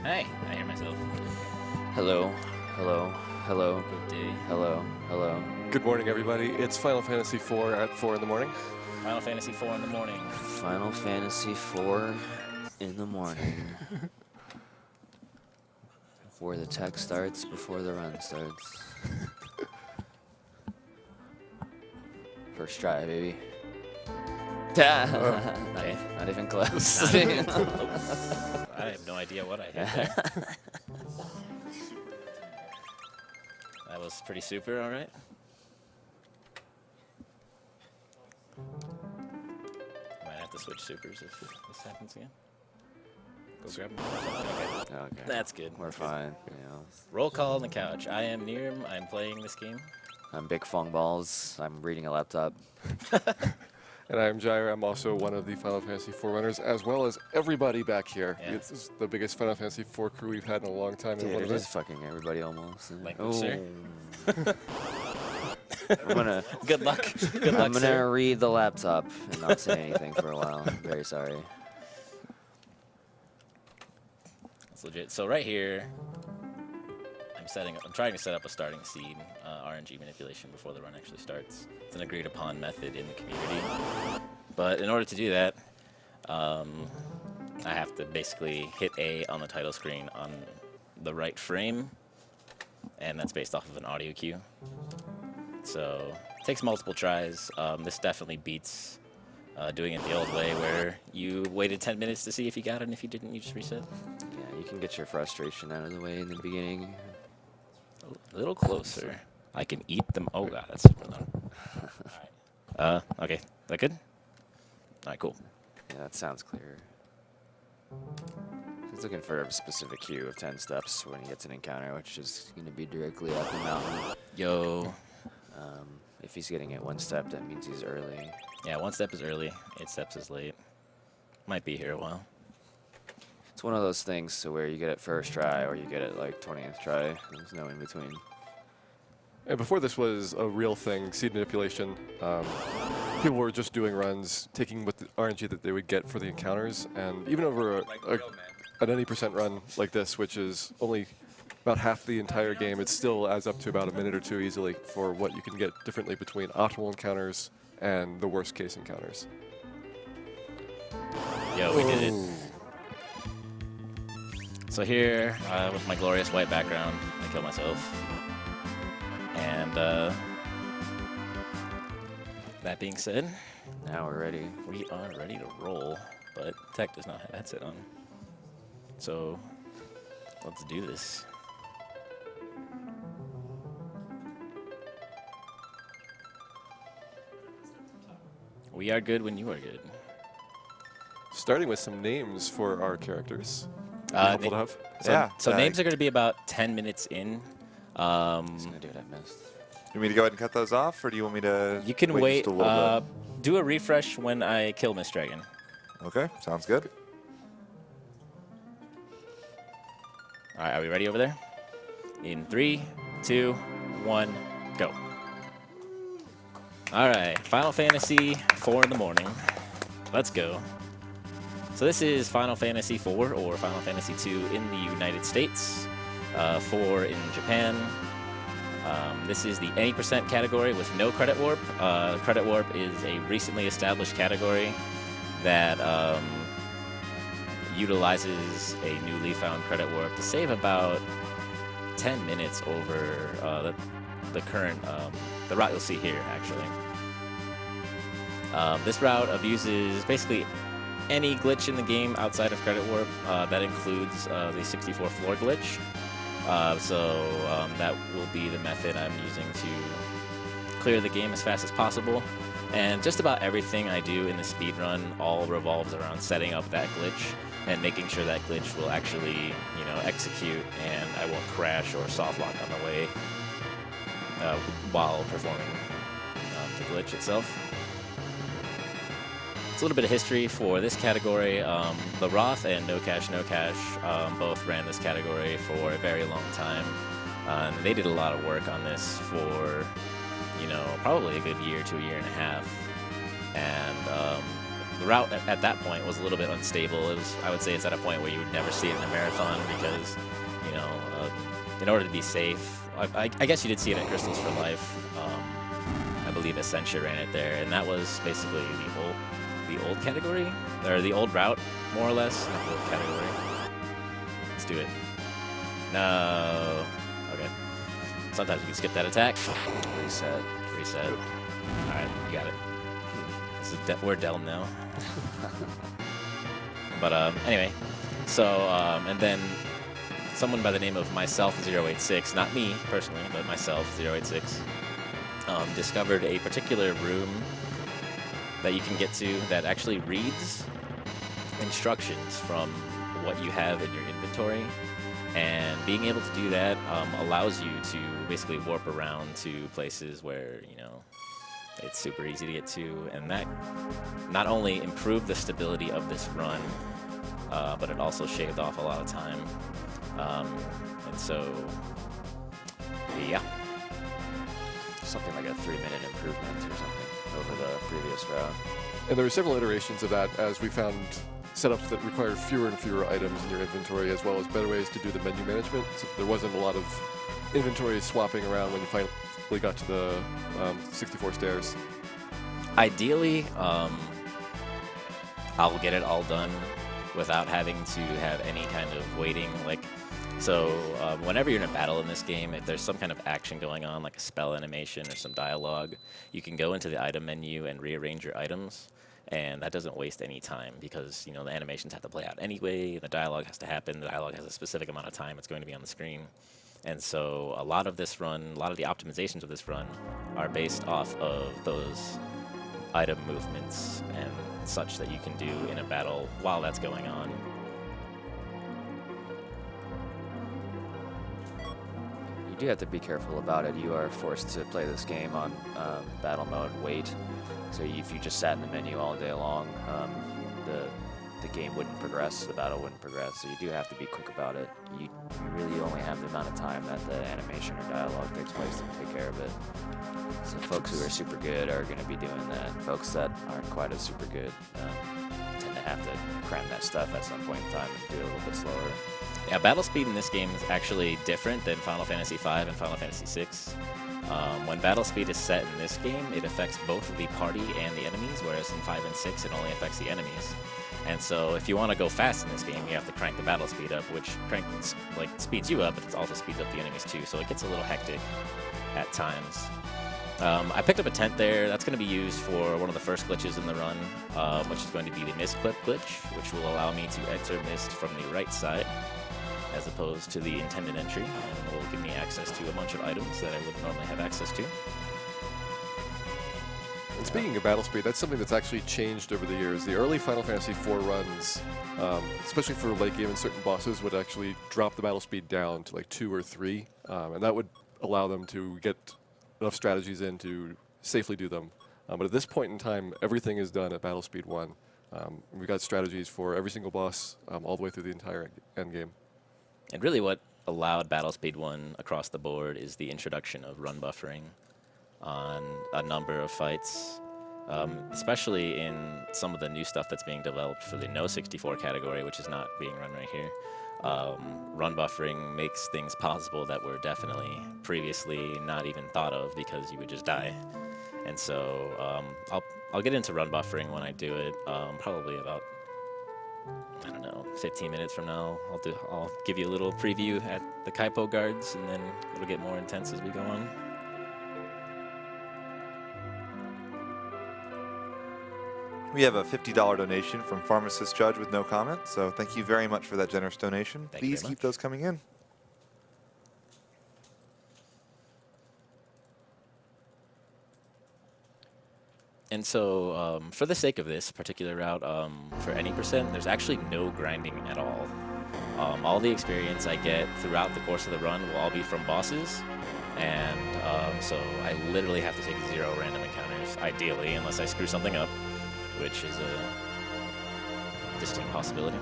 Hey, I hear myself. Hello, hello, hello, Good day. hello, hello. Good morning, everybody. It's Final Fantasy IV at 4 in the morning. Final Fantasy 4 in the morning. Final Fantasy 4 in the morning. Where the tech starts before the run starts. First try, baby. Not even close. I have no idea what I hit there. That was pretty super, all right. Might have to switch supers if this happens again. Go grab them. Okay. That's good. We're fine. You know. Roll call on the couch. I am Neerrm. I'm playing this game. I'm Big Fong Balls. I'm reading a laptop. And I'm Jair. I'm also one of the Final Fantasy IV runners, as well as everybody back here. Yeah. This is the biggest Final Fantasy IV crew we've had in a long time. Dude, and one it of is us. fucking everybody almost. Like, sir. I'm gonna Good luck. Good luck, I'm gonna sir. read the laptop and not say anything for a while. I'm very sorry. That's legit. So right here, I'm trying to set up a starting seed RNG manipulation before the run actually starts. It's an agreed upon method in the community. But in order to do that, I have to basically hit A on the title screen on the right frame, and that's based off of an audio cue. So it takes multiple tries. This definitely beats doing it the old way where you waited 10 minutes to see if you got it, and if you didn't, you just reset. Yeah, you can get your frustration out of the way in the beginning. A little closer. I can eat them. Oh god, that's super loud. Alright. Okay. Is that good? Alright, cool. Yeah, that sounds clear. He's looking for a specific queue of 10 steps when he gets an encounter, which is going to be directly up the mountain. Yo. If he's getting it one step, that means he's early. Yeah, 1 step is early, 8 steps is late. Might be here a while. It's one of those things so where you get it first try or you get it like 20th try. There's no in between. And before this was a real thing, seed manipulation, people were just doing runs, taking what the RNG that they would get for the encounters, and even over an 80% run like this, which is only about half the entire game, it still adds up to about a minute or two easily for what you can get differently between optimal encounters and the worst case encounters. Yo, we did it. So here, with my glorious white background, I kill myself. And that being said, Now we're ready. we are ready to roll, but Tech does not have a headset on. So let's do this. We are good when you are good. Starting with some names for our characters. Be helpful to have. So names are going to be about 10 minutes in. He's gonna do what I missed. You want me to go ahead and cut those off, or do you want me to You can wait wait. just a little Do a refresh when I kill Miss Dragon. bit? Okay, sounds good. All right, are we ready over there? In 3, 2, 1, go. All right, Final Fantasy 4 in the morning. Let's go. So this is Final Fantasy 4 or Final Fantasy 2 in the United States, 4 in Japan. This is the any percent category with no credit warp. Credit warp is a recently established category that utilizes a newly found credit warp to save about 10 minutes over the current the route you'll see here actually. This route abuses basically any glitch in the game outside of credit warp. That includes the 64 floor glitch. That will be the method I'm using to clear the game as fast as possible. And just about everything I do in the speedrun all revolves around setting up that glitch and making sure that glitch will actually, execute and I won't crash or soft lock on the way while performing the glitch itself. It's a little bit of history for this category. The Roth and No Cash both ran this category for a very long time. And they did a lot of work on this for, probably a good year to a year and a half. And the route at that point was a little bit unstable. It was, I would say it's at a point where you would never see it in a marathon because, you know, in order to be safe, I guess you did see it at Crystals for Life. I believe Essentia ran it there, and that was basically the old category, or the old route, more or less, not the old category. Let's do it. No. Okay. Sometimes you can skip that attack. Reset. Reset. All right, you got it. This is we're Delm now. But anyway, so and then someone by the name of myself086, not me personally, but myself086, discovered a particular room that you can get to that actually reads instructions from what you have in your inventory. And being able to do that allows you to basically warp around to places where, you know, it's super easy to get to. And that not only improved the stability of this run, but it also shaved off a lot of time. And so, yeah. Something like a 3-minute improvement or something over the previous route. And there were several iterations of that as we found setups that required fewer and fewer items in your inventory, as well as better ways to do the menu management. So there wasn't a lot of inventory swapping around when you finally got to the 64 stairs. Ideally, I'll get it all done without having to have any kind of waiting. Like, so whenever you're in a battle in this game, if there's some kind of action going on, like a spell animation or some dialogue, you can go into the item menu and rearrange your items. And that doesn't waste any time because, you know, the animations have to play out anyway. The dialogue has to happen. The dialogue has a specific amount of time it's going to be on the screen. And so a lot of this run, a lot of the optimizations of this run are based off of those item movements and such that you can do in a battle while that's going on. You do have to be careful about it. You are forced to play this game on battle mode wait. So if you just sat in the menu all day long, the game wouldn't progress, the battle wouldn't progress. So you do have to be quick about it. You really only have the amount of time that the animation or dialogue takes place to take care of it. So folks who are super good are going to be doing that. Folks that aren't quite as super good tend to have to cram that stuff at some point in time and do it a little bit slower. Yeah, battle speed in this game is actually different than Final Fantasy V and Final Fantasy VI. When battle speed is set in this game, it affects both the party and the enemies, whereas in 5 and 6, it only affects the enemies. And so if you want to go fast in this game, you have to crank the battle speed up, which speeds you up, but it also speeds up the enemies too, so it gets a little hectic at times. I picked up a tent there. That's going to be used for one of the first glitches in the run, which is going to be the mist clip glitch, which will allow me to enter mist from the right side, as opposed to the intended entry, and will give me access to a bunch of items that I wouldn't normally have access to. And speaking of battle speed, that's something that's actually changed over the years. The early Final Fantasy IV runs, especially for late game and certain bosses, would actually drop the battle speed down to like 2 or 3, and that would allow them to get enough strategies in to safely do them. But at this point in time, everything is done at battle speed 1. We've got strategies for every single boss all the way through the entire end game. And really what allowed Battle Speed 1 across the board is the introduction of run buffering on a number of fights, especially in some of the new stuff that's being developed for the no 64 category, which is not being run right here. Run buffering makes things possible that were definitely previously not even thought of because you would just die. And so I'll get into run buffering when I do it, probably about, I don't know, 15 minutes from now. I'll give you a little preview at the Kaipo guards, and then it'll get more intense as we go on. We have a $50 donation from Pharmacist Judge with no comment, so thank you very much for that generous donation. Thank you Please very keep much. those coming in. And so, for the sake of this particular route, for any percent, there's actually no grinding at all. All the experience I get throughout the course of the run will all be from bosses, and so I literally have to take 0 random encounters, ideally, unless I screw something up, which is a distinct possibility.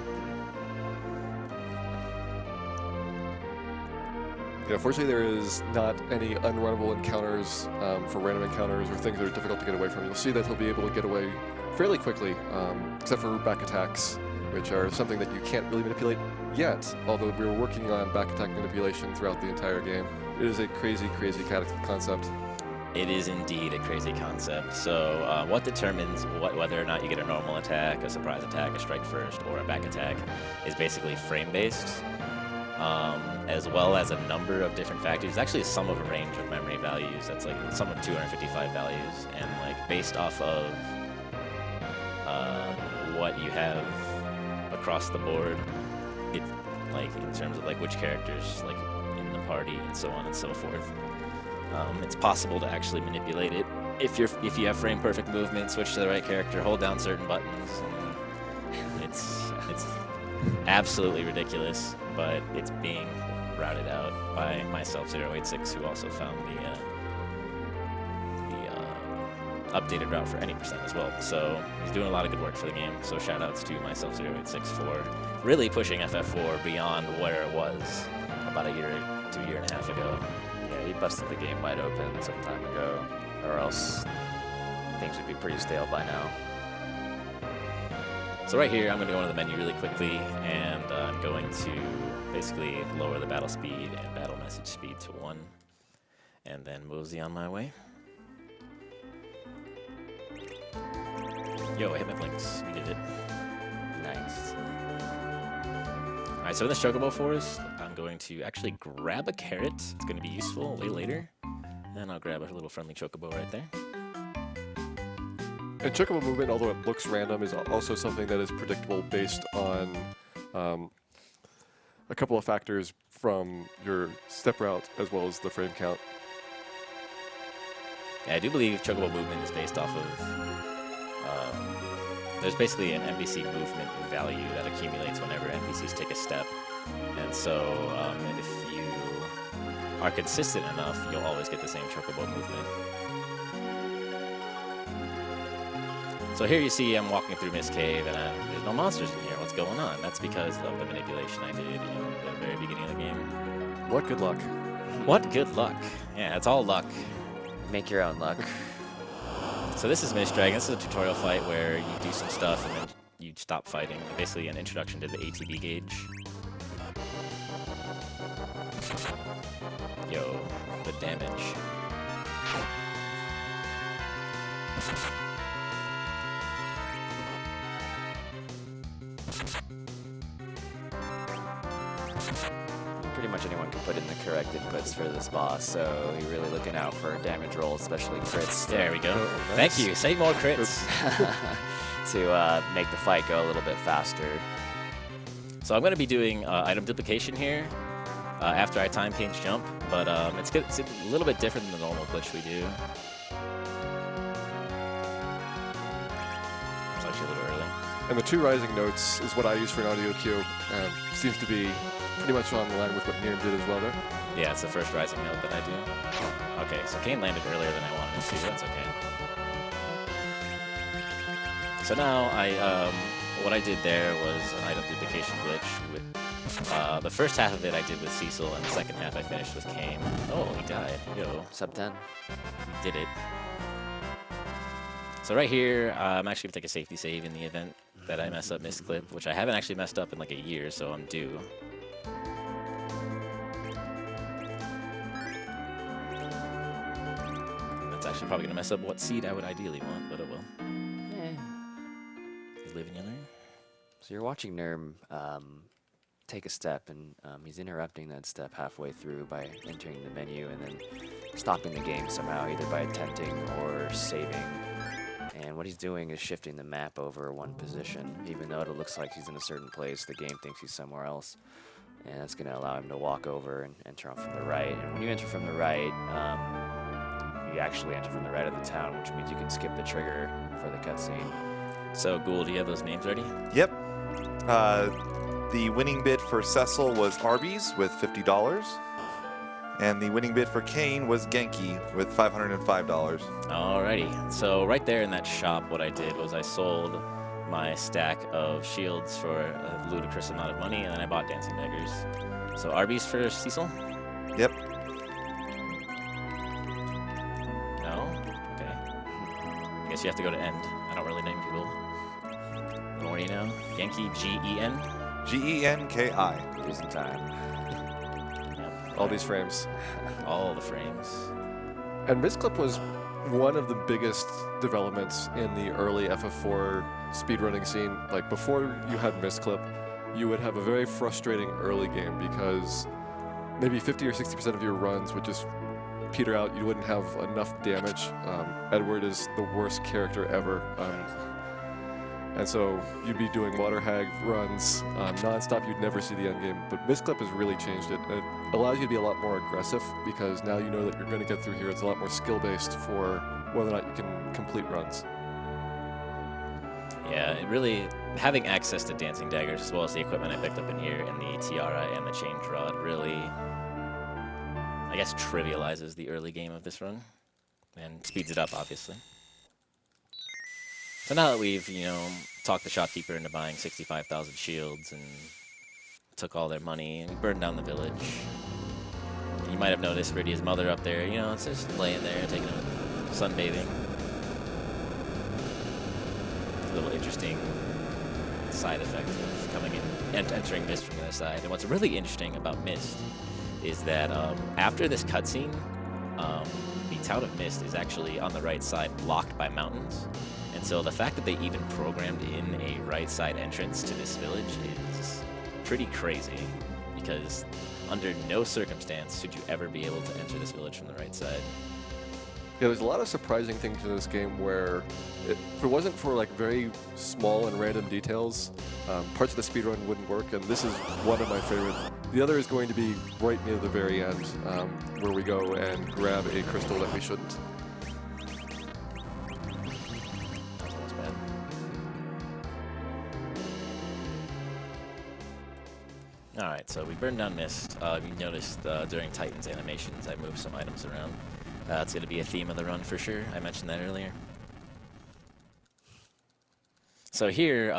Yeah, fortunately, there is not any unrunnable encounters for random encounters or things that are difficult to get away from. You'll see that he'll be able to get away fairly quickly, except for back attacks, which are something that you can't really manipulate yet, although we were working on back attack manipulation throughout the entire game. It is a crazy, crazy concept. It is indeed a crazy concept. So what determines whether or not you get a normal attack, a surprise attack, a strike first, or a back attack is basically frame-based, as well as a number of different factors. It's actually a sum of a range of memory values. That's like a sum of 255 values, and like based off of what you have across the board, it like in terms of like which characters like in the party and so on and so forth. It's possible to actually manipulate it if you have frame perfect movement, switch to the right character, hold down certain buttons. And it's absolutely ridiculous, but it's being routed out by myself 086, who also found the updated route for any percent as well. So he's doing a lot of good work for the game. So shout outs to myself 086 for really pushing FF4 beyond where it was about a year to a year and a half ago. Yeah, he busted the game wide open some time ago, or else things would be pretty stale by now. So right here, I'm going to go into the menu really quickly, and I'm going to basically lower the battle speed and battle message speed to 1, and then mosey on my way. Yo, I hit my blinks. We did it. Nice. All right, so in the Chocobo Forest, I'm going to actually grab a carrot. It's going to be useful way later. And I'll grab a little friendly Chocobo right there. And Chocobo movement, although it looks random, is also something that is predictable based on a couple of factors from your step route as well as the frame count. Yeah, I do believe Chocobo movement is based off of... there's basically an NPC movement value that accumulates whenever NPCs take a step. And so if you are consistent enough, you'll always get the same Chocobo movement. So here you see I'm walking through Mist Cave, and there's no monsters in here. What's going on? That's because of the manipulation I did in the very beginning of the game. What good luck. What good luck. Yeah, it's all luck. Make your own luck. So this is Mist Dragon. This is a tutorial fight where you do some stuff and then you stop fighting. Basically an introduction to the ATB gauge. Yo, the damage. Pretty much anyone can put in the correct inputs for this boss, so you're really looking out for damage rolls, especially crits. There we go. Oh, Thank you. Say more crits. to make the fight go a little bit faster. So I'm going to be doing item duplication here after I time change jump, but it's a little bit different than the normal glitch we do. It's actually a little early. And the 2 rising notes is what I use for an audio cue. Seems to be pretty much on the line with what Neerrm did as well there. Yeah, it's the first rising note that I do. Okay, so Kane landed earlier than I wanted him to. That's okay. So now what I did there was an item duplication glitch. With the first half of it I did with Cecil, and the second half I finished with Kane. Oh, he died. Yo, Sub 10. we did it. So right here, I'm actually going to take a safety save in the event that I mess up Mist Clip, which I haven't actually messed up in like a year, so I'm due. That's actually probably going to mess up what seed I would ideally want, but it will. You live and you learn. So you're watching Neerrm take a step, and he's interrupting that step halfway through by entering the menu and then stopping the game somehow, either by attempting or saving. And what he's doing is shifting the map over 1 position. Even though it looks like he's in a certain place, the game thinks he's somewhere else. And that's going to allow him to walk over and enter on from the right. And when you enter from the right, you actually enter from the right of the town, which means you can skip the trigger for the cutscene. So, Ghoul, do you have those names ready? Yep. The winning bid for Cecil was Arby's with $50. And the winning bid for Kane was Genki with $505. Alrighty. So right there in that shop, what I did was I sold my stack of shields for a ludicrous amount of money, and then I bought Dancing Daggers. So Arby's for Cecil? Yep. No? Okay. I guess you have to go to end. I don't really name people. The more you know. Genki, G-E-N. G-E-N-K-I. Losing time. Yep. All these frames. All the frames. And Misclip was one of the biggest developments in the early FF4 speedrunning scene. Like, before you had Misclip, you would have a very frustrating early game because maybe 50 or 60% of your runs would just peter out. You wouldn't have enough damage. Edward is the worst character ever. And so you'd be doing water hag runs non-stop. You'd never see the end game. But Misclip has really changed it. It allows you to be a lot more aggressive because now you know that you're going to get through here. It's a lot more skill-based for whether or not you can complete runs. Yeah, it really, having access to dancing daggers as well as the equipment I picked up in here and the tiara and the change rod really, I guess, trivializes the early game of this run and speeds it up, obviously. So now that we've, you know, talked the shopkeeper into buying 65,000 shields and took all their money and burned down the village, you might have noticed Rydia's mother up there, you know, it's just laying there taking a sunbathing. A little interesting side effect of coming in and entering Mist from the other side. And what's really interesting about Mist is that after this cutscene, the town of Mist is actually on the right side blocked by mountains. And so the fact that they even programmed in a right side entrance to this village is pretty crazy, because under no circumstance should you ever be able to enter this village from the right side. Yeah, there's a lot of surprising things in this game where if it wasn't for like very small and random details, parts of the speedrun wouldn't work, and this is one of my favorite. The other is going to be right near the very end, where we go and grab a crystal that we shouldn't. That's almost bad. Alright, so we burned down Mist. You noticed during Titan's animations I moved some items around. It's going to be a theme of the run for sure. I mentioned that earlier. So here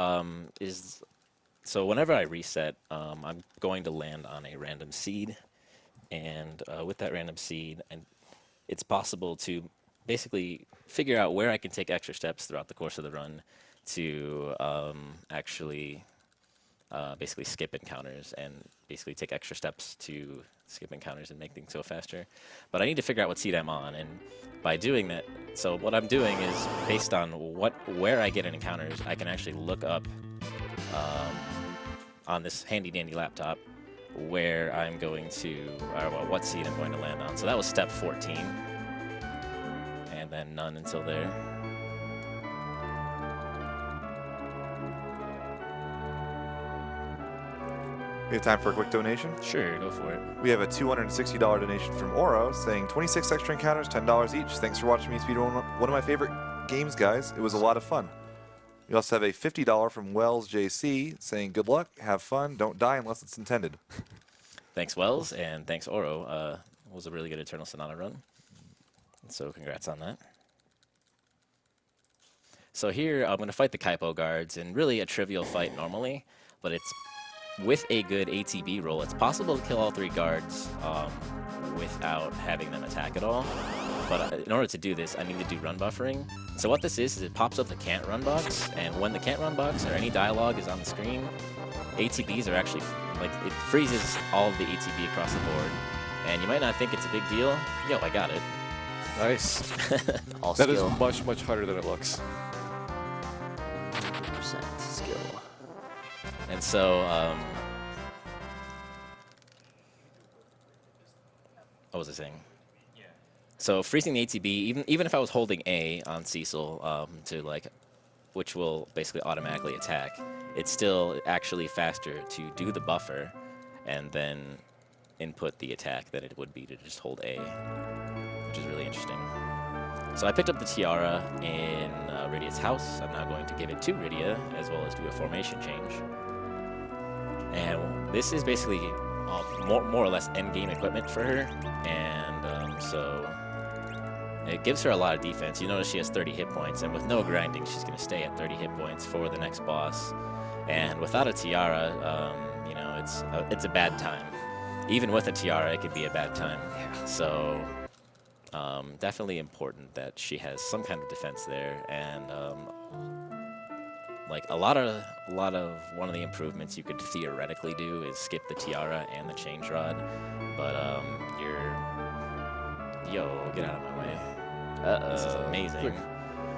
so whenever I reset, I'm going to land on a random seed. And with that random seed, and it's possible to basically figure out where I can take extra steps throughout the course of the run to actually basically skip encounters and basically take extra steps to skip encounters and make things go faster. But I need to figure out what seed I'm on, and by doing that, so what I'm doing is based on where I get in encounters, I can actually look up on this handy dandy laptop where I'm going to, or what seed I'm going to land on. So that was step 14, and then none until there. We have time for a quick donation. Sure, go for it. We have a $260 donation from Oro saying 26 extra encounters, $10 each. Thanks for watching me speedrun one of my favorite games, guys. It was a lot of fun. We also have a $50 from Wells JC saying good luck, have fun, don't die unless it's intended. Thanks, Wells, and thanks, Oro. It was a really good Eternal Sonata run. So congrats on that. So here I'm going to fight the Kaipo guards, and really a trivial fight normally, but it's with a good ATB roll, it's possible to kill all 3 guards without having them attack at all. But in order to do this, I need to do run buffering. So what this is it pops up the can't run box, and when the can't run box or any dialogue is on the screen, ATBs are actually, like, it freezes all of the ATB across the board. And you might not think it's a big deal. Yo, I got it. Nice. All That is skill. much, much harder than it looks. 100% skill. And so, what was I saying? Yeah. So freezing the ATB, even if I was holding A on Cecil to like, which will basically automatically attack, it's still actually faster to do the buffer and then input the attack than it would be to just hold A, which is really interesting. So I picked up the tiara in Rydia's house. I'm now going to give it to Rydia, as well as do a formation change. And this is basically more or less endgame equipment for her, and so it gives her a lot of defense. You notice she has 30 hit points, and with no grinding, she's going to stay at 30 hit points for the next boss. And without a tiara, you know, it's a bad time. Even with a tiara, it could be a bad time. So definitely important that she has some kind of defense there, and like a lot of one of the improvements you could theoretically do is skip the tiara and the change rod, but get out of my way. This is amazing.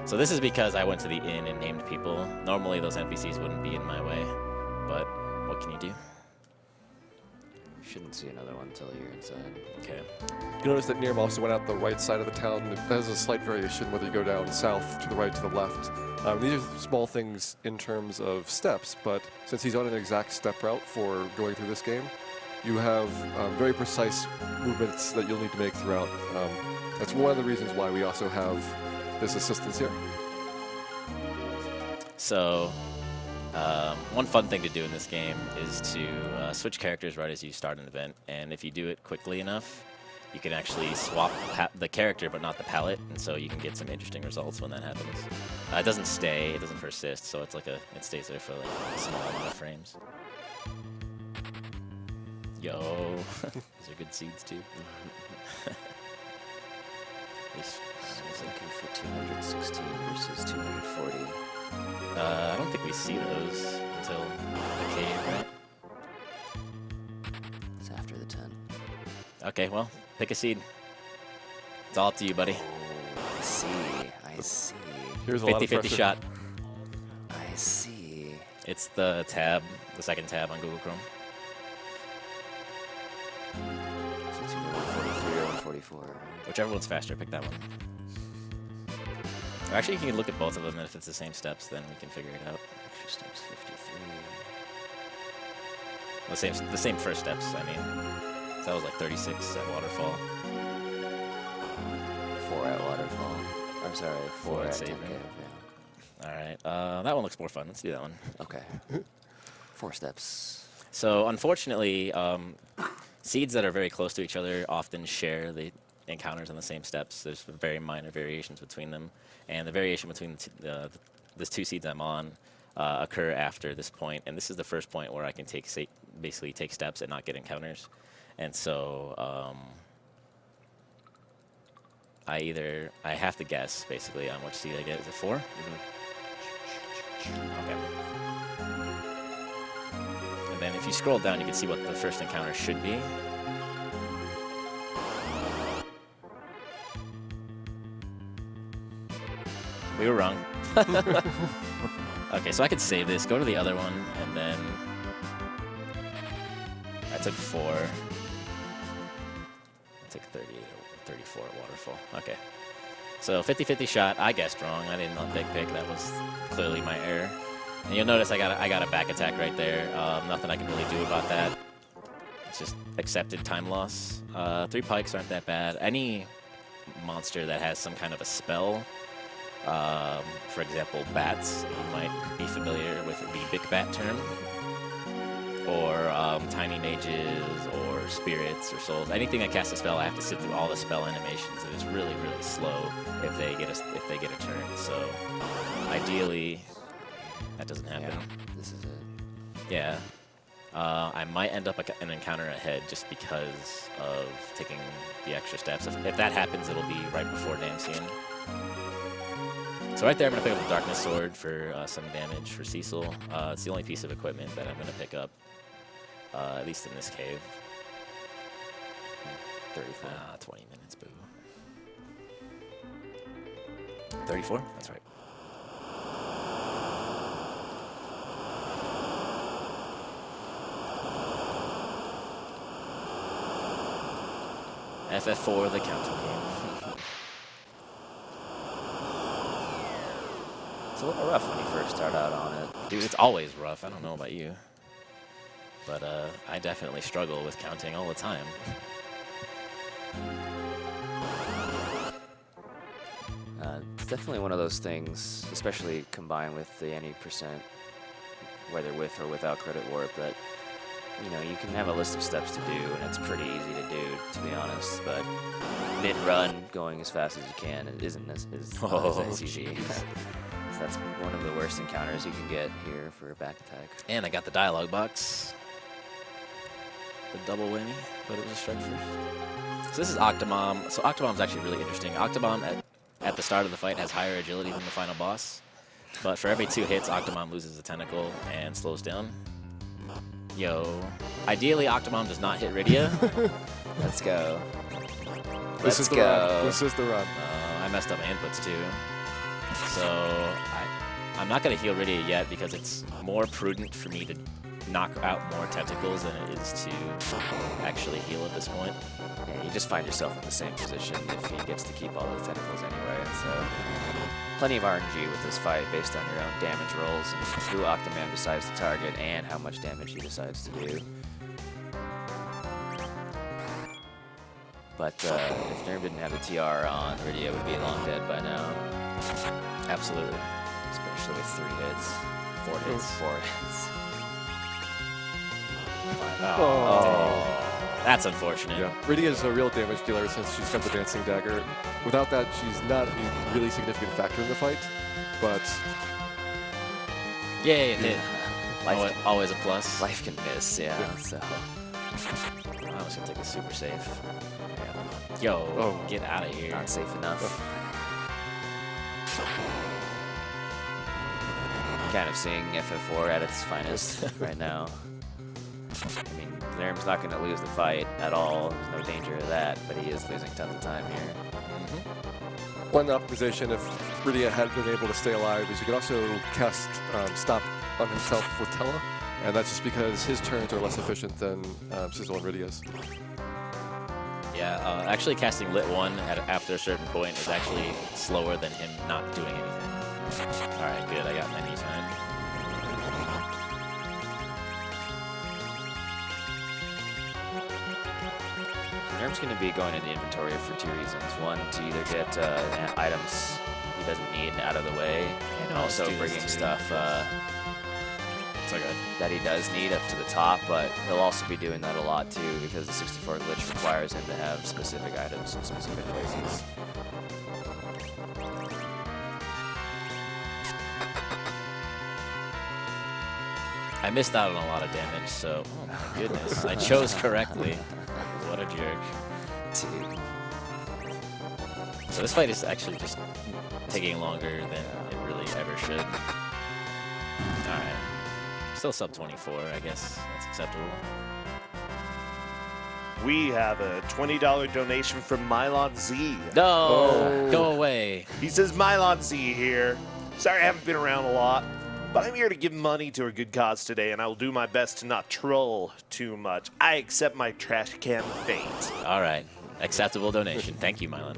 So this is because I went to the inn and named people. Normally those NPCs wouldn't be in my way, but what can you do? You shouldn't see another one until you're inside. Okay. You notice that Neerrm also went out the right side of the town. It has a slight variation whether you go down south, to the right, to the left. These are small things in terms of steps, but since he's on an exact step route for going through this game, you have very precise movements that you'll need to make throughout. That's one of the reasons why we also have this assistance here. So, one fun thing to do in this game is to switch characters right as you start an event, and if you do it quickly enough, you can actually swap the character but not the palette, and so you can get some interesting results when that happens. It doesn't stay, it doesn't persist, so it's like it stays there for like a small amount of frames. Yo, these are good seeds too. I was looking for 216 versus 240. I don't think we see those until the cave, right? It's after the 10. Okay, well, pick a seed. It's all up to you, buddy. Oh, I see. I see. Here's a lot of 50-50 pressure. shot. I see. It's the tab, the second tab on Google Chrome. So it's either 143 or 144. Right? Whichever one's faster, pick that one. Or actually, you can look at both of them, and if it's the same steps, then we can figure it out. Extra steps 53. The same first steps, I mean. That was like 36 at Waterfall. 4 at Waterfall. I'm sorry, 4 at at Save 10 Room. Cave, All right, that one looks more fun. Let's do that one. yeah. Okay. 4 steps. So, unfortunately, seeds that are very close to each other often share the encounters on the same steps. There's very minor variations between them, and the variation between the two seeds I'm on occur after this point, and this is the first point where I can basically take steps and not get encounters. And so I have to guess basically on which seed I get. Is it 4? Okay. And then if you scroll down, you can see what the first encounter should be. We were wrong. Okay, so I could save this, go to the other one, and then I took 4. I took 38 or 34 at Waterfall. Okay. So 50-50 shot. I guessed wrong. I didn't know big pick. That was clearly my error. And you'll notice I got a back attack right there. Nothing I can really do about that. It's just accepted time loss. 3 pikes aren't that bad. Any monster that has some kind of a spell, for example, bats, you might be familiar with the big bat term, or tiny mages, or spirits, or souls. Anything that casts a spell, I have to sit through all the spell animations, and it's really, really slow if they get a turn. So, ideally, that doesn't happen. Yeah, this is it. Yeah. I might end up an encounter ahead just because of taking the extra steps. If that happens, it'll be right before Damsian. So right there, I'm going to pick up a Darkness Sword for some damage for Cecil. It's the only piece of equipment that I'm going to pick up, at least in this cave. 34. 20 minutes, boo. 34? That's right. FF4, the counting game. It's a little rough when you first start out on it. Dude, it's always rough. I don't know about you. But I definitely struggle with counting all the time. It's definitely one of those things, especially combined with the any percent, whether with or without credit warp, that you can have a list of steps to do, and it's pretty easy to do, to be honest. But mid-run, going as fast as you can, isn't not as easy. So that's one of the worst encounters you can get here for a back attack. And I got the dialogue box. the double whammy, but it was a strike first. So this is Octomom. So Octomom's actually really interesting. Octomom at the start of the fight has higher agility than the final boss, but for every 2 hits, Octomom loses a tentacle and slows down. Yo. Ideally, Octomom does not hit Rydia. Let's go. This is the run. This is the run. I messed up my inputs too. So I'm not going to heal Rydia yet because it's more prudent for me to knock out more tentacles than it is to actually heal at this point. Yeah, you just find yourself in the same position if he gets to keep all those tentacles anyway. So plenty of RNG with this fight based on your own damage rolls and who Octomom decides to target and how much damage he decides to do. But if Neerrm didn't have the TR on, Rydia would be long dead by now. Absolutely. Especially with 3 hits. 4 hits. 4 hits. Oh. That's unfortunate. Yeah, Rydia is a real damage dealer since she's got the Dancing Dagger. Without that, she's not a really significant factor in the fight, but... Yay, it hit. Always a plus. Life can miss, yeah. So. I was going to take a super safe. Yo, get out of here. Not safe enough. Kind of seeing FF4 at its finest right now. I mean, Neerrm's not going to lose the fight at all. There's no danger of that, but he is losing tons of time here. One optimization if Rydia had been able to stay alive is you could also cast Stop on himself with Tella, and that's just because his turns are less efficient than Sizzle and Rydia's. Yeah, actually casting Lit 1 after a certain point is actually slower than him not doing anything. Alright, good, I got menu time. Neerrm's going to be going into inventory for 2 reasons. One, to either get items he doesn't need out of the way, and also bringing stuff that he does need up to the top, but he'll also be doing that a lot too because the 64 glitch requires him to have specific items in specific places. I missed out on a lot of damage, so oh my goodness, I chose correctly. What a jerk. So this fight is actually just taking longer than it really ever should. Alright. Still sub 24, I guess. That's acceptable. We have a $20 donation from Milon Z. No! Go away. He says, Milon Z here. Sorry I haven't been around a lot, but I'm here to give money to a good cause today, and I will do my best to not troll too much. I accept my trash can fate. Alright. Acceptable donation. Thank you, Milon.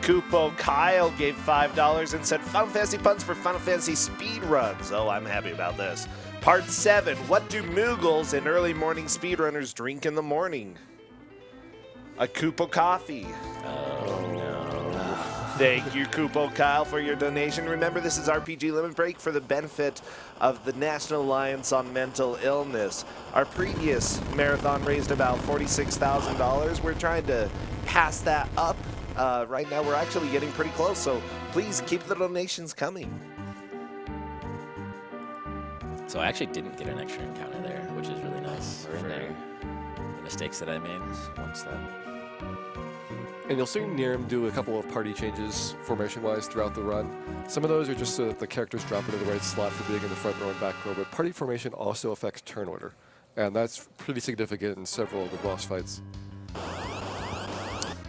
Kaipo Kyle gave $5 and said, Final Fantasy puns for Final Fantasy speedruns. Oh, I'm happy about this. Part 7, what do Moogles and early morning speedrunners drink in the morning? A Kaipo coffee. Oh, no. Thank you, Kaipo Kyle, for your donation. Remember, this is RPG Limit Break for the benefit of the National Alliance on Mental Illness. Our previous marathon raised about $46,000. We're trying to pass that up. Right now, we're actually getting pretty close, so please keep the donations coming. So I actually didn't get an extra encounter there, which is really nice We're in for there. the mistakes that I made. One step. And you'll see Neerrm do a couple of party changes formation-wise throughout the run. Some of those are just so that the characters drop into the right slot for being in the front row and back row, but party formation also affects turn order, and that's pretty significant in several of the boss fights.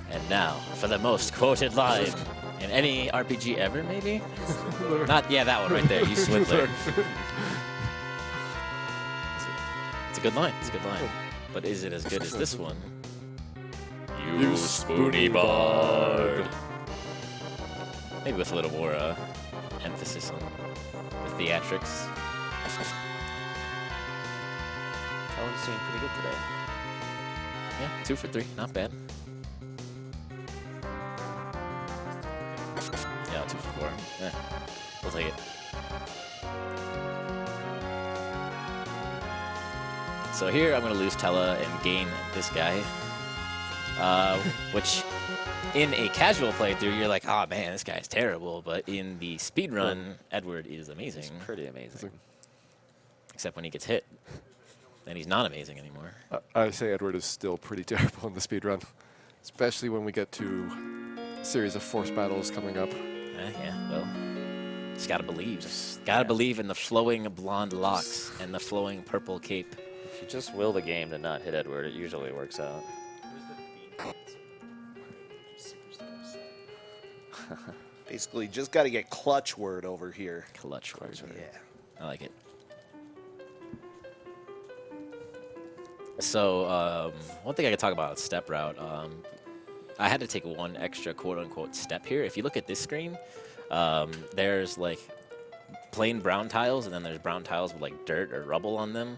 And now, for the most quoted line in any RPG ever, maybe? Not, yeah, that one right there, you Swindler. It's a good line, it's a good line. But is it as good as this one? You spoony bard. Maybe with a little more emphasis on the theatrics. Colin's doing pretty good today. Yeah, 2 for 3, not bad. Yeah, 2 for 4. Yeah, we'll take it. So here I'm going to lose Tella and gain this guy. Which, in a casual playthrough, you're like, oh man, this guy's terrible. But in the speedrun, Edward is amazing. It's pretty amazing. Except when he gets hit. then he's not amazing anymor. I say Edward is still pretty terrible in the speedrun, especially when we get to a series of force battles coming up. Yeah, well, just gotta believe. Gotta believe in the flowing blonde locks and the flowing purple cape. If you just will the game to not hit Edward, it usually works out. Basically, just got to get clutch word over here. Clutch word. Yeah. I like it. So, one thing I could talk about is step route. I had to take one extra quote-unquote step here. If you look at this screen, there's like plain brown tiles, and then there's brown tiles with like dirt or rubble on them.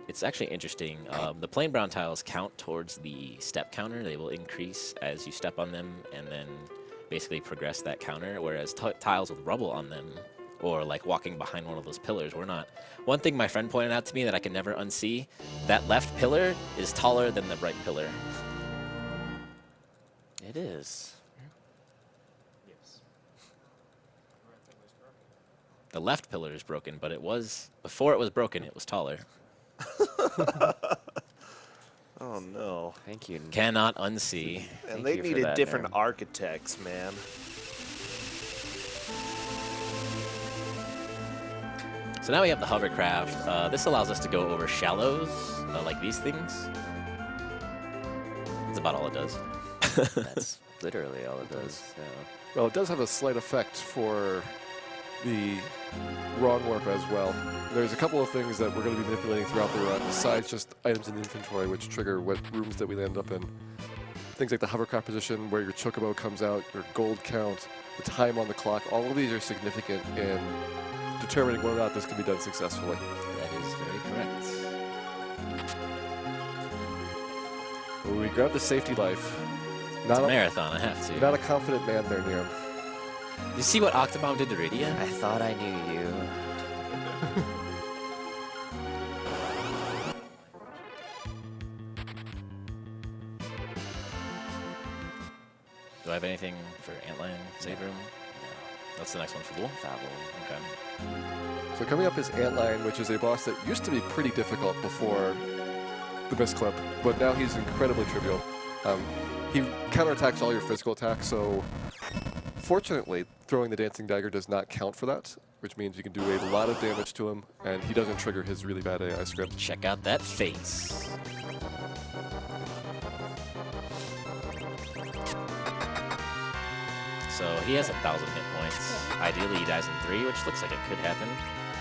It's actually interesting. The plain brown tiles count towards the step counter. They will increase as you step on them, and then basically progress that counter, whereas tiles with rubble on them, or like walking behind one of those pillars, we're not. One thing my friend pointed out to me that I can never unsee, that left pillar is taller than the right pillar. It is. The left pillar is broken, but it was, before it was broken, it was taller. Oh, no. Thank you. Cannot unsee. And Thank they you for needed that, different Neerrm. architects, man. So now we have the hovercraft. This allows us to go over shallows, like these things. That's about all it does. That's literally all it does. So. Well, it does have a slight effect for the wrong warp as well. There's a couple of things that we're going to be manipulating throughout the run, besides just items in inventory, which trigger what rooms that we land up in. Things like the hovercraft position, where your chocobo comes out, your gold count, the time on the clock. All of these are significant in determining whether or not this can be done successfully. That is very correct. When we grab the safety life, It's not a a, marathon, I have to. not a confident man there, Neerrm. You see what Octomom did to Rydia? I thought I knew you. Do I have anything for Antlion save room? That's the next one, Fabul. Fabul. Okay. So coming up is Antlion, which is a boss that used to be pretty difficult before the misclip, but now he's incredibly trivial. He counterattacks all your physical attacks, so fortunately, throwing the Dancing Dagger does not count for that, which means you can do a lot of damage to him, and he doesn't trigger his really bad AI script. Check out that face. So he has 1,000 hit points. Ideally, he dies in 3, which looks like it could happen.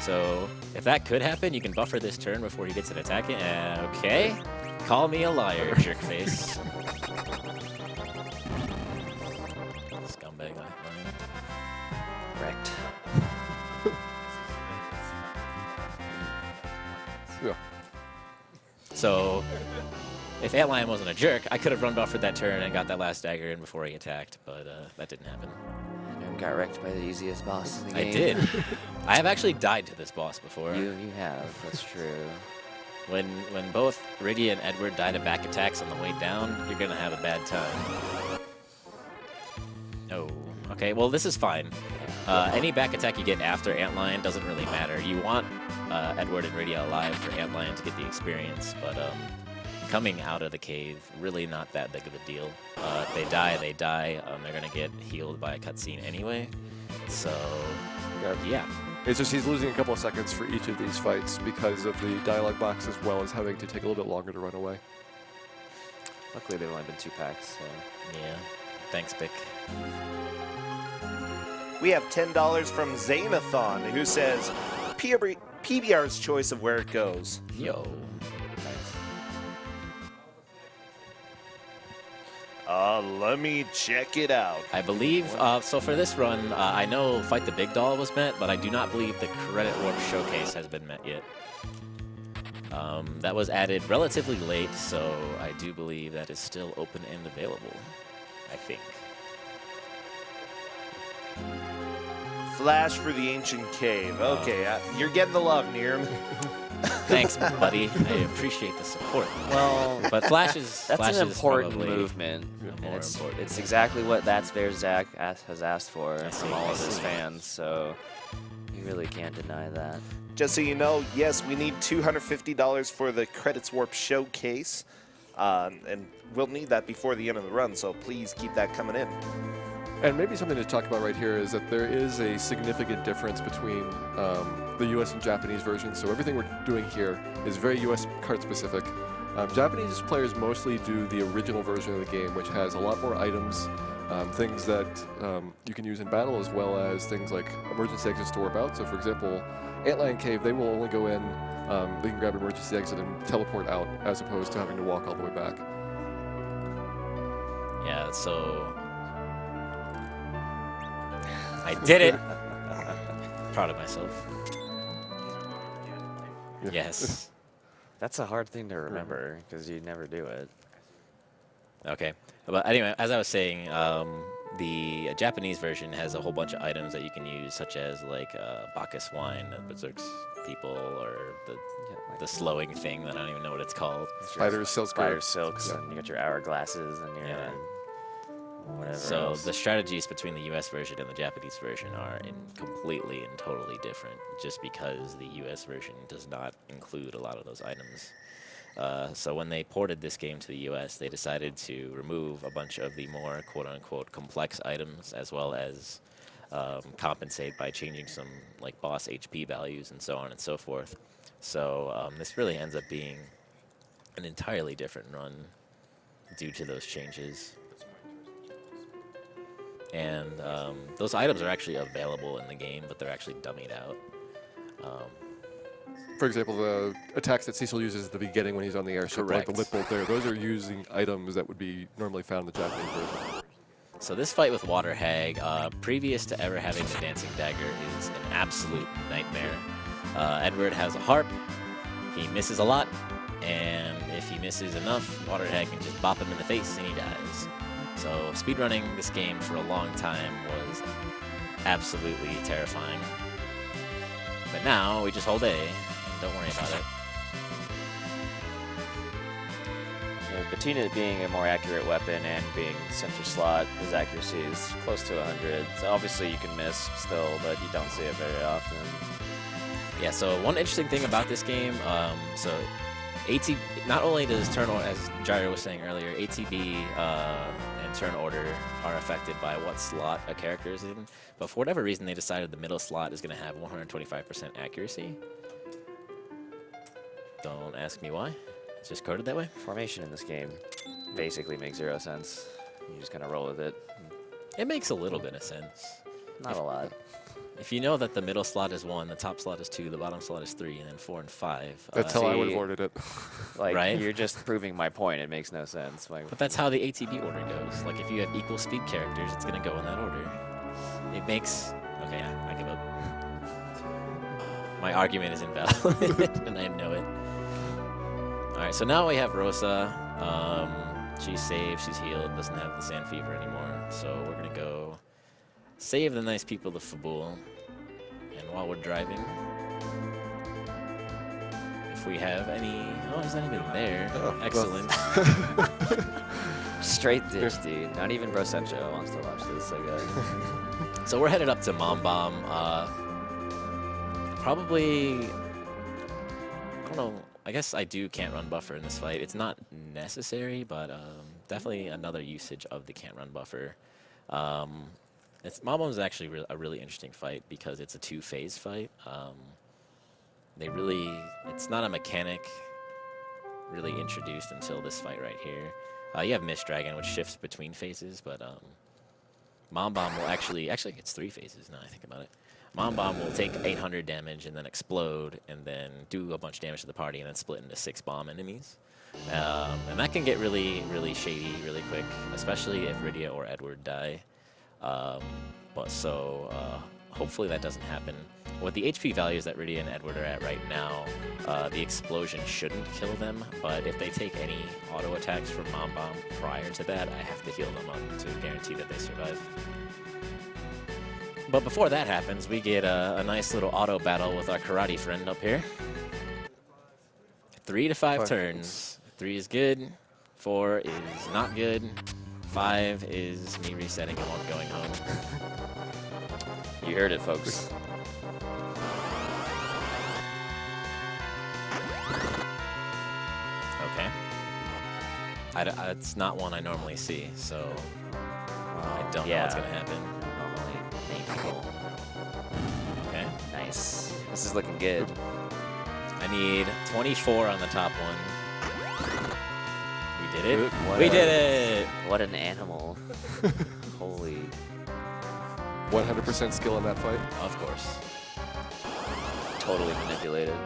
So if that could happen, you can buffer this turn before he gets an attack in. Okay. Call me a liar, jerkface. Scumbag line. Wrecked. Yeah. So if Antlion wasn't a jerk, I could have run buffered that turn and got that last dagger in before he attacked, but that didn't happen. Neerrm got wrecked by the easiest boss in the I game. did. I have actually died to this boss before. You have. That's true. When both Rydia and Edward die to back attacks on the way down, you're gonna have a bad time. Oh, okay. Well, this is fine. Any back attack you get after Antlion doesn't really matter. You want Edward and Rydia alive for Antlion to get the experience, but coming out of the cave, really not that big of a deal. If they die, they die. They're gonna get healed by a cutscene anyway. So, yeah. It's just he's losing a couple of seconds for each of these fights because of the dialogue box, as well as having to take a little bit longer to run away. Luckily, they've only been 2 packs, so. Yeah. Thanks, Bick. We have $10 from Xanathon, who says, PBR's choice of where it goes. Yo. Let me check it out. I believe, so for this run, I know Fight the Big Doll was met, but I do not believe the Credit Warp Showcase has been met yet. That was added relatively late, so I do believe that is still open and available, I think. Flash for the Ancient Cave. Okay, you're getting the love, Neerrm. Thanks, buddy. I appreciate the support. Well, But Flash is that's Flash an is important probably movement. more And it's important. exactly what That's Fair Zach has asked for I see, from all I of his see. fans. So you really can't deny that. Just so you know, yes, we need $250 for the Credits Warp Showcase, and we'll need that before the end of the run, so please keep that coming in. And maybe something to talk about right here is that there is a significant difference between the US and Japanese versions. So everything we're doing here is very US card specific. Japanese players mostly do the original version of the game, which has a lot more items, things that you can use in battle, as well as things like emergency exits to warp out. So for example, Antlion Cave, they will only go in, they can grab an emergency exit and teleport out, as opposed to having to walk all the way back. Yeah, so I did it. Proud of myself. Yeah. Yes. That's a hard thing to remember because you never do it. Okay. But anyway, as I was saying, the Japanese version has a whole bunch of items that you can use, such as like Bacchus wine, Berserk's people, or the slowing thing that I don't even know what it's called. Spiders, silks, Spiders, silks, and you got your hourglasses and your whatever So else. the strategies between the US version and the Japanese version are completely and totally different, just because the US version does not include a lot of those items. So when they ported this game to the US, they decided to remove a bunch of the more quote-unquote complex items, as well as compensate by changing some like boss HP values and so on and so forth. So this really ends up being an entirely different run due to those changes. And those items are actually available in the game, but they're actually dummied out. For example, the attacks that Cecil uses at the beginning when he's on the airship, like the Correct. lip bolt there, those are using items that would be normally found in the Japanese version. So this fight with Water Hag, previous to ever having the Dancing Dagger, is an absolute nightmare. Edward has a harp, he misses a lot, and if he misses enough, Water Hag can just bop him in the face and he dies. So speedrunning this game for a long time was absolutely terrifying. But now we just hold A, and don't worry about it. Yeah, between it being a more accurate weapon and being center slot, his accuracy is close to 100. So obviously you can miss still, but you don't see it very often. Yeah, so one interesting thing about this game, so ATB, not only does turn order, as Gyro was saying earlier, ATB and turn order are affected by what slot a character is in, but for whatever reason they decided the middle slot is going to have 125% accuracy. Don't ask me why. It's just coded that way. Formation in this game basically makes 0 sense. You just kind of roll with it. It makes a little bit of sense. Not a lot. If you know that the middle slot is 1, the top slot is 2, the bottom slot is 3, and then 4 and 5. That's how I would have See, ordered it. Like, Right? you're just proving my point. It makes no sense. Like, But that's how the ATB order goes. Like, if you have equal speed characters, it's going to go in that order. It makes... Okay, I give up. My argument is invalid, and I know it. Alright, so now we have Rosa. She's saved, she's healed, doesn't have the sand fever anymore. So we're going to go save the nice people of Fabul. And while we're driving, if we have any... Oh, he's not even there. Oh, Excellent. straight ditch, dude. Not even Bro Sencho wants to watch this, I guess. So we're headed up to Mom Bomb. Probably, I don't know, I guess I can't run buffer in this fight. It's not necessary, but definitely another usage of the can't run buffer. Mom Bomb is actually a really interesting fight because it's a 2-phase fight. It's not a mechanic really introduced until this fight right here. You have Mist Dragon, which shifts between phases, but Mom Bomb will actually it's 3 phases now I think about it. Mom Bomb will take 800 damage and then explode and then do a bunch of damage to the party and then split into 6 bomb enemies. And that can get really, really shady really quick, especially if Rydia or Edward die. Hopefully that doesn't happen. With the HP values that Rydia and Edward are at right now, the explosion shouldn't kill them, but if they take any auto attacks from Mom Bomb prior to that, I have to heal them up to guarantee that they survive. But before that happens, we get a nice little auto battle with our karate friend up here. 3 to 5 turns. 3 is good, 4 is not good, 5 is me resetting and going home. You heard it, folks. Okay. It's not one I normally see, so I don't know what's going to happen. Normally name people. Okay. Nice. This is looking good. I need 24 on the top one. We did it. We did it. What an animal. Holy. 100% skill in that fight. Of course. Totally manipulated.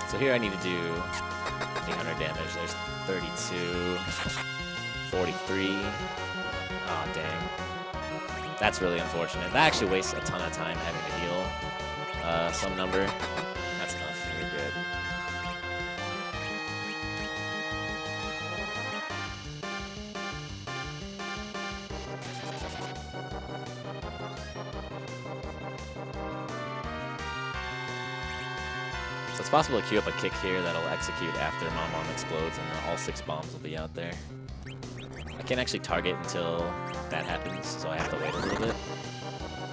So here I need to do 800 damage. There's 32, 43. Oh, dang. That's really unfortunate. That actually wastes a ton of time having to heal some number. That's enough. Very good. So it's possible to queue up a kick here that'll execute after Mom explodes and all 6 bombs will be out there. I can't actually target until that happens, so I have to wait a little bit.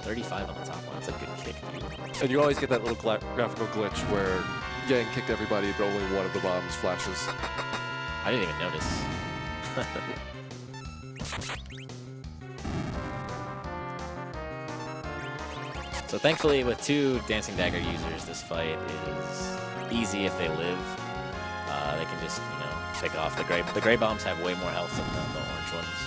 35 on the top one, that's a good kick, dude. And you always get that little graphical glitch where Yang kicked everybody, but only one of the bombs flashes. I didn't even notice. So thankfully, with 2 Dancing Dagger users, this fight is easy if they live. They can just, pick off the gray. The gray bombs have way more health than the orange ones.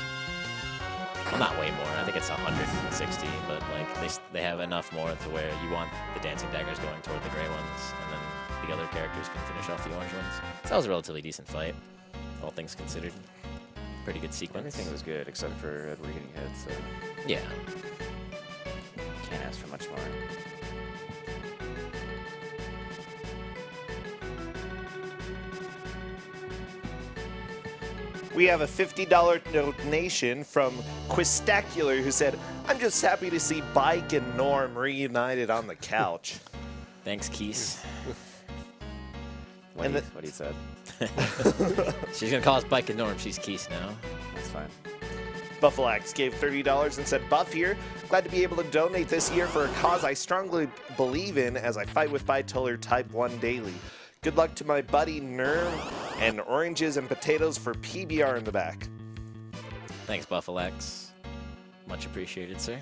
Well, not way more. I think it's 160, but like they have enough more to where you want the Dancing Daggers going toward the gray ones, and then the other characters can finish off the orange ones. So that was a relatively decent fight, all things considered. Pretty good sequence. Everything was good except for Edward getting hit, so Yeah. can't ask for much more. We have a $50 donation from Quistacular who said, I'm just happy to see Bike and Neerrm reunited on the couch. Thanks, Keese. What he said. She's gonna call us Bike and Neerrm. She's Keese now. That's fine. Buffalax gave $30 and said, Buff here. Glad to be able to donate this year for a cause I strongly believe in as I fight with Bitoler Type 1 daily. Good luck to my buddy Neerrm and oranges and potatoes for PBR in the back. Thanks, Buffalax. Much appreciated, sir.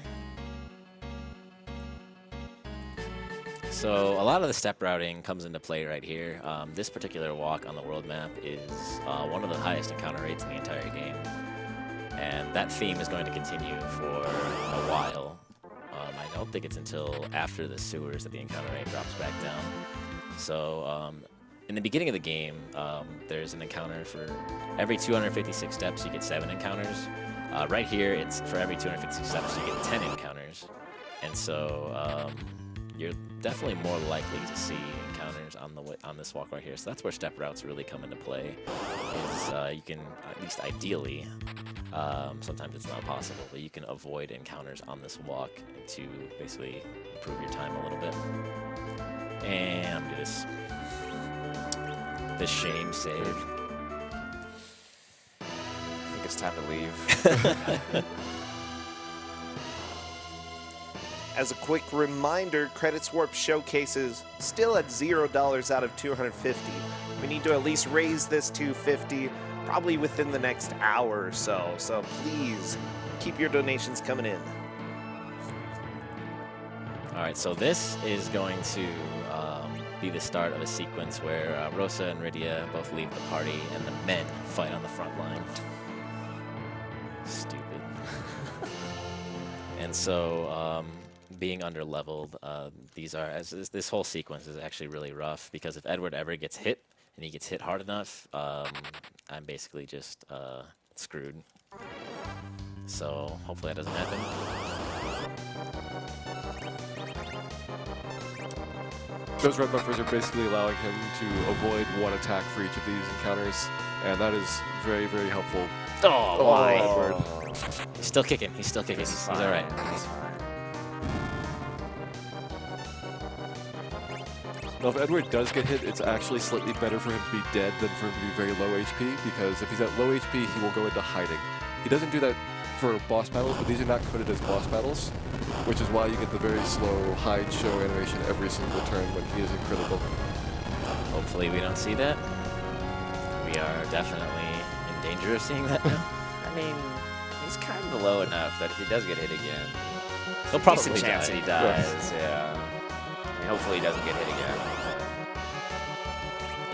So a lot of the step routing comes into play right here. This particular walk on the world map is one of the highest encounter rates in the entire game. And that theme is going to continue for a while. I don't think it's until after the sewers that the encounter rate drops back down. So in the beginning of the game, there's an encounter for every 256 steps, you get 7 encounters. Right here, it's for every 256 steps, you get 10 encounters. And so you're definitely more likely to see encounters on this walk right here. So that's where step routes really come into play. Is you can, at least ideally, sometimes it's not possible, but you can avoid encounters on this walk to basically improve your time a little bit. And I'm gonna do this shame save. I think it's time to leave. As a quick reminder, Credits Warp showcases still at $0 out of 250. We need to at least raise this to 50, probably within the next hour or so. So please keep your donations coming in. All right, so this is going to be the start of a sequence where Rosa and Rydia both leave the party and the men fight on the front line. Stupid. And so being under-leveled, this whole sequence is actually really rough because if Edward ever gets hit, and he gets hit hard enough, I'm basically just screwed. So hopefully that doesn't happen. Those red buffers are basically allowing him to avoid 1 attack for each of these encounters, and that is very, very helpful. Oh, why? Edward. He's still kicking. He's still kicking. He's all right. He's fine. Now, if Edward does get hit, it's actually slightly better for him to be dead than for him to be very low HP, because if he's at low HP, he will go into hiding. He doesn't do that for boss battles, but these are not coded as boss battles, which is why you get the very slow hide show animation every single turn when he is in critical. Oh Hopefully we don't see that. We are definitely in danger of seeing that now. I mean, he's kind of low enough that if he does get hit again, He'll there's probably a chance that he die. dies. Yeah. I mean, hopefully he doesn't get hit again.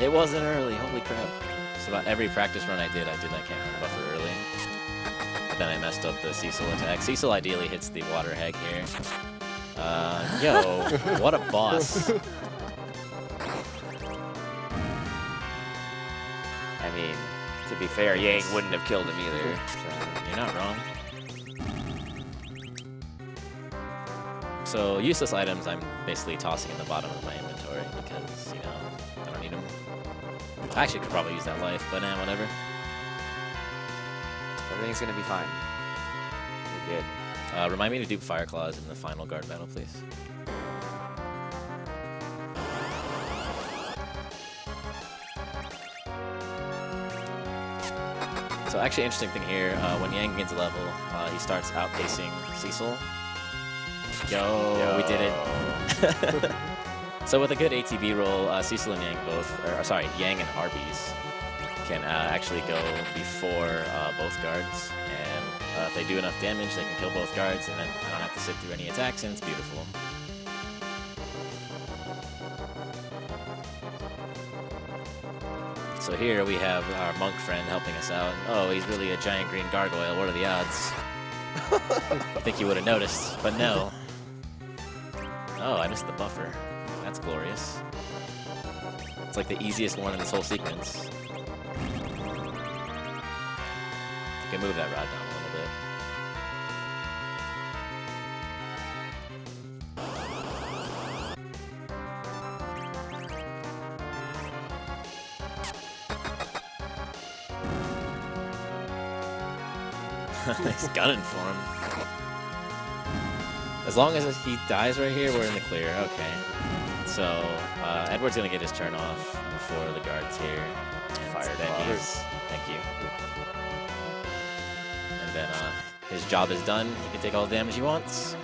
It wasn't early, holy crap. So about every practice run I did that camera buffer early. But then I messed up the Cecil attack. Cecil ideally hits the water hag here. Yo, what a boss. I mean, to be fair, Yang wouldn't have killed him either. So. You're not wrong. So useless items I'm basically tossing in the bottom of my inventory because, you know, I don't need them. I actually could probably use that life, but whatever. Everything's gonna be fine. You're good. Remind me to dupe Fire Claws in the final guard battle, please. So actually, interesting thing here, when Yang gains a level, he starts outpacing Cecil. Yo, we did it. So with a good ATB roll, Cecil and Yang both, or sorry, Yang and Arby's can actually go before both guards. And if they do enough damage, they can kill both guards, and then I don't have to sit through any attacks, and it's beautiful. So here we have our monk friend helping us out. Oh, he's really a giant green gargoyle. What are the odds? I think you would have noticed, but no. Oh, I missed the buffer. That's glorious. It's like the easiest one in this whole sequence. You can move that rod down a little bit. He's gunning for him. As long as he dies right here, we're in the clear. Okay. So Edward's gonna get his turn off before the guards here. Fire Claws. Thank you. And then his job is done. He can take all the damage he wants.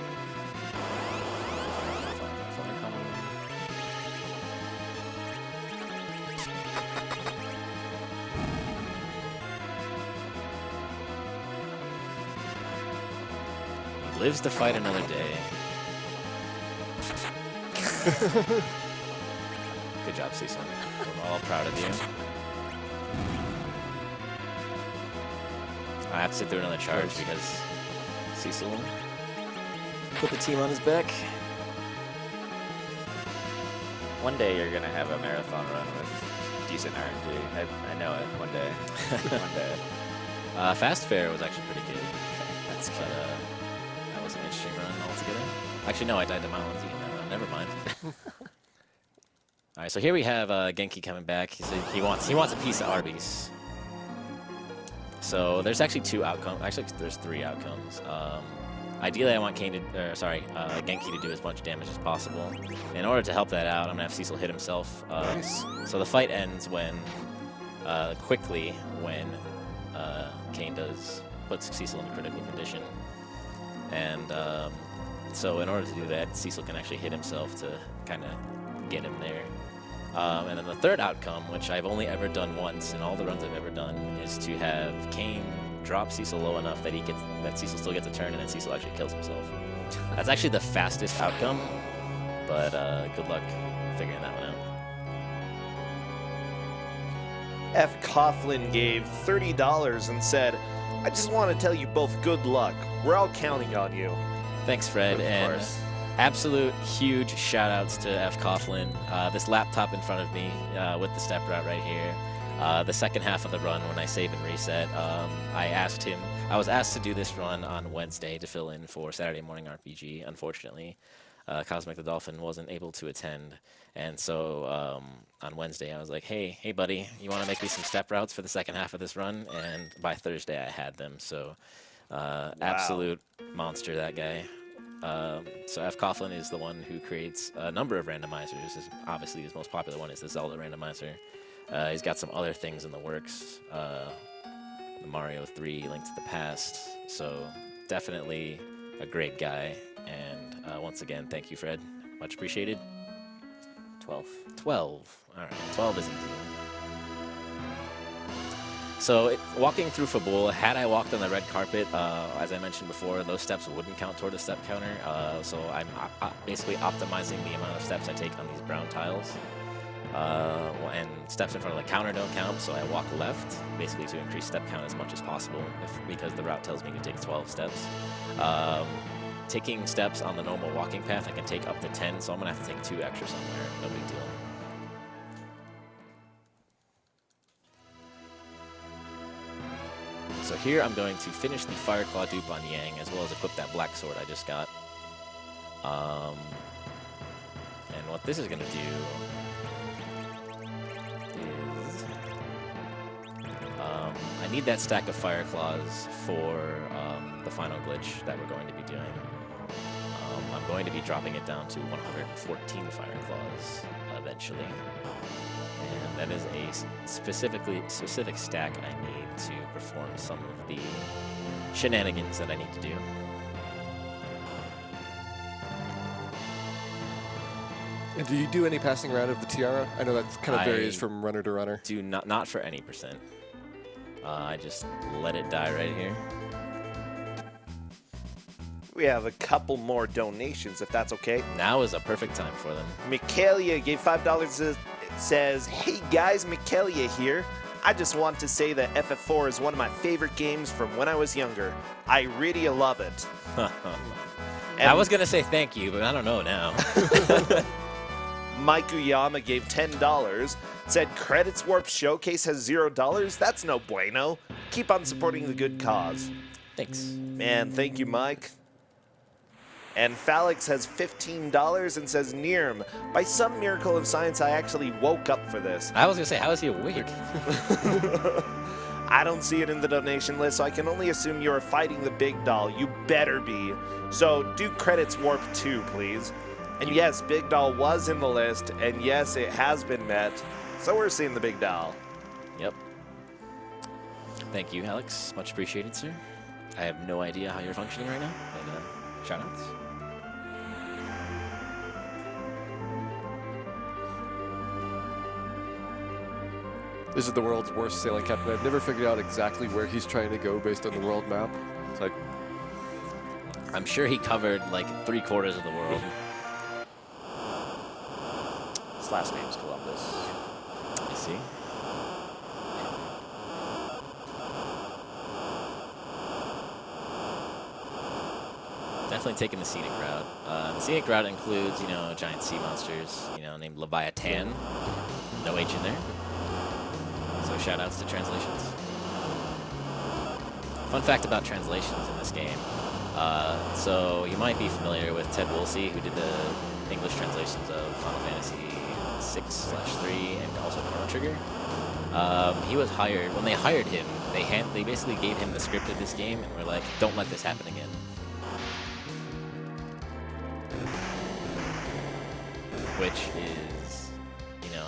Lives to fight another day. Good job, Cecil. We're all proud of you. I have to sit through another charge because Cecil put the team on his back. One day you're gonna have a marathon run with decent RNG. I know it. One day. One day. Fast Fair was actually pretty good. That's But that was an interesting run altogether. Actually, no, I died to Milon's in that run. Never mind. All right, so here we have Genki coming back. He wants a piece of Arby's. So there's actually two outcomes. Actually, there's three outcomes. Ideally, I want Genki to do as much damage as possible. In order to help that out, I'm gonna have Cecil hit himself. So the fight ends quickly when Kane puts Cecil in a critical condition. And so in order to do that, Cecil can actually hit himself to kind of get him there. And then the third outcome, which I've only ever done once in all the runs I've ever done, is to have Kane drop Cecil low enough that Cecil still gets a turn and then Cecil actually kills himself. That's actually the fastest outcome, but good luck figuring that one out. F. Coughlin gave $30 and said, I just want to tell you both good luck. We're all counting on you. Thanks, Fred. Of course. Absolute huge shout outs to F. Coughlin. This laptop in front of me with the step route right here. The second half of the run when I save and reset, I was asked to do this run on Wednesday to fill in for Saturday Morning RPG. Unfortunately, Cosmic the Dolphin wasn't able to attend. And so on Wednesday, I was like, hey, buddy, you want to make me some step routes for the second half of this run? And by Thursday, I had them. So absolute monster, that guy. So F. Coughlin is the one who creates a number of randomizers. Obviously, his most popular one is the Zelda randomizer. He's got some other things in the works. The Mario 3, Link to the Past. So definitely a great guy. And once again, thank you, Fred. Much appreciated. 12. 12. All right, 12 is easy. So walking through Fabul, had I walked on the red carpet, as I mentioned before, those steps wouldn't count toward the step counter. So I'm basically optimizing the amount of steps I take on these brown tiles. And steps in front of the counter don't count, so I walk left, basically to increase step count as much as possible, because the route tells me to take 12 steps. Taking steps on the normal walking path, I can take up to 10, so I'm going to have to take 2 extra somewhere. No big deal. So here I'm going to finish the Fire Claw dupe on Yang, as well as equip that black sword I just got. And what this is going to do is... I need that stack of Fire Claws for the final glitch that we're going to be doing. I'm going to be dropping it down to 114 Fire Claws eventually. And that is a specific stack I need to perform some of the shenanigans that I need to do. And do you do any passing around of the tiara? I know that kind of varies from runner to runner. Do not for any percent. I just let it die right here. We have a couple more donations, if that's okay. Now is a perfect time for them. Michaelia gave $5. Says, hey guys, Michaelia here. I just want to say that FF4 is one of my favorite games from when I was younger. I really love it. I was going to say thank you, but I don't know now. Mike Uyama gave $10. Said, Credits Warp Showcase has $0. That's no bueno. Keep on supporting the good cause. Thanks. Man, thank you, Mike. And Phalix has $15 and says, Neerrm, by some miracle of science, I actually woke up for this. I was going to say, how is he awake? I don't see it in the donation list, so I can only assume you're fighting the big doll. You better be. So do Credits Warp 2, please. And yes, Big Doll was in the list, and yes, it has been met. So we're seeing the Big Doll. Yep. Thank you, Alex. Much appreciated, sir. I have no idea how you're functioning right now, but shout-outs. This is the world's worst sailing captain. I've never figured out exactly where he's trying to go based on the world map. It's like, I'm sure he covered like 3/4 of the world. His last name's Columbus. I see. Definitely taking the scenic route. The scenic route includes, giant sea monsters, named Leviathan. No H in there. So shout-outs to translations. Fun fact about translations in this game. So you might be familiar with Ted Woolsey, who did the English translations of Final Fantasy 6/3 and also Chrono Trigger. He was hired. When they hired him, they basically gave him the script of this game and were like, don't let this happen again. Which is,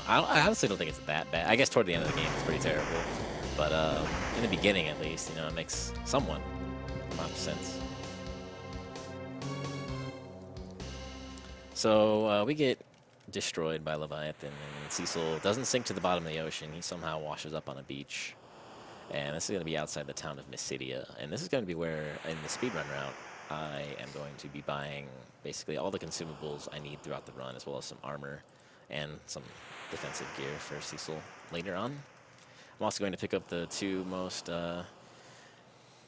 I honestly don't think it's that bad. I guess toward the end of the game it's pretty terrible. But in the beginning, at least, it makes somewhat amount of sense. So we get destroyed by Leviathan, and Cecil doesn't sink to the bottom of the ocean. He somehow washes up on a beach. And this is going to be outside the town of Mysidia. And this is going to be where, in the speedrun route, I am going to be buying basically all the consumables I need throughout the run, as well as some armor and some defensive gear for Cecil later on. I'm also going to pick up the 2 most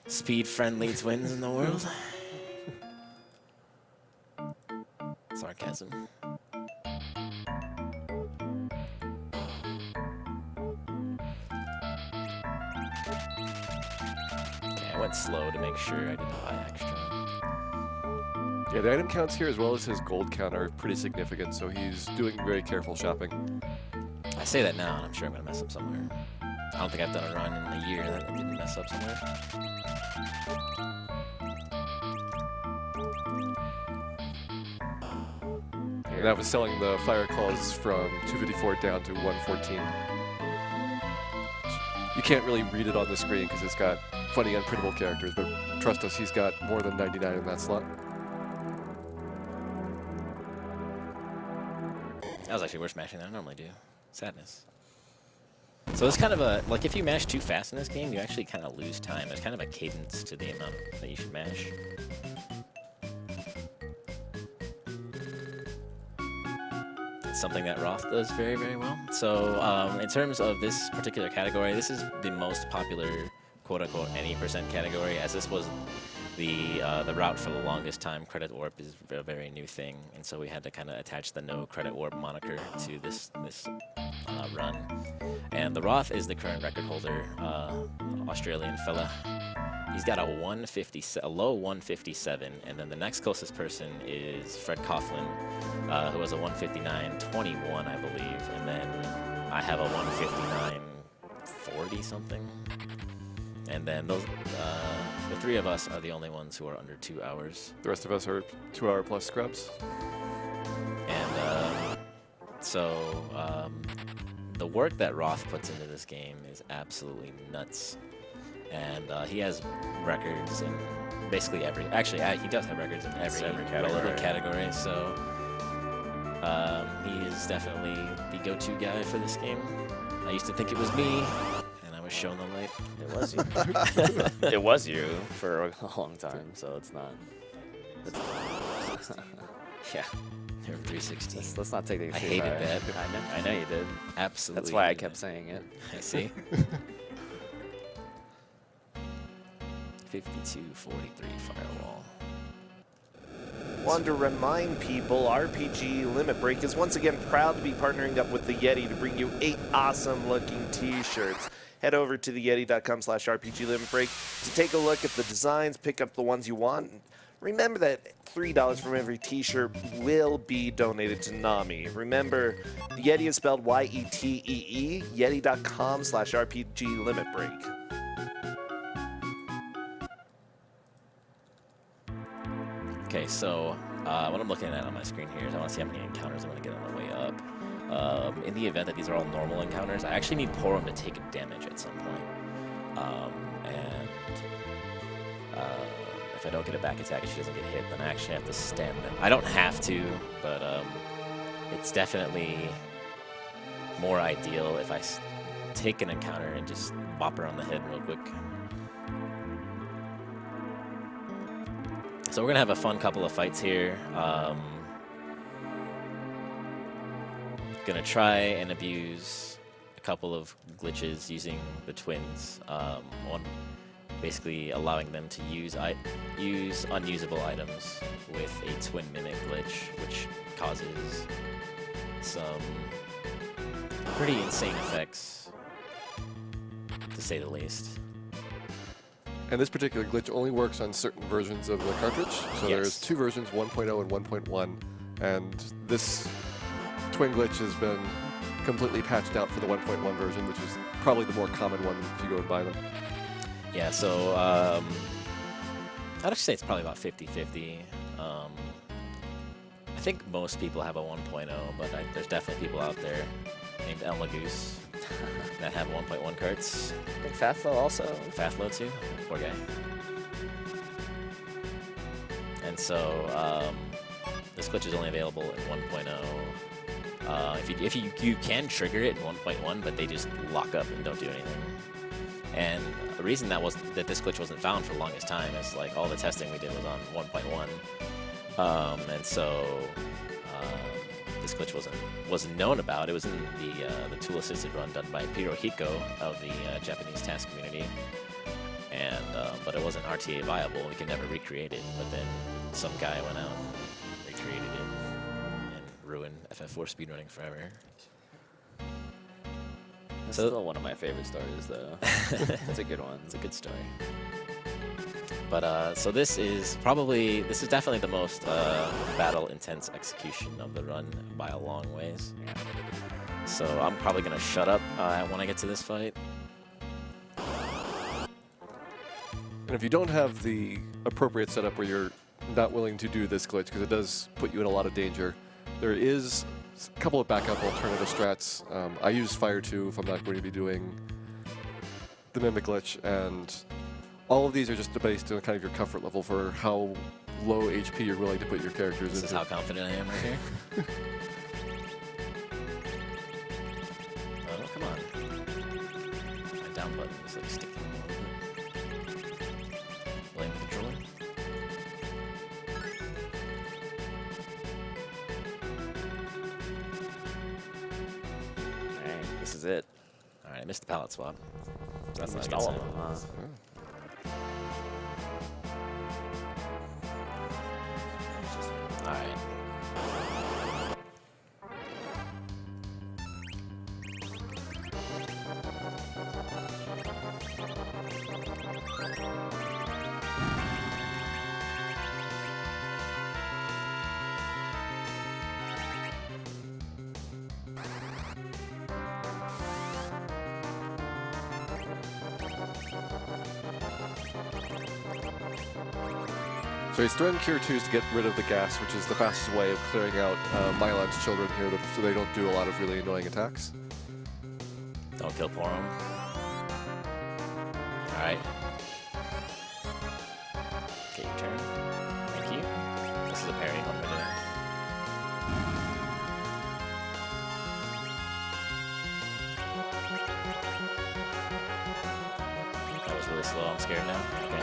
speed-friendly twins in the world. Sarcasm. Okay, I went slow to make sure I didn't buy extra. yeah, the item counts here as well as his gold count are pretty significant, so he's doing very careful shopping. I say that now, and I'm sure I'm going to mess up somewhere. I don't think I've done a run in a year that I didn't mess up somewhere. And that was selling the fire calls from 254 down to 114. You can't really read it on the screen because it's got funny unprintable characters, but trust us, he's got more than 99 in that slot. That was actually worse mashing than I normally do. Sadness. So it's kind of a, like if you mash too fast in this game, you actually kind of lose time. There's kind of a cadence to the amount that you should mash. It's something that Roth does very, very well. So in terms of this particular category, this is the most popular quote-unquote any percent category, as this was the route for the longest time. Credit warp is a very new thing, and so we had to kind of attach the no credit warp moniker to this run. And the Roth is the current record holder, Australian fella. He's got a low 157, and then the next closest person is Fred Coughlin, who has a 159.21, I believe, and then I have a 159.40 something. And then those, the three of us are the only ones who are under 2 hours. The rest of us are 2 hour plus scrubs. And the work that Roth puts into this game is absolutely nuts. And he has records in basically every, actually he does have records in every relevant category. So he is definitely the go-to guy for this game. I used to think it was me. Was shown the light. It was you. It was you for a long time, so it's not. Yeah. Neerrm 316. Let's not take things I too hated far. that. I know you did. Absolutely. That's why I kept saying it. I see. 52-43 firewall. Want to remind people, RPG Limit Break is once again proud to be partnering up with the Yeti to bring you 8 awesome-looking T-shirts. Head over to theyeti.com/RPG Limit Break to take a look at the designs, pick up the ones you want. Remember that $3 from every T-shirt will be donated to NAMI. Remember, the Yeti is spelled Y-E-T-E-E, yeti.com/RPG Limit Break. Okay, so what I'm looking at on my screen here is I want to see how many encounters I'm going to get on the way up. In the event that these are all normal encounters, I actually need Porum to take damage at some point. If I don't get a back attack and she doesn't get hit, then I actually have to stand them. I don't have to, but it's definitely more ideal if I take an encounter and just bop her on the head real quick. So we're going to have a fun couple of fights here. Going to try and abuse a couple of glitches using the twins. One, basically allowing them to use unusable items with a twin mimic glitch, which causes some pretty insane effects, to say the least. And this particular glitch only works on certain versions of the cartridge. So Yes. there's 2 versions, 1.0 and 1.1. And this twin glitch has been completely patched out for the 1.1 version, which is probably the more common one if you go and buy them. Yeah, so I'd actually say it's probably about 50-50. I think most people have a 1.0, but there's definitely people out there named Elmagoose that have 1.1 carts. I think Fathlo also. Fathlo too, poor guy. And so this glitch is only available in 1.0. If you can trigger it in 1.1, but they just lock up and don't do anything. And the reason that this glitch wasn't found for the longest time is like all the testing we did was on 1.1, and so this glitch wasn't known about. It was in the tool-assisted run done by Pirohiko of the Japanese task community, and but it wasn't RTA viable. We could never recreate it. But then some guy went out and recreated it and ruined FF4 speedrunning forever. It's So- still one of my favorite stories, though. It's a good one. It's a good story. But so this is definitely the most battle intense execution of the run by a long ways. So I'm probably gonna shut up when I get to this fight. And if you don't have the appropriate setup where you're not willing to do this glitch, because it does put you in a lot of danger, there is a couple of backup alternative strats. I use Fire 2 if I'm not going to be doing the Mimic glitch, and all of these are just based on kind of your comfort level for how low HP you're willing to put your characters This into. is how confident I am right here. down button is like sticky. Blame the controller. Alright, this is it. Alright, I missed the palette swap. That's not a Missed good all sign. of them, huh? Alright. So he's throwing Cure 2s to get rid of the gas, which is the fastest way of clearing out Milon's children here, so they don't do a lot of really annoying attacks. Don't kill Porum. Alright. Okay, your turn. Thank you. This is a parry. What am I doing? That was really slow. I'm scared now. Okay.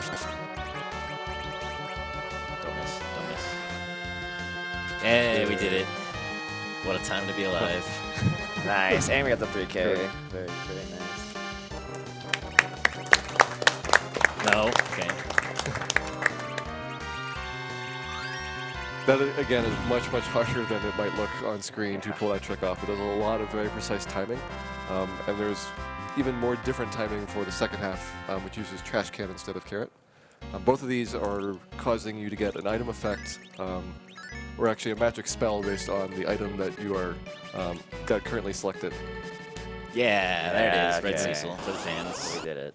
Don't miss. Don't miss. Hey, we did it. What a time to be alive. Nice, and we got the 3K. Very. Very, very nice. No. Okay. That, again, is much, much harsher than it might look on screen to pull that trick off. It does a lot of very precise timing, and there's even more different timing for the second half, which uses trash can instead of carrot. Both of these are causing you to get an item effect, or actually a magic spell based on the item that you are got currently selected. Yeah, there it is. Red Okay. Cecil for the fans. We did it.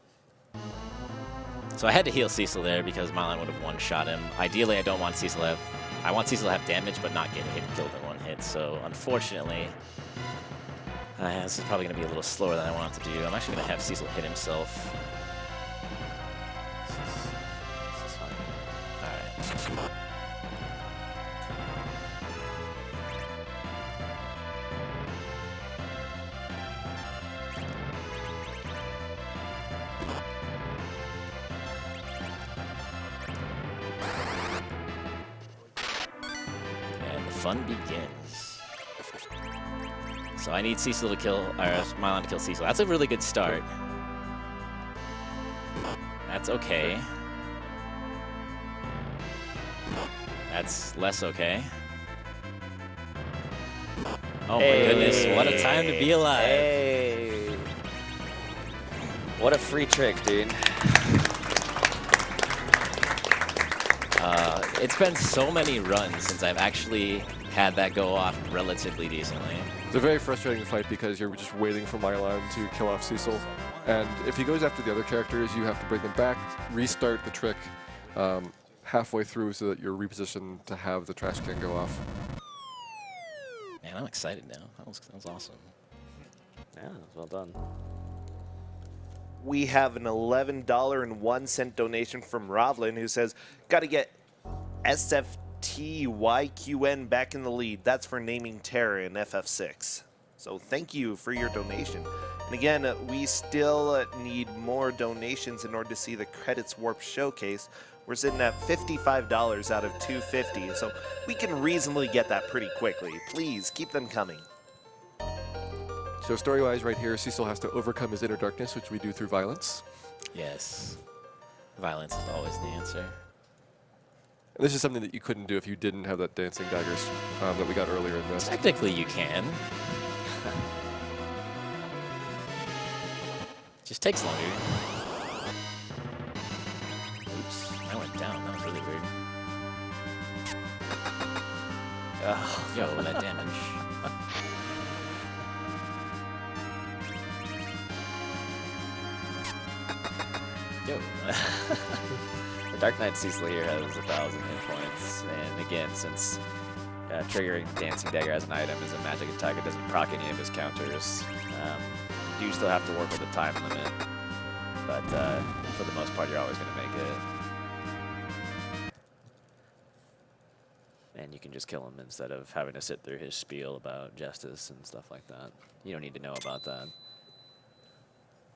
So I had to heal Cecil there because Milon would have one-shot him. Ideally, I don't want Cecil to have... I want Cecil to have damage, but not get killed in one hit. So unfortunately, this is probably going to be a little slower than I want it to do. I'm actually going to have Cecil hit himself. This is fine. All right. And the fun begins. So I need Cecil to kill, or Milon to kill Cecil. That's a really good start. That's okay. That's less okay. Oh my goodness, what a time to be alive. Hey. What a free trick, dude. It's been so many runs since I've actually had that go off relatively decently. It's a very frustrating fight because you're just waiting for Milon to kill off Cecil. And if he goes after the other characters, you have to bring them back, restart the trick halfway through so that you're repositioned to have the trash can go off. Man, I'm excited now. That was awesome. Yeah, well done. We have an $11.01 donation from Rovlin who says, got to get SFTYQN back in the lead. That's for naming Terra in FF6. So thank you for your donation. And again, we still need more donations in order to see the Credits Warp Showcase. We're sitting at $55 out of $250, so we can reasonably get that pretty quickly. Please keep them coming. So story-wise right here, Cecil has to overcome his inner darkness, which we do through violence. Yes. Violence is always the answer. And this is something that you couldn't do if you didn't have that dancing daggers that we got earlier in this. Technically, you can. Just takes longer. Oops, I went down. That was really weird. Yo, that damage. Yo. The Dark Knight Cecil here has 1,000 hit points, and again, since triggering Dancing Dagger as an item is a magic attack, it doesn't proc any of his counters. You do still have to work with the time limit, but for the most part, you're always going to make it. And you can just kill him instead of having to sit through his spiel about justice and stuff like that. You don't need to know about that.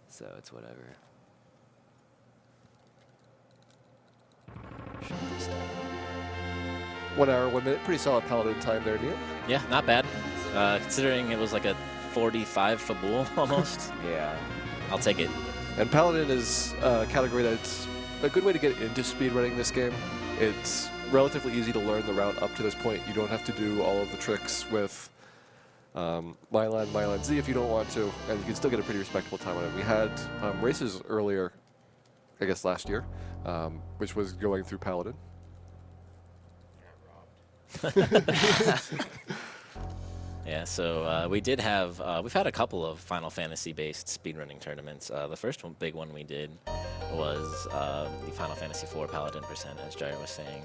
So it's whatever. 1 hour, 1 minute. Pretty solid Paladin time there, Neil. Yeah, not bad. Considering it was like a 45 Fabul almost. Yeah. I'll take it. And Paladin is a category that's a good way to get into speedrunning this game. It's relatively easy to learn the route up to this point. You don't have to do all of the tricks with Milon Z if you don't want to, and you can still get a pretty respectable time on it. We had races earlier, I guess last year, which was going through Paladin. Yeah, so we did have, we've had a couple of Final Fantasy-based speedrunning tournaments. The first one, big one we did was the Final Fantasy IV Paladin Percent, as Jair was saying.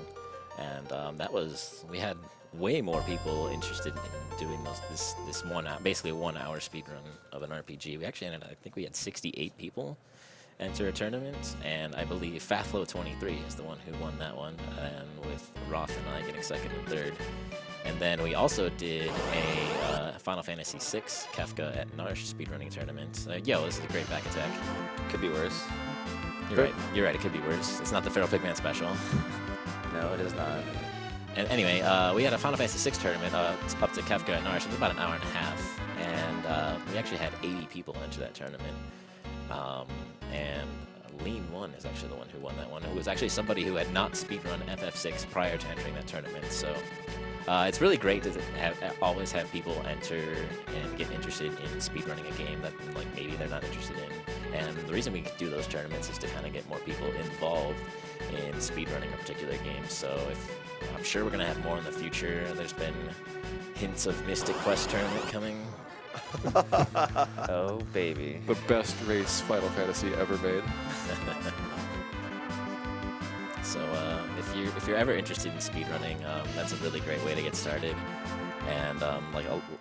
And that was, we had way more people interested in doing this 1 hour, basically a 1 hour speedrun of an RPG. We actually ended, I think we had 68 people enter a tournament, and I believe Fathlo23 is the one who won that one, and with Roth and I getting second and third. And then we also did a Final Fantasy VI Kefka at Narsh speedrunning tournament. Yo, this is a great back attack. Could be worse. You're right. You're right. It could be worse. It's not the Feral Pigman special. No, it is not. And anyway, we had a Final Fantasy VI tournament up to Kefka at Narsh. It was about an hour and a half, and we actually had 80 people enter that tournament. And Lean 1 is actually the one who won that one, who was actually somebody who had not speedrun FF6 prior to entering that tournament. So it's really great to always have people enter and get interested in speedrunning a game that like maybe they're not interested in. And the reason we do those tournaments is to kind of get more people involved in speedrunning a particular game. So I'm sure we're going to have more in the future. There's been hints of Mystic Quest tournament coming. Oh, baby. The best race Final Fantasy ever made. So if you're ever interested in speedrunning, that's a really great way to get started. And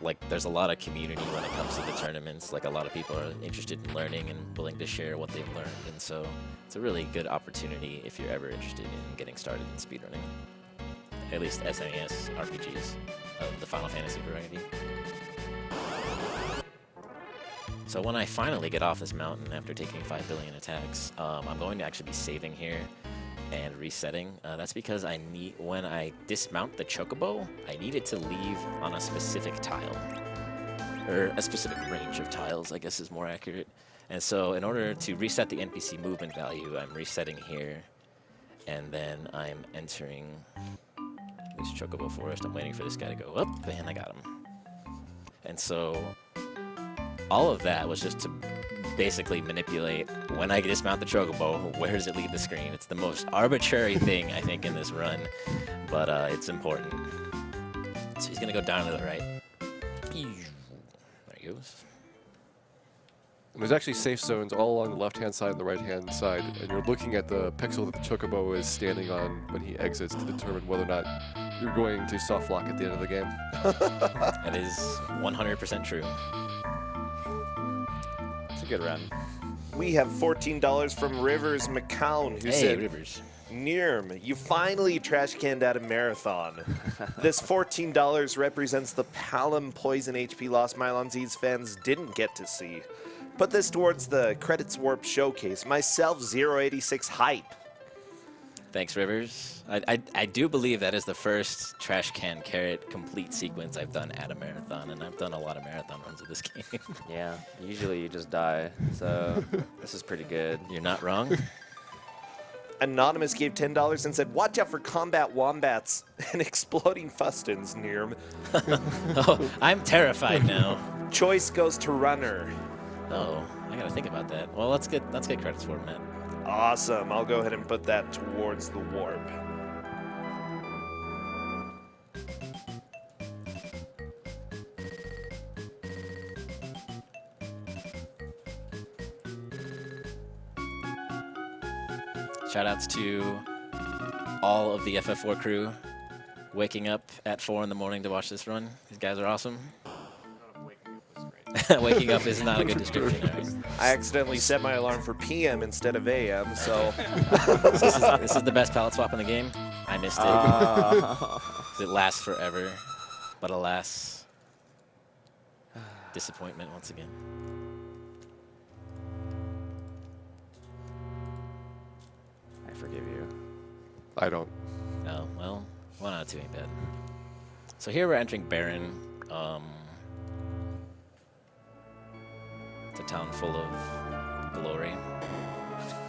like there's a lot of community when it comes to the tournaments. Like a lot of people are interested in learning and willing to share what they've learned. And so it's a really good opportunity if you're ever interested in getting started in speedrunning. At least SNES RPGs of the Final Fantasy variety. So when I finally get off this mountain after taking 5 billion attacks, I'm going to actually be saving here and resetting. That's because when I dismount the Chocobo, I need it to leave on a specific tile. Or a specific range of tiles, I guess is more accurate. And so in order to reset the NPC movement value, I'm resetting here. And then I'm entering this Chocobo Forest. I'm waiting for this guy to go up, and I got him. And so all of that was just to basically manipulate when I dismount the Chocobo, where does it leave the screen? It's the most arbitrary thing, I think, in this run, but it's important. So he's going to go down to the right. There he goes. And there's actually safe zones all along the left-hand side and the right-hand side, and you're looking at the pixel that the Chocobo is standing on when he exits to determine whether or not you're going to soft lock at the end of the game. That is 100% true. It's a good run. We have $14 from Rivers McCown, who Hey, said, Rivers. Neerrm, you finally trash canned out a marathon. This $14 represents the Palom Poison HP loss Milon Z's fans didn't get to see. Put this towards the Credits Warp Showcase. Myself, 086 hype. Thanks, Rivers. I do believe that is the first Trash Can Carrot complete sequence I've done at a marathon, and I've done a lot of marathon runs of this game. Yeah, usually you just die, so this is pretty good. You're not wrong. Anonymous gave $10 and said, watch out for combat wombats and exploding fustins, Neerrm. Oh, I'm terrified now. Choice goes to Runner. Oh, I gotta think about that. Well, let's get credits for it, Matt. Awesome. I'll go ahead and put that towards the warp. Shoutouts to all of the FF4 crew waking up at 4 in the morning to watch this run. These guys are awesome. Waking up is not a good description. Right? I accidentally set my alarm for PM instead of AM, so... This is the best palette swap in the game. I missed it. It lasts forever, but alas, disappointment once again. I don't. Oh, well, 1 out of 2 ain't bad. So here we're entering Baron. It's a town full of glory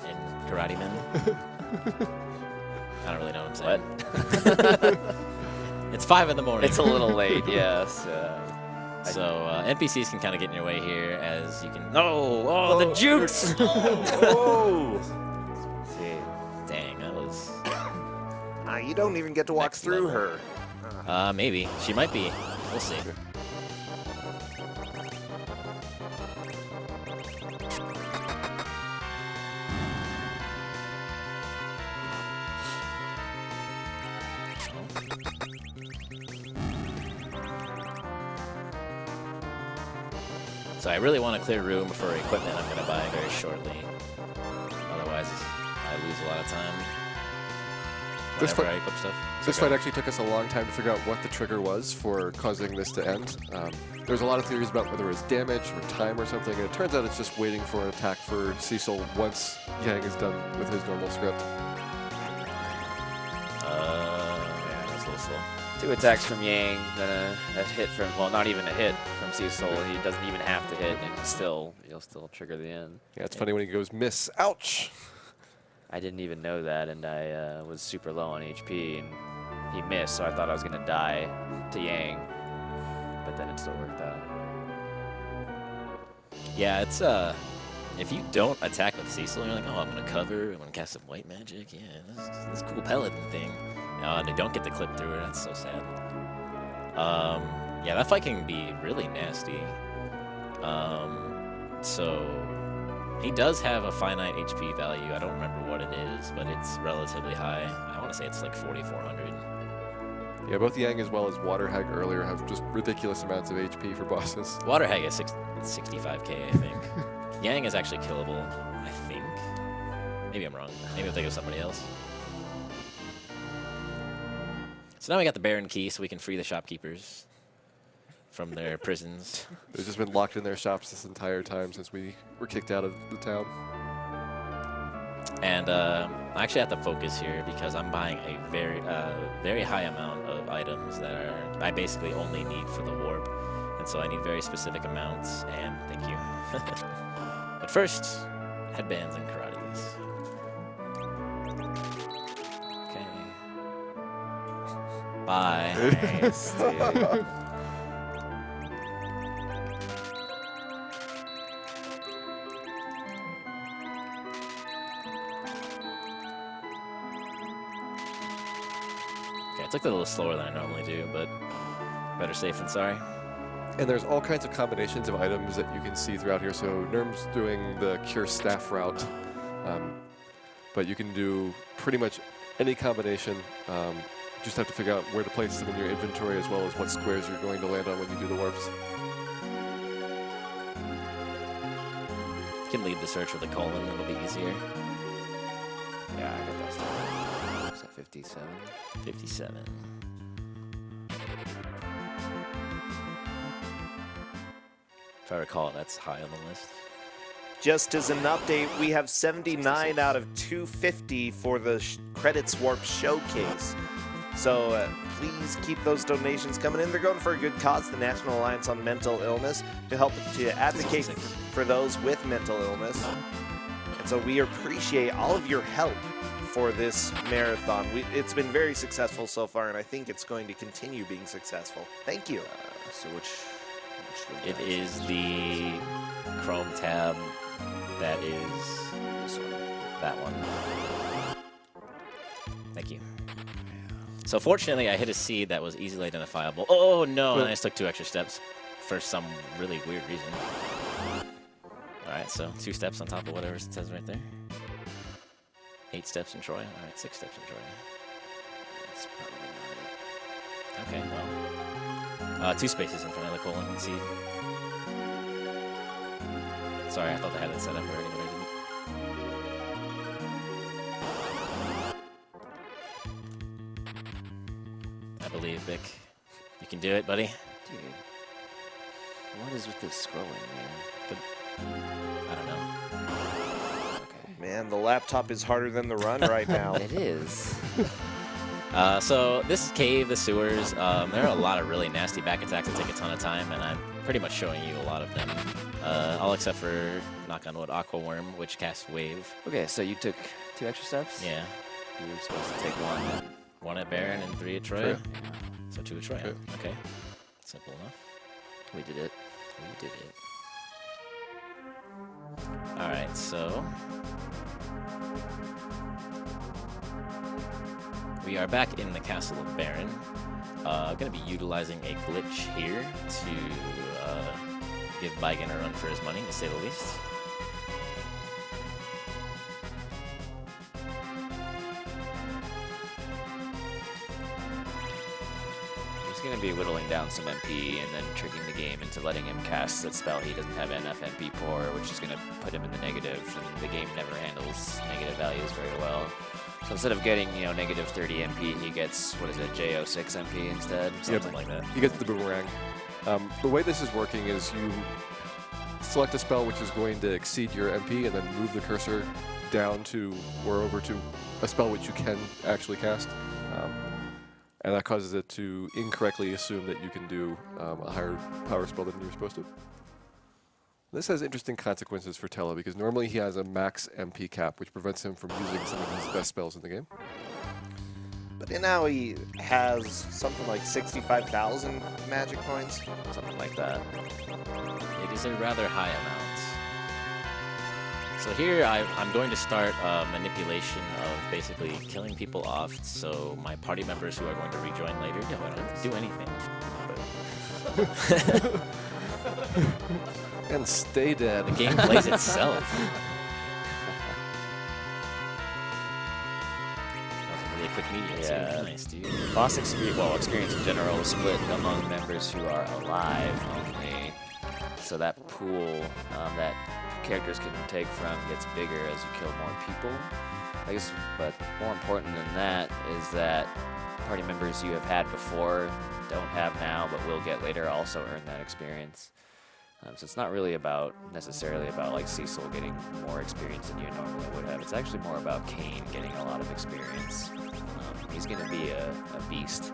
and karate men. I don't really know what I'm saying. It's 5 in the morning. It's a little late, yes. So NPCs can kind of get in your way here as you can. Oh, the jukes! Oh! See, Dang, that was. You don't even get to walk Next through level. her. Maybe she might be. We'll see. So I really want to clear room for equipment I'm going to buy very shortly. Otherwise, I lose a lot of time This whenever fight- I equip stuff. This Okay. fight actually took us a long time to figure out what the trigger was for causing this to end. There's a lot of theories about whether it was damage or time or something, and it turns out it's just waiting for an attack for Cecil once Yang is done with his normal script. Yeah, that's a little slow. 2 attacks from Yang, then a hit from, well, not even a hit from Cecil. He doesn't even have to hit, and he'll still trigger the end. Yeah, it's funny when he goes miss. Ouch! I didn't even know that, and I was super low on HP, and he missed, so I thought I was going to die to Yang, but then it still worked out. Yeah, it's if you don't attack with Cecil, you're like, oh, I'm gonna cover, I'm gonna cast some white magic. Yeah, this cool paladin thing. And they don't get the clip through it. That's so sad. Yeah, that fight can be really nasty. So he does have a finite HP value. I don't remember what it is, but it's relatively high. I want to say it's like 4,400. Yeah, both Yang as well as Water Hag earlier have just ridiculous amounts of HP for bosses. Water Hag is 65k, I think. Yang is actually killable, I think. Maybe I'm wrong. Maybe I'm thinking of somebody else. So now we got the Baron key, so we can free the shopkeepers from their prisons. They've just been locked in their shops this entire time since we were kicked out of the town. And I actually have to focus here because I'm buying a very high amount of items that I basically only need for the warp. And so I need very specific amounts, and thank you. But first, headbands and karates. Okay. Bye. Nice, dude. Okay, I took that a little slower than I normally do, but better safe than sorry. And there's all kinds of combinations of items that you can see throughout here. So Neerrm's doing the Cure Staff route, but you can do pretty much any combination. You just have to figure out where to place them in your inventory as well as what squares you're going to land on when you do the warps. You can lead the search with a colon, it'll be easier. Yeah, I got that stuff. Is that 57? 57. If I recall, that's high on the list. Just as an update, we have 79 out of 250 for the Credits Warp Showcase. So please keep those donations coming in. They're going for a good cause, the National Alliance on Mental Illness, to help to advocate for those with mental illness. And so we appreciate all of your help for this marathon. It's been very successful so far, and I think it's going to continue being successful. Thanch you. So which It is the Chrome tab that is this one? that one. Thank you. So fortunately, I hit a seed that was easily identifiable. Oh no, and I just took 2 extra steps for some really weird reason. Alright, so 2 steps on top of whatever it says right there. 8 steps in Troy. Alright, 6 steps in Troy. That's probably not it. Okay, well. 2 spaces in front of the colon and seed. Sorry, I thought I had it set up already, but I didn't. I believe, Vic. You can do it, buddy. Dude, what is with this scrolling, man? I don't know. Okay. Man, the laptop is harder than the run right now. It is. So this cave, the sewers, there are a lot of really nasty back attacks that take a ton of time, and I'm pretty much showing you a lot of them. All except for, knock on wood, Aqua Worm, which casts Wave. Okay, so you took 2 extra steps? Yeah. You were supposed to take 1. 1 at Baron and 3 at Troya. So 2 at Troya. Okay. Simple enough. We did it. We did it. Alright, so we are back in the Castle of Baron. Going to be utilizing a glitch here to give Baigen a run for his money, to say the least. He's going to be whittling down some MP and then tricking the game into letting him cast that spell he doesn't have enough MP for, which is going to put him in the negative, and the game never handles negative values very well. So instead of getting, negative 30 MP, he gets, what is it, JO6 MP instead? Something like that. You get the boomerang. The way this is working is you select a spell which is going to exceed your MP and then move the cursor down to or over to a spell which you can actually cast. And that causes it to incorrectly assume that you can do a higher power spell than you're supposed to. This has interesting consequences for Tello because normally he has a max MP cap, which prevents him from using some of his best spells in the game. But now he has something like 65,000 magic points. Something like that. It is a rather high amount. So here I'm going to start manipulation of basically killing people off, so my party members who are going to rejoin later don't have to do anything. And stay dead. The game plays itself. That was a really quick medium Yeah. too. Nice, dude. Boss experience in general is split among members who are alive only. So that pool that characters can take from gets bigger as you kill more people. I guess, but more important than that is that party members you have had before, don't have now, but will get later, also earn that experience. So it's not really necessarily about like Cecil getting more experience than you normally would have. It's actually more about Kain getting a lot of experience. He's going to be a beast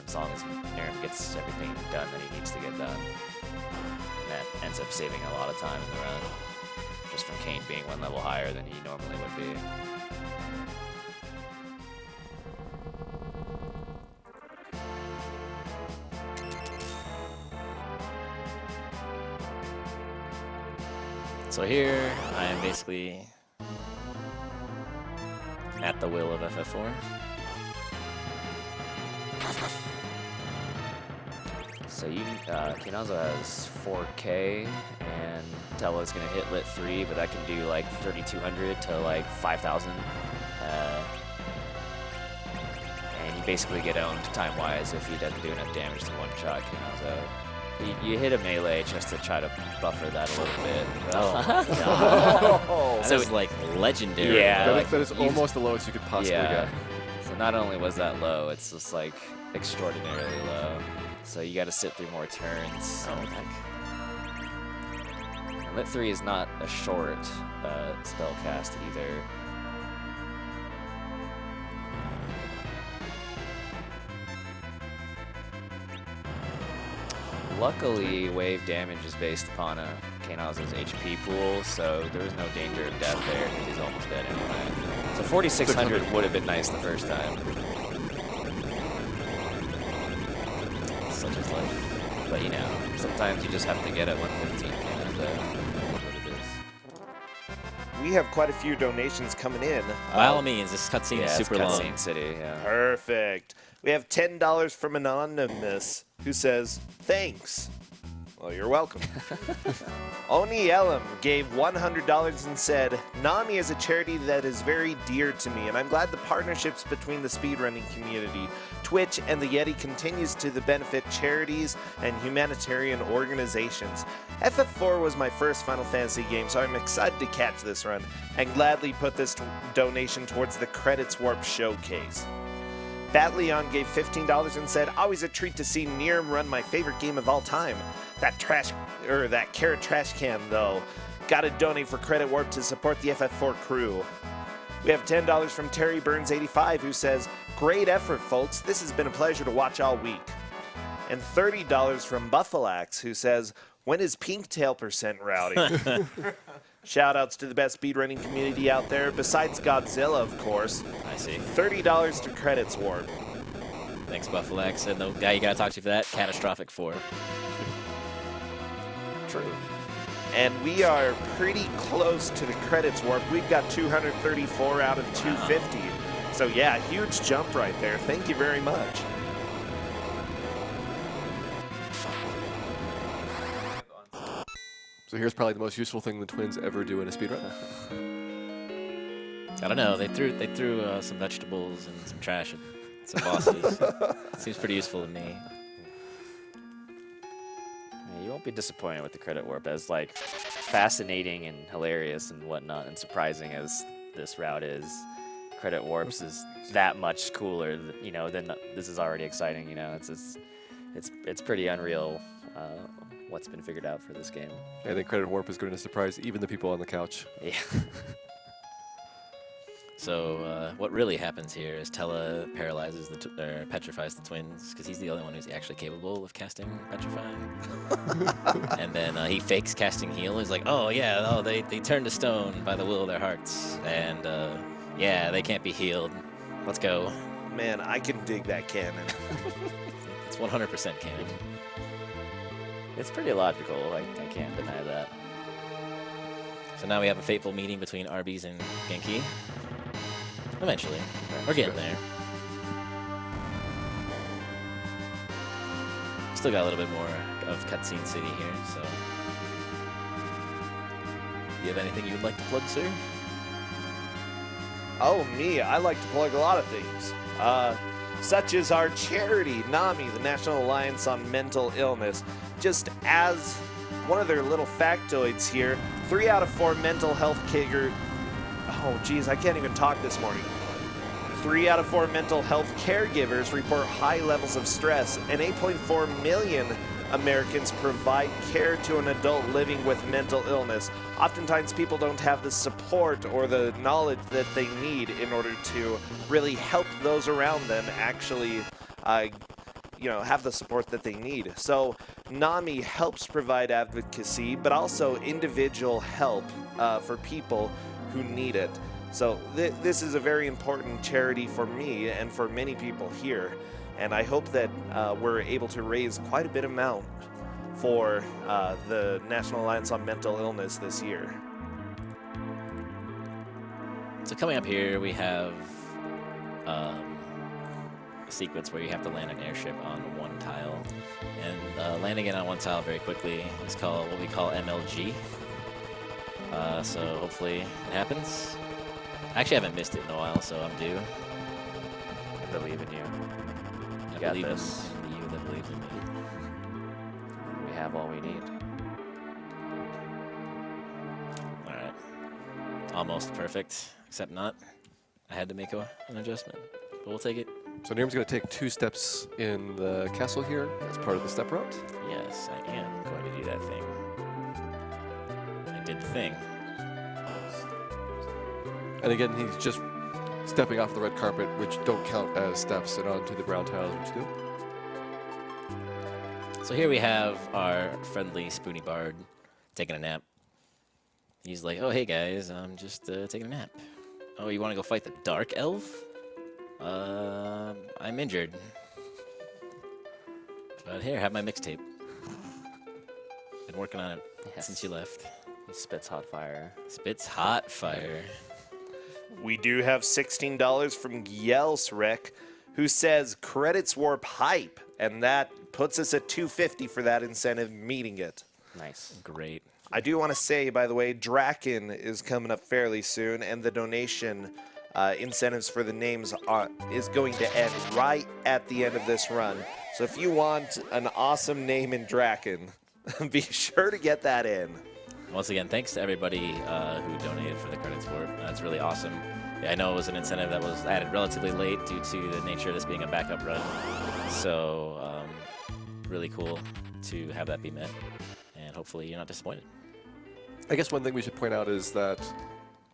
as long as Neerrm gets everything done that he needs to get done. And that ends up saving a lot of time in the run, just from Kain being 1 level higher than he normally would be. So here I am basically at the will of FF4. So Kinazo has 4K, and Tello's gonna hit lit 3, but that can do like 3,200 to like 5,000. And you basically get owned time-wise if he doesn't do enough damage to one-shot Kinazo. You hit a melee just to try to buffer that a little bit. Oh, so it's like legendary. Yeah, That is almost the lowest you could possibly get. So not only was that low, it's just like extraordinarily low. So you got to sit through more turns. Oh, heck. Lit 3 is not a short spell cast either. Luckily, wave damage is based upon Kinazo's HP pool, so there was no danger of death there. He's almost dead anyway. So 4,600 would have been nice the first time. Such is life. But sometimes you just have to get at 115 Kinazo. What it is. We have quite a few donations coming in. By all means, this cutscene is super long. Cutscene City, yeah. Perfect. We have $10 from Anonymous, who says, thanks. Well, you're welcome. Oni Elam gave $100 and said, Nami is a charity that is very dear to me, and I'm glad the partnerships between the speedrunning community, Twitch, and the Yeti continues to benefit charities and humanitarian organizations. FF4 was my first Final Fantasy game, so I'm excited to catch this run, and gladly put this donation towards the Credits Warp Showcase. Bat Leon gave $15 and said, always a treat to see Neerrm run my favorite game of all time. That carrot trash can, though. Gotta donate for Credit Warp to support the FF4 crew. We have $10 from Terry Burns 85, who says, Great effort, folks. This has been a pleasure to watch all week. And $30 from Buffalax, who says, when is Pink Tail % rowdy? Shout-outs to the best speedrunning community out there, besides Godzilla, of course. I see. $30 to Credits Warp. Thanks, Buffalax. And the guy you gotta talk to for that, Catastrophic 4. True. And we are pretty close to the Credits Warp. We've got 234 out of 250. So yeah, huge jump right there. Thank you very much. So here's probably the most useful thing the twins ever do in a speedrun. I don't know. They threw some vegetables and some trash at some bosses. Seems pretty useful to me. Yeah, you won't be disappointed with the Credit Warp, as like fascinating and hilarious and whatnot and surprising as this route is. Credit Warps is that much cooler, you know, than this is already exciting. You know, it's pretty unreal what's been figured out for this game. I think Credit Warp is going to surprise even the people on the couch. Yeah. So what really happens here is Tella paralyzes or petrifies the twins because he's the only one who's actually capable of casting petrifying. And then he fakes casting heal. He's like, oh yeah, oh they turn to stone by the will of their hearts, and yeah, they can't be healed. Let's go. Man, I can dig that canon. It's 100% canon. It's pretty logical. Like, I can't deny that. So now we have a fateful meeting between Arby's and Genki. Eventually. We're getting there. Still got a little bit more of Cutscene City here, so. You have anything you'd like to plug, sir? Oh, me, I like to plug a lot of things. Such as our charity, NAMI, the National Alliance on Mental Illness. Just as one of their little factoids here, 3 out of 4 mental health oh geez, I can't even talk this morning. 3 out of 4 mental health caregivers report high levels of stress, and 8.4 million Americans provide care to an adult living with mental illness. Oftentimes people don't have the support or the knowledge that they need in order to really help those around them actually have the support that they need. So NAMI helps provide advocacy, but also individual help for people who need it. So this is a very important charity for me and for many people here. And I hope that we're able to raise quite a bit amount for the National Alliance on Mental Illness this year. So coming up here, we have a sequence where you have to land an airship on one tile. And landing it on one tile very quickly is called what we call MLG. So hopefully it happens. I actually haven't missed it in a while, so I'm due. I believe in you. I got believe this. in you that believes in me. We have all we need. All right. Almost perfect, except not. I had to make an adjustment, but we'll take it. So Neerrm's going to take 2 steps in the castle here as part of the step route. Yes, I am going to do that thing. I did the thing. And again, he's just stepping off the red carpet, which don't count as steps, and onto the brown tiles, which do. So here we have our friendly Spoony Bard taking a nap. He's like, oh, hey, guys, I'm just taking a nap. Oh, you want to go fight the Dark Elf? I'm injured. But here, have my mixtape. Been working on it since you left. He spits hot fire. Spits hot fire. We do have $16 from Yelsrek, who says Credits Warp hype, and that puts us at $250 for that incentive, meeting it. Nice. Great. I do want to say, by the way, Draken is coming up fairly soon, and the donation incentives for the names is going to end right at the end of this run. So if you want an awesome name in Draken, be sure to get that in. Once again, thanks to everybody who donated for the Credits Warp. That's really awesome. Yeah, I know it was an incentive that was added relatively late due to the nature of this being a backup run. So really cool to have that be met. And hopefully you're not disappointed. I guess one thing we should point out is that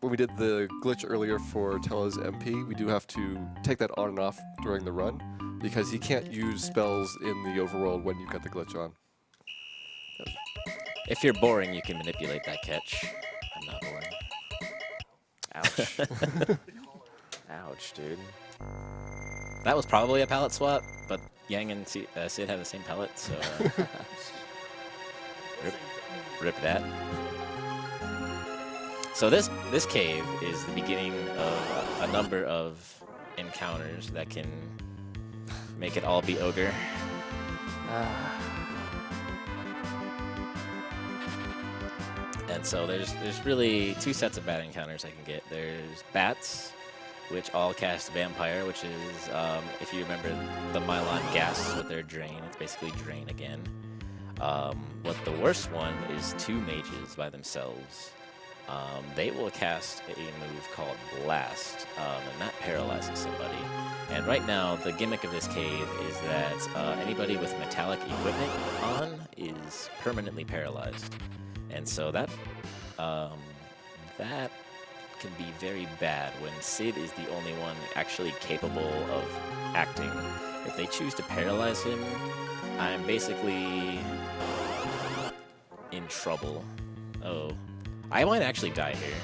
when we did the glitch earlier for Tella's MP, we do have to take that on and off during the run because he can't use spells in the overworld when you've got the glitch on. If you're boring, you can manipulate that catch. I'm not boring. Ouch. Ouch, dude. That was probably a palette swap, but Yang and Sid have the same palette, so rip that. So this cave is the beginning of a number of encounters that can make it all be ogre. And so there's really two sets of bat encounters I can get. There's bats, which all cast vampire, which is, if you remember the Milon gas with their drain, it's basically drain again. But the worst one is two mages by themselves. They will cast a move called Blast, and that paralyzes somebody. And right now, the gimmick of this cave is that anybody with metallic equipment on is permanently paralyzed. And so that can be very bad when Sid is the only one actually capable of acting. If they choose to paralyze him, I'm basically in trouble. Oh, I might actually die here.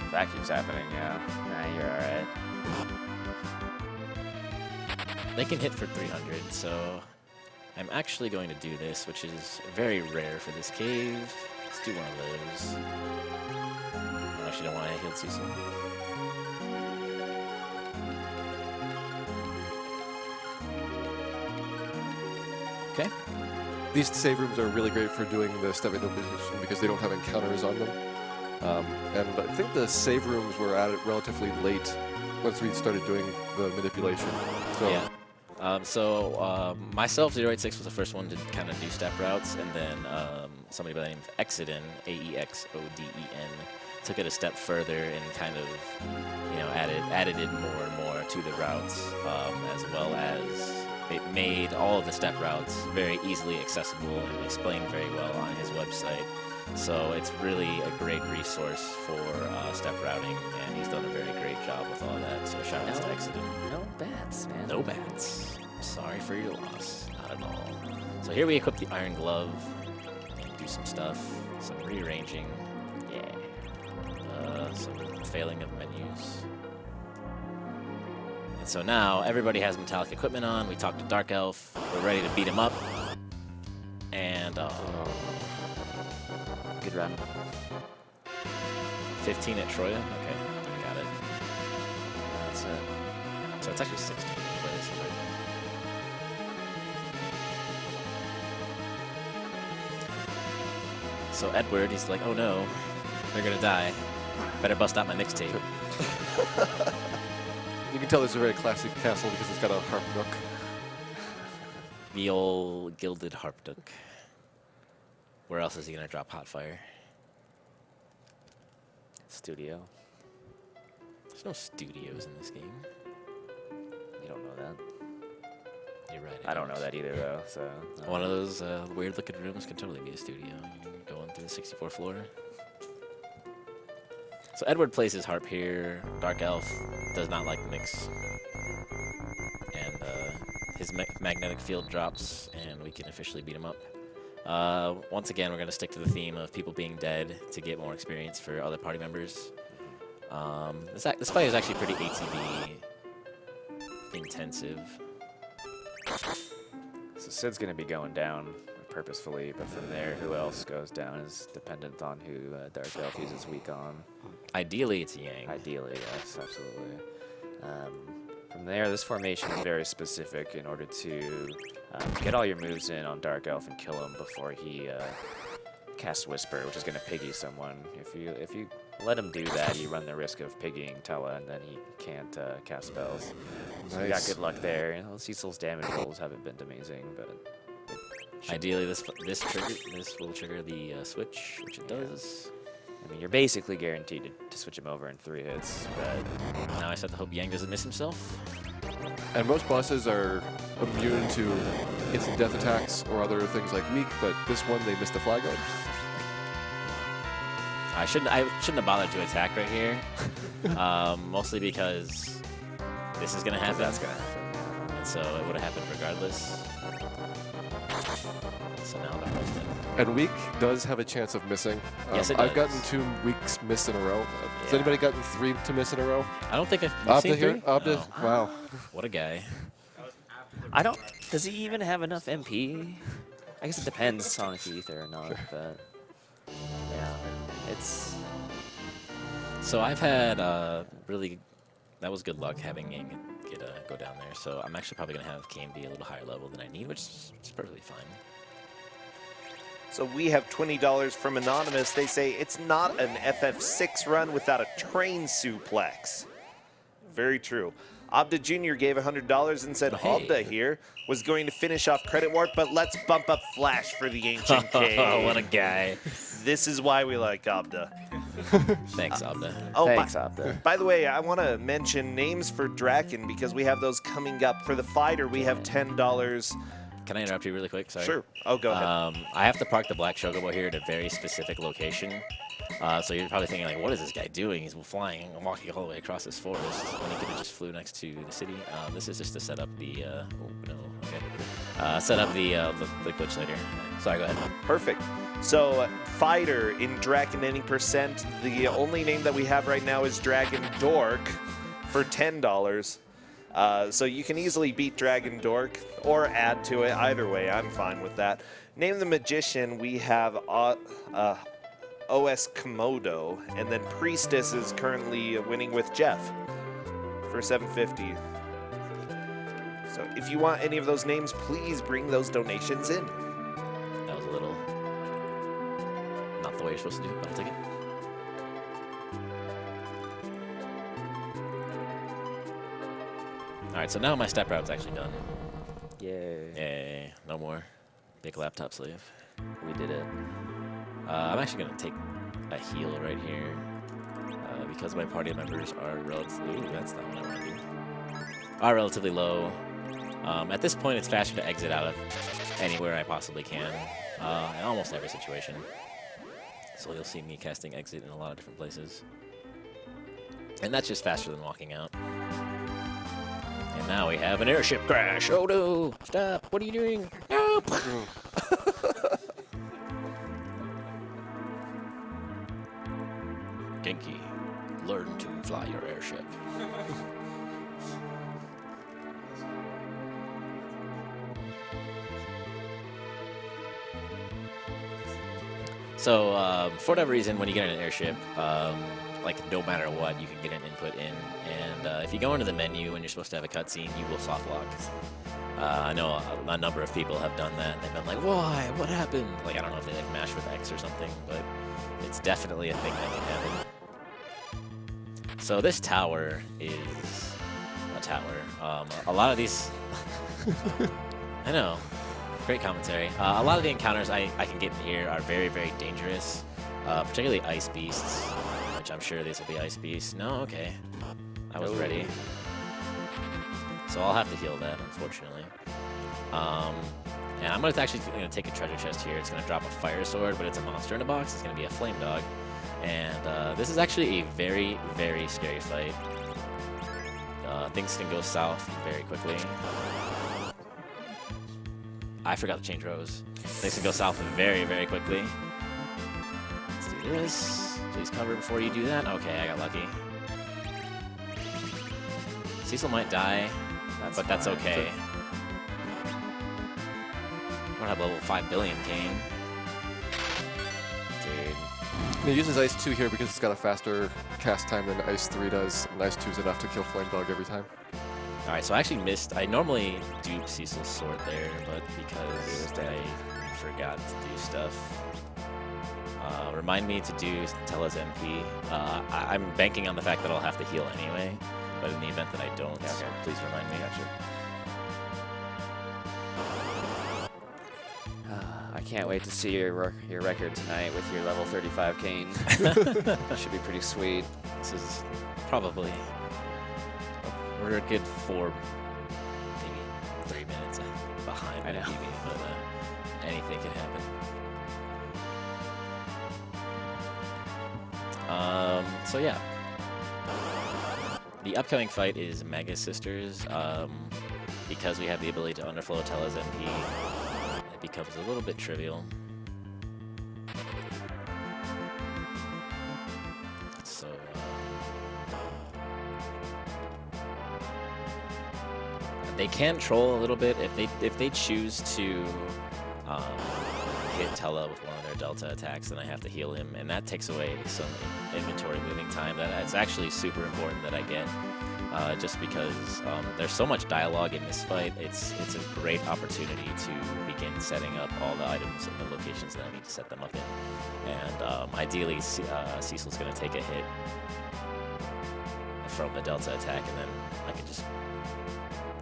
If that keeps happening, yeah. Nah, you're alright. They can hit for 300, so I'm actually going to do this, which is very rare for this cave. Let's do one of those. I actually don't want to heal Cecil. Okay. These save rooms are really great for doing the step manipulation because they don't have encounters on them. And I think the save rooms were added relatively late once we started doing the manipulation. So yeah. Myself, 086 was the first one to kind of do step routes, and then somebody by the name of Exoden, Aexoden, took it a step further and kind of, added in more and more to the routes, as well as it made all of the step routes very easily accessible and explained very well on his website. So it's really a great resource for step routing, and he's done a very great job with all that. So shout out to Exoden. No bats, man. No bats. Sorry for your loss. Not at all. So here we equip the Iron Glove and do some stuff. Some rearranging. Yeah. Some failing of menus. And so now everybody has metallic equipment on. We talked to Dark Elf. We're ready to beat him up. And Good run. 15 at Troya. Okay, I got it. That's it. So it's actually 16. But it's so Edward, he's like, oh no, they're gonna die. Better bust out my mixtape. you can tell this is a very classic castle because it's got a harp nook. The old gilded harpnook. Where else is he gonna drop hot fire? Studio. There's no studios in this game. You don't know that. You're right. I don't know that either, though. So One of those weird-looking rooms can totally be a studio. Going through the 64th floor. So Edward plays his harp here. Dark Elf does not like the mix. And his magnetic field drops, and we can officially beat him up. Once again, we're going to stick to the theme of people being dead to get more experience for other party members. This fight is actually pretty ATB intensive. So Sid's going to be going down purposefully, but from there, who else goes down is dependent on who Dark Elf uses weak on. Ideally, it's Yang. Ideally, yes, absolutely. From there, this formation is very specific in order to get all your moves in on Dark Elf and kill him before he casts Whisper, which is going to piggy someone. If you let him do that, you run the risk of piggying Tella, and then he can't cast spells. So you got good luck there. Cecil's damage rolls haven't been amazing, but ideally, this will trigger the switch, which it does. I mean, you're basically guaranteed to switch him over in 3 hits, but Now I just have to hope Yang doesn't miss himself. And most bosses are immune to instant death attacks or other things like weak, but this one they missed the flag on. I shouldn't have bothered to attack right here. Mostly because this is gonna happen. That's gonna happen. And so it would have happened regardless. So now they're both dead. And weak does have a chance of missing. Yes, it I've does. gotten 2 weeks missed in a row. Has Yeah. anybody gotten 3 to miss in a row? I don't think I've Abda seen here? 3. Abda? Oh, Wow. what a guy. I don't. Does he even have enough MP? I guess it depends on if you ether or not. But yeah, it's. So I've had really, that was good luck having it go down there. So I'm actually probably gonna have Kane be a little higher level than I need, which is perfectly fine. So we have $20 from Anonymous. They say it's not an FF6 run without a train suplex. Very true. Abda Jr. gave $100 and said Hey. Abda here was going to finish off Credit Warp, but let's bump up Flash for the Ancient King. Oh, what a guy. This is why we like Abda. Thanks, Abda. Oh, Thanks, Abda. By the way, I want to mention names for Draken because we have those coming up. For the fighter, we have $10. Can I interrupt you really quick? Sorry. Sure. Oh, go ahead. I have to park the Black Chocobo here at a very specific location. So you're probably thinking, like, what is this guy doing? He's flying and walking all the way across this forest when he could have just flew next to the city. This is just to set up the, set up the glitch later. Sorry, go ahead. Perfect. So, fighter in Draken any percent. The only name that we have right now is Dragon Dork for $10. So you can easily beat Dragon Dork or add to it. Either way, I'm fine with that. Name the Magician. We have OS Komodo, and then Priestess is currently winning with Jeff for $750. So if you want any of those names, please bring those donations in. That was a little not the way you're supposed to do it, but I'll take it. All right, so now my step route's actually done. Yay. Yay, no more big laptop slave. We did it. I'm actually going to take a heal right here because my party members are relatively. Ooh, that's not what I want to do. Are relatively low. At this point, it's faster to exit out of anywhere I possibly can, in almost every situation. So you'll see me casting exit in a lot of different places, and that's just faster than walking out. And now we have an airship crash. Oh no! Stop! What are you doing? Nope. Genki, learn to fly your airship. So, for whatever reason, when you get in an airship, like no matter what, you can get an input in. And if you go into the menu when you're supposed to have a cutscene, you will soft lock. I know a number of people have done that. And they've been like, why? What happened? Like, I don't know if they like mash with X or something, but it's definitely a thing that can happen. So this tower is a tower. A lot of these, I know, great commentary. A lot of the encounters I can get in here are very, very dangerous, particularly ice beasts, which I'm sure these will be ice beasts. No, okay, I was ready. So I'll have to heal that, unfortunately. And I'm actually going to take a treasure chest here. It's going to drop a fire sword, but it's a monster in a box. It's going to be a flame dog. And this is actually a very, very scary fight. Things can go south very quickly. I forgot to change rows. Things can go south very, very quickly. Let's do this. Please cover before you do that. Okay, I got lucky. Cecil might die, but that's okay. I don't have level 5 billion Kane. Dude. And it uses Ice 2 here because it's got a faster cast time than Ice 3 does, and Ice 2 is enough to kill Flame Dog every time. Alright, so I actually missed. I normally do Cecil's sword there, but because I forgot to do stuff. Remind me to do Tella's MP. I'm banking on the fact that I'll have to heal anyway, but in the event that I don't, please remind me. I can't wait to see your record tonight with your level 35 Kane. Should be pretty sweet. This is probably, we're a good 4, maybe 3 minutes behind I know. TV, but anything can happen. So yeah. The upcoming fight is Magus Sisters. Because we have the ability to underflow Tella's MP, it becomes a little bit trivial. So, they can troll a little bit if they choose to hit Tella with one of their Delta attacks, then I have to heal him, and that takes away some inventory moving time. That's actually super important that I get. Just because there's so much dialogue in this fight, it's a great opportunity to begin setting up all the items and the locations that I need to set them up in. And ideally, Cecil's going to take a hit from the Delta attack, and then I can just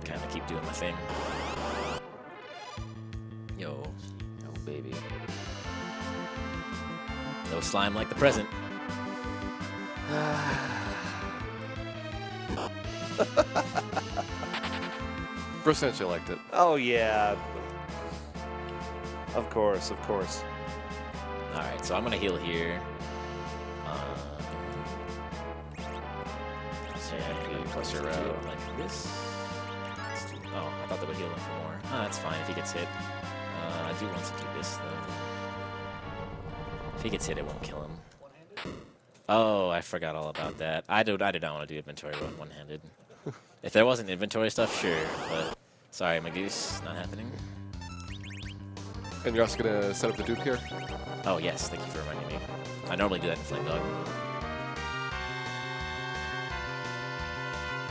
kind of keep doing my thing. Yo. Oh, baby. No slime like the present. Brossentia liked it. Oh, yeah. Of course, of course. All right, so I'm going to heal here. So Yeah, you cluster do row. it like this. Oh, I thought that would heal him for more. Ah, that's fine if he gets hit. I do want to do this, though. If he gets hit, it won't kill him. Oh, I forgot all about that. I did not want to do inventory one-handed. If there wasn't inventory stuff, sure, but sorry, Magus, not happening. And you're also going to set up the dupe here? Oh, yes, thank you for reminding me. I normally do that in Flame Dog.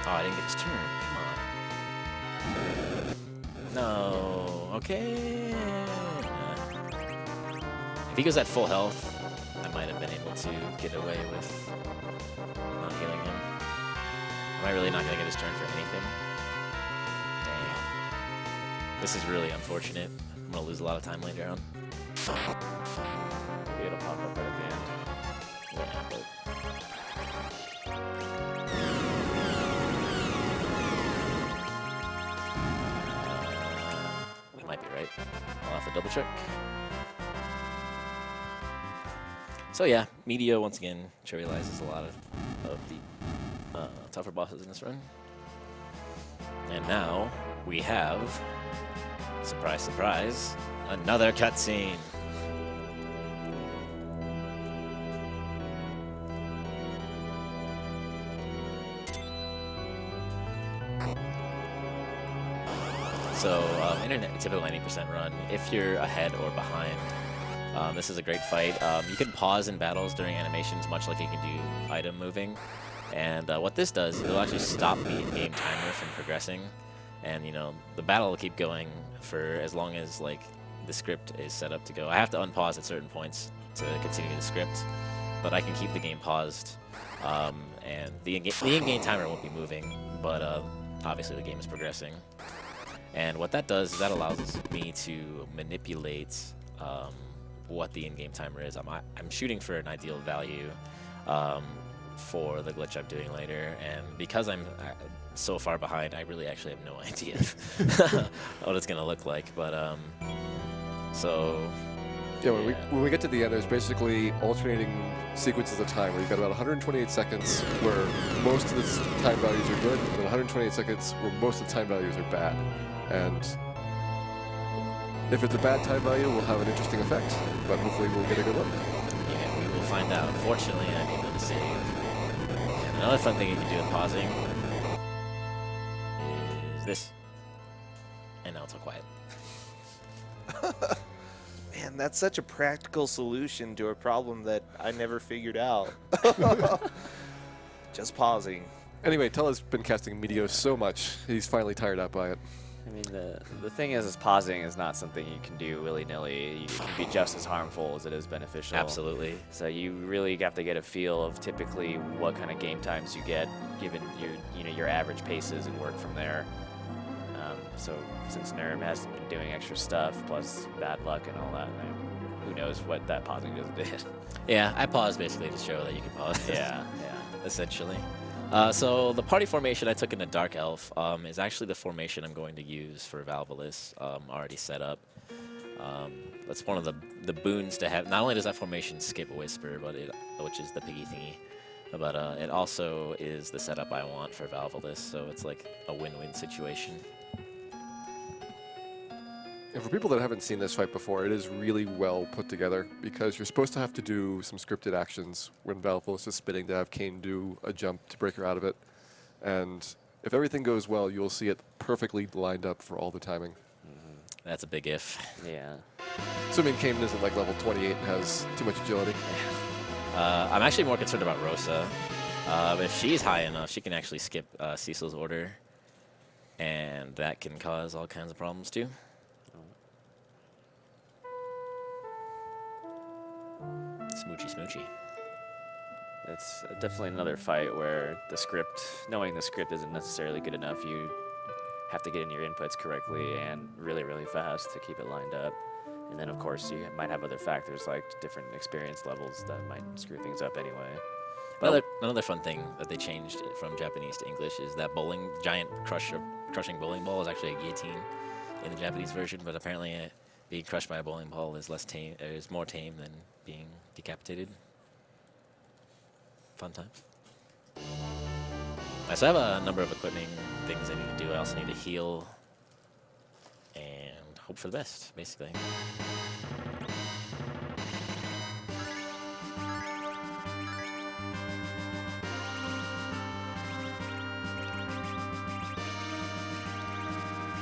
Oh, I didn't get his turn. Come on. No. Okay. If he goes at full health, I might have been able to get away with not healing him. Am I really not going to get his turn for anything? Damn. This is really unfortunate. I'm going to lose a lot of time later on. Maybe it'll pop up right at the end. Yeah, but... might be right. I'll have to double check. So yeah, Media once again trivializes a lot of the tougher bosses in this run. And now we have, surprise, surprise, another cutscene. So in a typical 90% run, if you're ahead or behind, this is a great fight. You can pause in battles during animations, much like you can do item moving. And what this does is it'll actually stop the in-game timer from progressing. And, you know, the battle will keep going for as long as, like, the script is set up to go. I have to unpause at certain points to continue the script, but I can keep the game paused. And the in-game timer won't be moving, but obviously the game is progressing. And what that does is that allows me to manipulate what the in-game timer is. I'm shooting for an ideal value for the glitch I'm doing later, and because I'm so far behind, I really actually have no idea what it's gonna look like. But so Yeah, when we get to the end, there's basically alternating sequences of time where you've got about 128 seconds where most of the time values are good, and 128 seconds where most of the time values are bad. And if it's a bad time value, we'll have an interesting effect, but hopefully we'll get a good look. yeah, we will find out. Fortunately, I'm able to save. And another fun thing you can do with pausing is this. And now it's all quiet. Man, that's such a practical solution to a problem that I never figured out. Just pausing. Anyway, Tella's been casting Meteor so much, he's finally tired out by it. I mean, the thing is pausing is not something you can do willy-nilly. It can be just as harmful as it is beneficial. Absolutely. So you really have to get a feel of typically what kind of game times you get, given your average paces, and work from there. So since Neerrm hasn't been doing extra stuff, plus bad luck and all that, who knows what that pausing just did. Yeah, I paused basically to show that you can pause. Yeah. Essentially. So the party formation I took in the Dark Elf is actually the formation I'm going to use for Valvalis, already set up. That's one of the boons to have. Not only does that formation skip Whisper, but which is the piggy thingy, but it also is the setup I want for Valvalis, so it's like a win-win situation. And for people that haven't seen this fight before, it is really well put together because you're supposed to have to do some scripted actions when Valvalis is spinning to have Kayn do a jump to break her out of it. And if everything goes well, you'll see it perfectly lined up for all the timing. That's a big if. Yeah. Assuming Kayn isn't like level 28 and has too much agility. I'm actually more concerned about Rosa. If she's high enough, she can actually skip Cecil's order, and that can cause all kinds of problems too. Smoochy, smoochy. It's definitely another fight where the script, knowing the script isn't necessarily good enough, you have to get in your inputs correctly and really, really fast to keep it lined up. And then, of course, you might have other factors like different experience levels that might screw things up anyway. Another fun thing that they changed from Japanese to English is that giant crushing bowling ball is actually a guillotine in the Japanese version, but apparently being crushed by a bowling ball is more tame than being decapitated. Fun times. So I have a number of equipping things I need to do. I also need to heal and hope for the best, basically.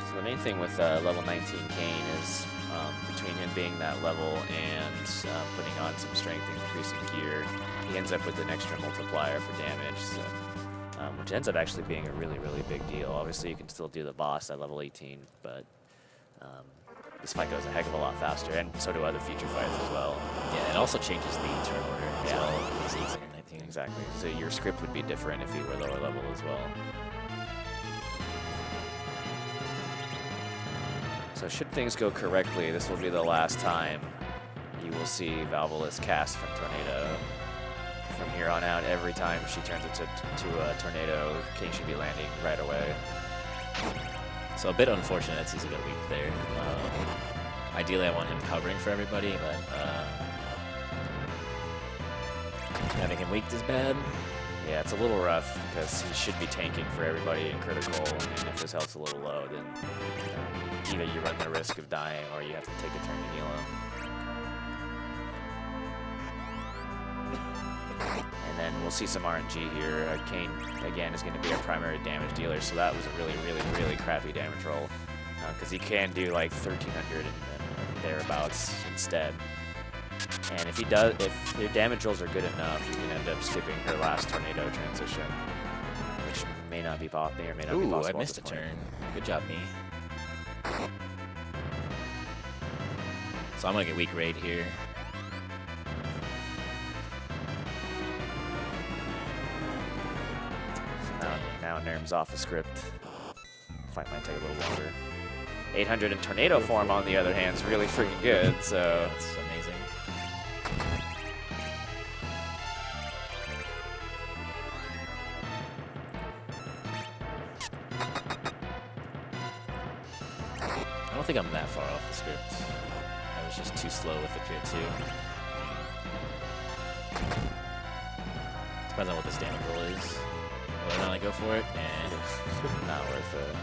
So the main thing with level 19 Kayn is between him being that level and putting on some strength and increasing gear, he ends up with an extra multiplier for damage, so, which ends up actually being a really, really big deal. Obviously, you can still do the boss at level 18, but this fight goes a heck of a lot faster, and so do other future fights as well. Yeah, it also changes the turn order as Yeah. well. These 18 or 19. Exactly. So your script would be different if you were lower level as well. So should things go correctly, this will be the last time you will see Valvalis cast from Tornado. From here on out, every time she turns it to a Tornado, Kayn should be landing right away. So a bit unfortunate that Cecil got weak there. Ideally, I want him covering for everybody, but having him weak is bad. Yeah, it's a little rough because he should be tanking for everybody in critical, and if his health's a little low, then either you run the risk of dying or you have to take a turn to heal him. And then we'll see some RNG here. Kayn, again, is going to be our primary damage dealer, so that was a really, really, really crappy damage roll because he can do like 1,300 and thereabouts instead. And if your damage rolls are good enough, you can end up skipping her last Tornado transition, which may or may not be possible. Ooh, I missed a turn. Good job, me. So I'm gonna get weak raid here. Now Neerrm's off the script. Fight might take a little longer. 800 in Tornado form, on the other hand, is really freaking good, so... That's amazing. I don't think I'm that far off the script. I was just too slow with the crit too. Depends on what the damage roll is. Whether or not I go for it, and Not worth it.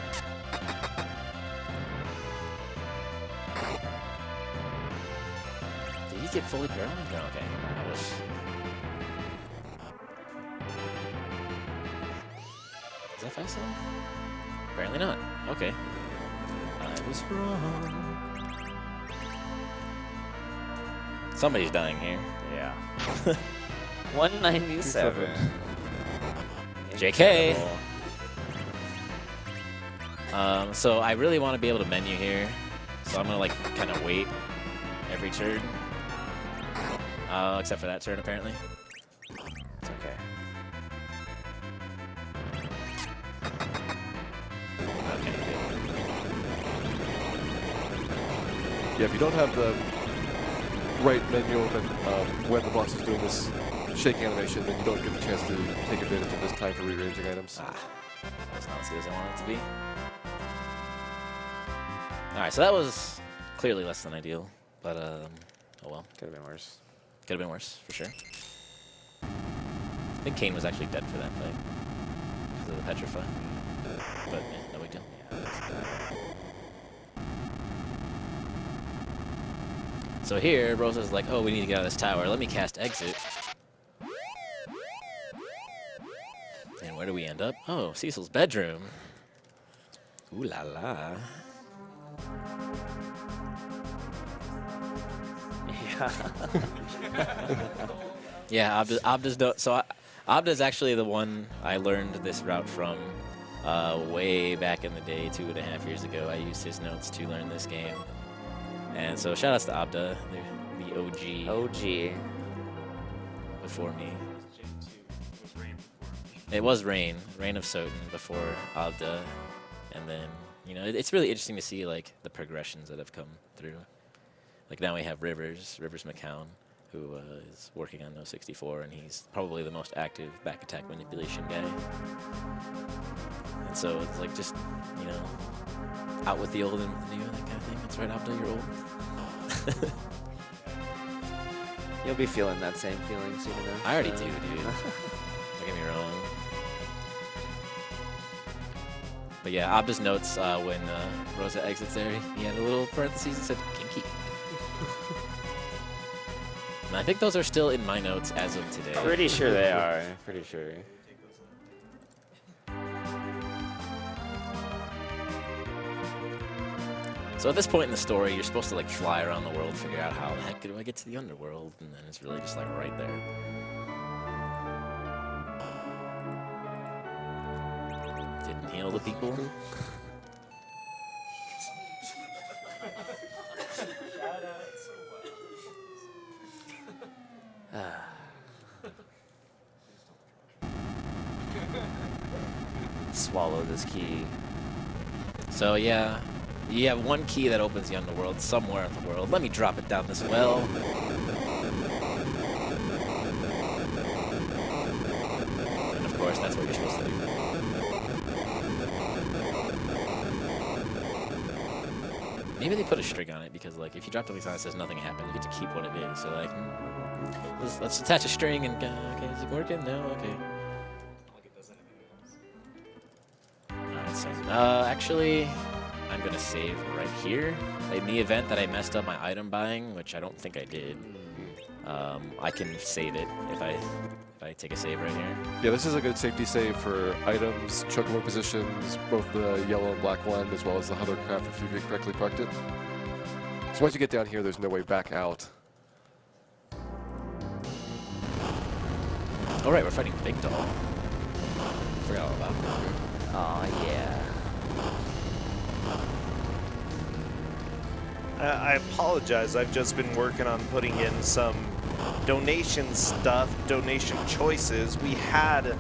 did he get fully paralyzed? No, okay. I was. Is that fast enough? Apparently not. Okay. I was wrong. Somebody's dying here. Yeah. 197. JK. Incredible. So I really want to be able to menu here. So I'm gonna like kind of wait every turn. Except for that turn apparently. It's okay. Okay. Yeah, if you don't have the right menu open when the boss is doing this shaking animation, then you don't get the chance to take advantage of this time for rearranging items. That's not as good as I wanted it to be. Alright, so that was Clearly less than ideal, but oh well. Could have been worse. Could have been worse, for sure. I think Kane was actually dead for that fight because of the petrify. But yeah, no big deal. So here, Rosa's like, oh, we need to get out of this tower. Let me cast Exit. And where do we end up? Oh, Cecil's bedroom. Ooh la la. Yeah. Yeah, Abda's Abda's actually the one I learned this route from way back in the day, 2.5 years ago. I used his notes to learn this game. And so shout outs to Abda, the OG. OG. Before me. It was Rain of Soten before Abda. And then, you know, it's really interesting to see like the progressions that have come through. Like now we have Rivers McCown, who is working on No 64, and he's probably the most active back attack manipulation guy. And so it's like just, you know, out with the old and with the new, that kind of thing. That's right, Abda, you're old. You'll be feeling that same feeling soon enough. I already do, dude. Don't get me wrong. But yeah, Abda's notes when Rosa exits there, he had a little parentheses that said kinky. And I think those are still in my notes as of today. Pretty sure they are. Pretty sure. So at this point in the story, you're supposed to like fly around the world, figure out how the heck do I get to the Underworld, and then it's really just like right there. Didn't heal the people. Swallow this key. So yeah, you have one key that opens the Underworld somewhere in the world. Let me drop it down this well. And of course, that's what you're supposed to do. Maybe they put a string on it because, like, if you drop something on it, says nothing happened. You get to keep what it is. So, like, let's attach a string and okay, is it working? No, okay. Alright, so actually, I'm gonna save right here. In the event that I messed up my item buying, which I don't think I did, I can save it if I take a save right here. Yeah, this is a good safety save for items, chocobo positions, both the yellow and black one, as well as the hovercraft if you correctly parked it. So once you get down here, there's no way back out. All right, we're fighting Big Doll. Forgot all about that. Oh yeah. I apologize. I've just been working on putting in some donation stuff, donation choices. We had a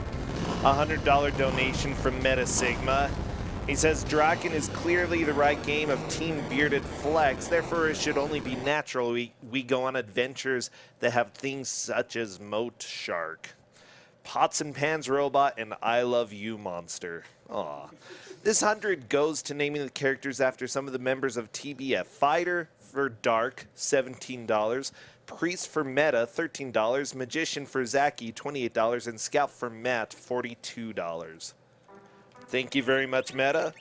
$100 donation from Meta Sigma. He says, Draken is clearly the right game of Team Bearded Flex. Therefore, it should only be natural we go on adventures that have things such as Moat Shark, Pots and Pans Robot, and I Love You Monster. Aw. This 100 goes to naming the characters after some of the members of TBF. Fighter for Dark, $17. Priest for Meta, $13. Magician for Zaki, $28. And Scout for Matt, $42. Thank you very much, Meta.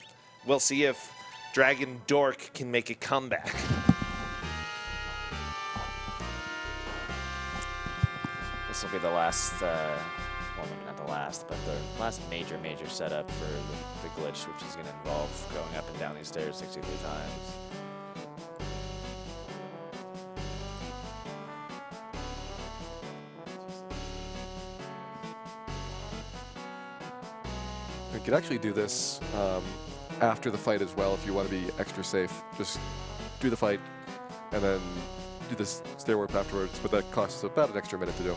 We'll see if Dragon Dork can make a comeback. This will be the last, well, maybe not the last, but the last major setup for the glitch, which is going to involve going up and down these stairs 63 times. You could actually do this after the fight as well if you want to be extra safe. Just do the fight and then do this stair warp afterwards, but that costs about an extra minute to do.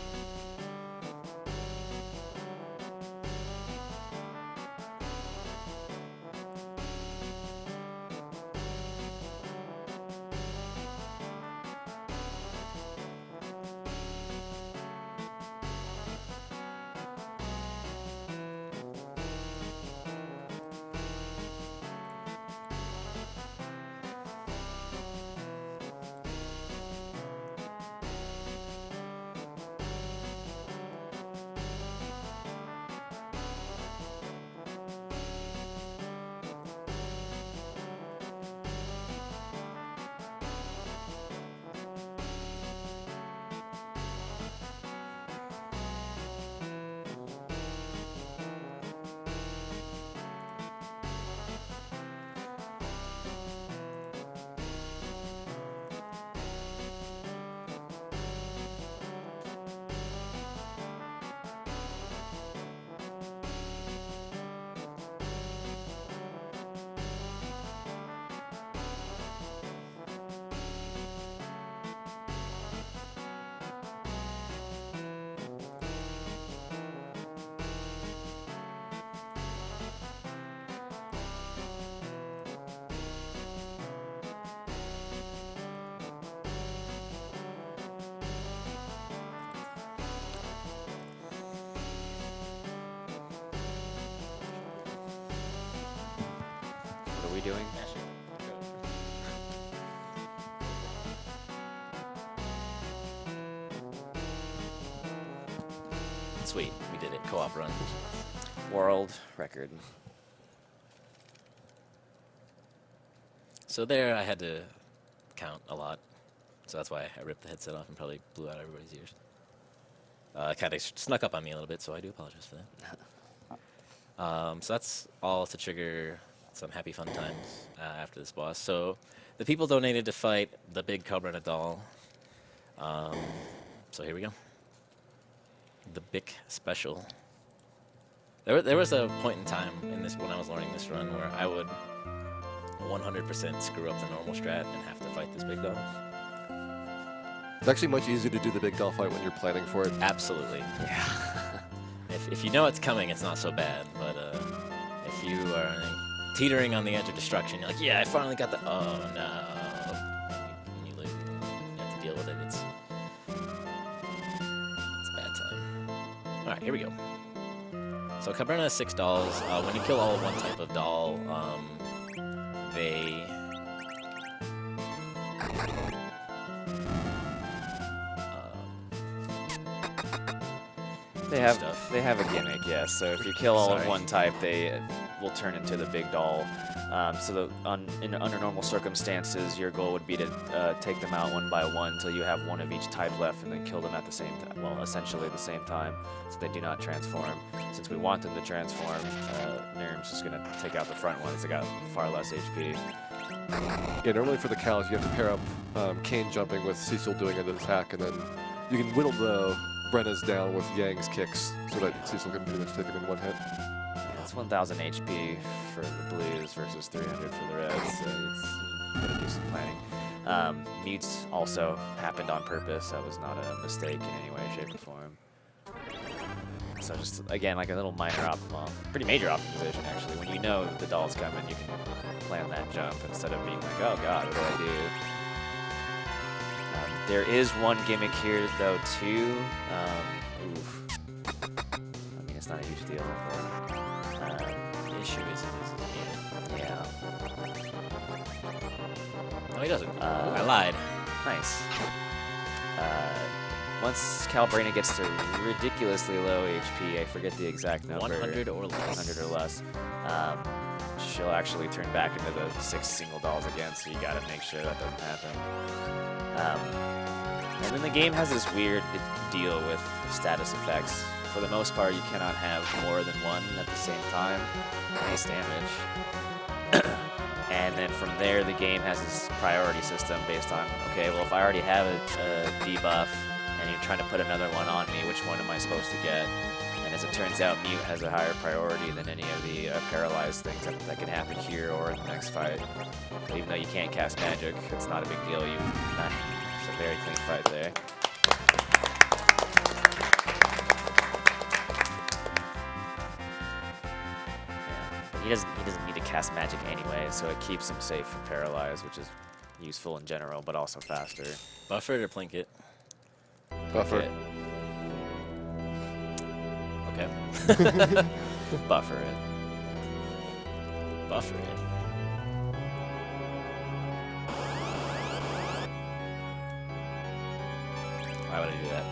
are we doing? Sweet, we did it. Co-op run. World record. So there, I had to count a lot. So that's why I ripped the headset off and probably blew out everybody's ears. Kind of snuck up on me a little bit, so I do apologize for that. So that's all to trigger some happy fun times after this boss. So the people donated to fight the big Cobra Nadal. So here we go. The Bic Special. There was a point in time in this when I was learning this run where I would 100% screw up the normal strat and have to fight this big doll. It's actually much easier to do the big doll fight when you're planning for it. Absolutely. Yeah. If you know it's coming, it's not so bad. But if you are teetering on the edge of destruction, you're like, yeah, I finally got the. Oh no! And you lose. You have to deal with it. It's a bad time. All right, here we go. So Caverna is $6. When you kill all one type of doll, they. They have a gimmick, yes. So if you kill all of Sorry. one type, they will turn into the big doll. Under normal circumstances, your goal would be to take them out one by one until you have one of each type left, and then kill them at the same time. Well, essentially the same time, so they do not transform. Since we want them to transform, Neerrm's just gonna take out the front ones. They got far less HP. Yeah, normally for the cows, you have to pair up Kane jumping with Cecil doing an attack, and then you can whittle the Brenna's down with Yang's kicks so that Cecil can pretty much take it in one hit. It's 1,000 HP for the blues versus 300 for the reds, so it's gotta do some planning. Mutes also happened on purpose. That was not a mistake in any way, shape, or form. So just, again, like a little minor pretty major optimization, actually. When you know the doll's coming, you can plan that jump instead of being like, oh god, what do I do? There is one gimmick here, though, too. Oof. I mean, it's not a huge deal. But, The issue is it isn't. yeah. No, he doesn't. I lied. Nice. Once Calbrina gets to ridiculously low HP, I forget the exact number. 100 or less. 100 or less. She'll actually turn back into the 6 single dolls again, so you gotta make sure that doesn't happen. And then the game has this weird deal with status effects. For the most part, you cannot have more than one at the same time. Nice damage. And then from there, the game has this priority system based on, okay, well, if I already have a debuff and you're trying to put another one on me, which one am I supposed to get? And as it turns out, Mute has a higher priority than any of the paralyzed things that can happen here or in the next fight. But even though you can't cast magic, it's not a big deal. It's a very clean fight there. Yeah. He doesn't need to cast magic anyway, so it keeps him safe from paralyzed, which is useful in general, but also faster. Buffer it or plink it. Buffer. Okay. Okay. Buffer it. Buffer it. Why would I do that?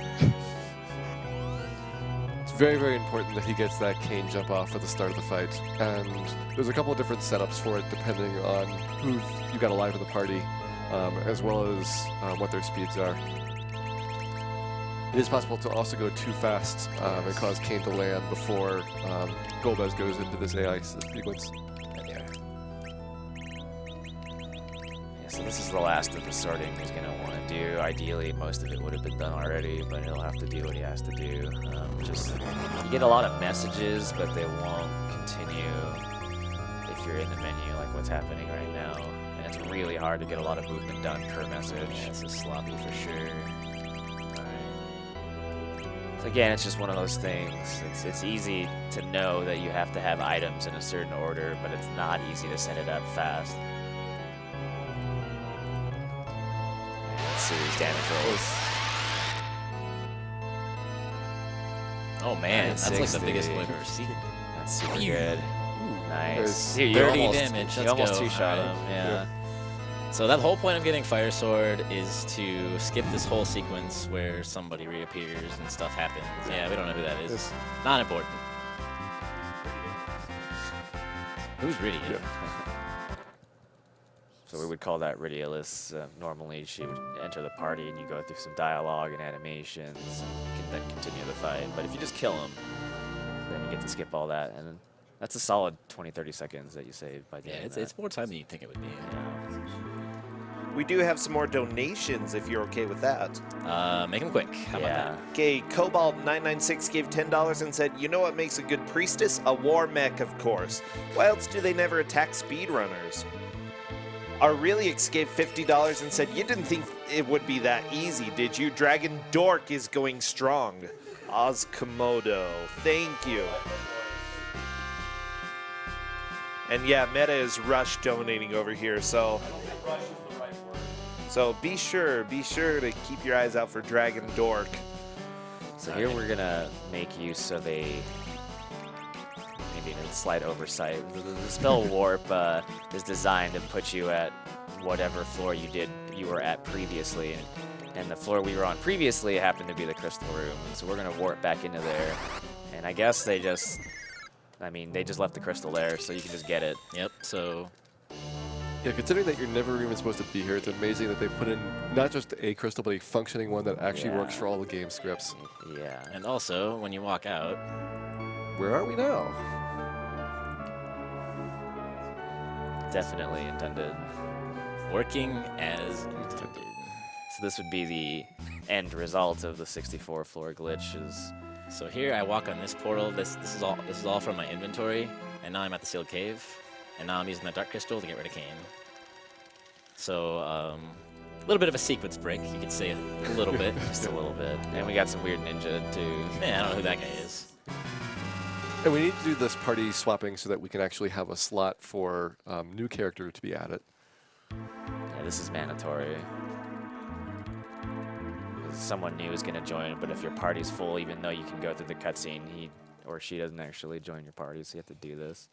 It's very, very important that he gets that Kane jump off at the start of the fight. And there's a couple of different setups for it depending on who you got alive in the party, as well as what their speeds are. It is possible to also go too fast and cause Kane to land before Golbez goes into this AI sequence. Yeah, so this is the last of the sorting he's going to want to do. Ideally, most of it would have been done already, but he'll have to do what he has to do. You get a lot of messages, but they won't continue if you're in the menu like what's happening right now. And it's really hard to get a lot of movement done per message. Yeah, this is sloppy for sure. So again, it's just one of those things. It's easy to know that you have to have items in a certain order, but it's not easy to set it up fast. And series damage rolls. Oh man, that's like the 60. biggest one I've ever seen. That's super Phew. good. Ooh. Nice. There's Dude, 30 almost, damage. You Let's almost go. two-shot him. Yeah. So that whole point of getting Fire Sword is to skip this whole sequence where somebody reappears and stuff happens. Yeah, we don't know who that is. Yes. Not important. Who's Rydia? Yeah. So we would call that Ridiculous. Normally, she would enter the party and you go through some dialogue and animations, and you can then continue the fight. But if you just kill him, then you get to skip all that, and then that's a solid 20-30 seconds that you save by doing Yeah, that. it's more time than you'd think it would be. Yeah. We do have some more donations if you're okay with that. Make them quick. How about that? Okay, Cobalt996 gave $10 and said, you know what makes a good priestess? A war mech, of course. Why else do they never attack speedrunners? Aurelix gave $50 and said, you didn't think it would be that easy, did you? Dragon Dork is going strong. Oz Komodo, thank you. And yeah, Meta is rush donating over here, so be sure to keep your eyes out for Dragon Dork. So here we're gonna make use of maybe a slight oversight. The spell Warp is designed to put you at whatever floor you were at previously, and the floor we were on previously happened to be the Crystal Room. And so we're gonna warp back into there, and I guess they just left the crystal there, so you can just get it. Yep, so Yeah, considering that you're never even supposed to be here, it's amazing that they put in not just a crystal, but a functioning one that actually works Yeah. for all the game scripts. Yeah. and also when you walk out, Where are we now? Definitely intended. working as intended. So this would be the end result of the 64 floor glitch. So here I walk on this portal. This is all from my inventory, and now I'm at the sealed cave, and now I'm using the dark crystal to get rid of Kane. So a little bit of a sequence break, you could say, a little bit. Just a little bit. And we got some weird ninja too. Man, I don't know who that guy is. And we need to do this party swapping so that we can actually have a slot for new character to be added. Yeah, this is mandatory. 'Cause someone new is going to join, but if your party's full, even though you can go through the cutscene, he or she doesn't actually join your party, so you have to do this.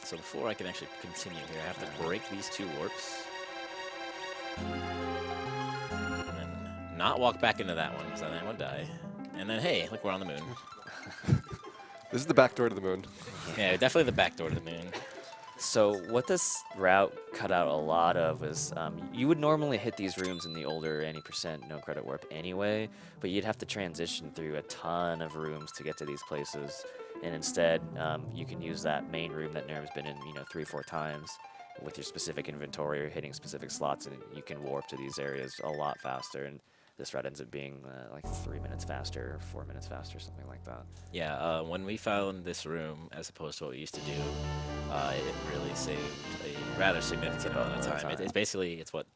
So before I can actually continue here, I have to break these two warps. And then not walk back into that one, because then I would die. And then, hey, look, we're on the moon. This is the back door to the moon. Yeah, definitely the back door to the moon. So what this route cut out a lot of is you would normally hit these rooms in the older any % no credit warp anyway, but you'd have to transition through a ton of rooms to get to these places. And instead, you can use that main room that Neerrm's been in, 3-4 times with your specific inventory or hitting specific slots, and you can warp to these areas a lot faster. And this route ends up being like 3 minutes faster, or 4 minutes faster, something like that. Yeah, when we found this room, as opposed to what we used to do, it really saved a rather significant amount of time. It's basically, what,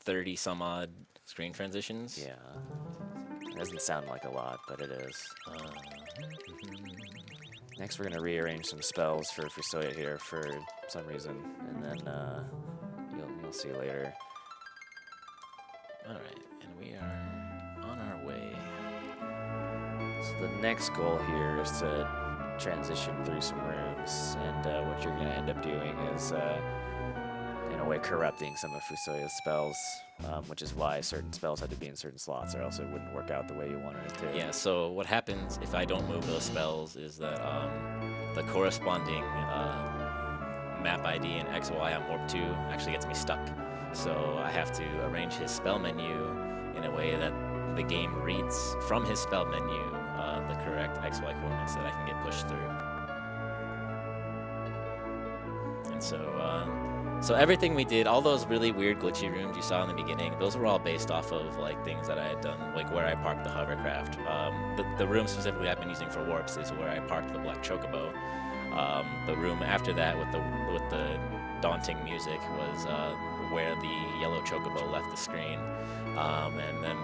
30 some odd screen transitions? Yeah. It doesn't sound like a lot, but it is. Next, we're going to rearrange some spells for Soya here for some reason, and then you'll see later. All right, and we are on our way. So the next goal here is to transition through some rooms, and what you're going to end up doing is, in a way, corrupting some of Fusoya's spells, which is why certain spells had to be in certain slots, or else it wouldn't work out the way you wanted it to. Yeah, so what happens if I don't move those spells is that the corresponding map ID and XY on Warp 2 actually gets me stuck. So I have to arrange his spell menu in a way that the game reads from his spell menu the correct XY coordinates so that I can get pushed through. And so everything we did, all those really weird glitchy rooms you saw in the beginning, those were all based off of like things that I had done, like where I parked the hovercraft. The room specifically I've been using for warps is where I parked the black chocobo. The room after that with the daunting music was where the yellow chocobo left the screen. And then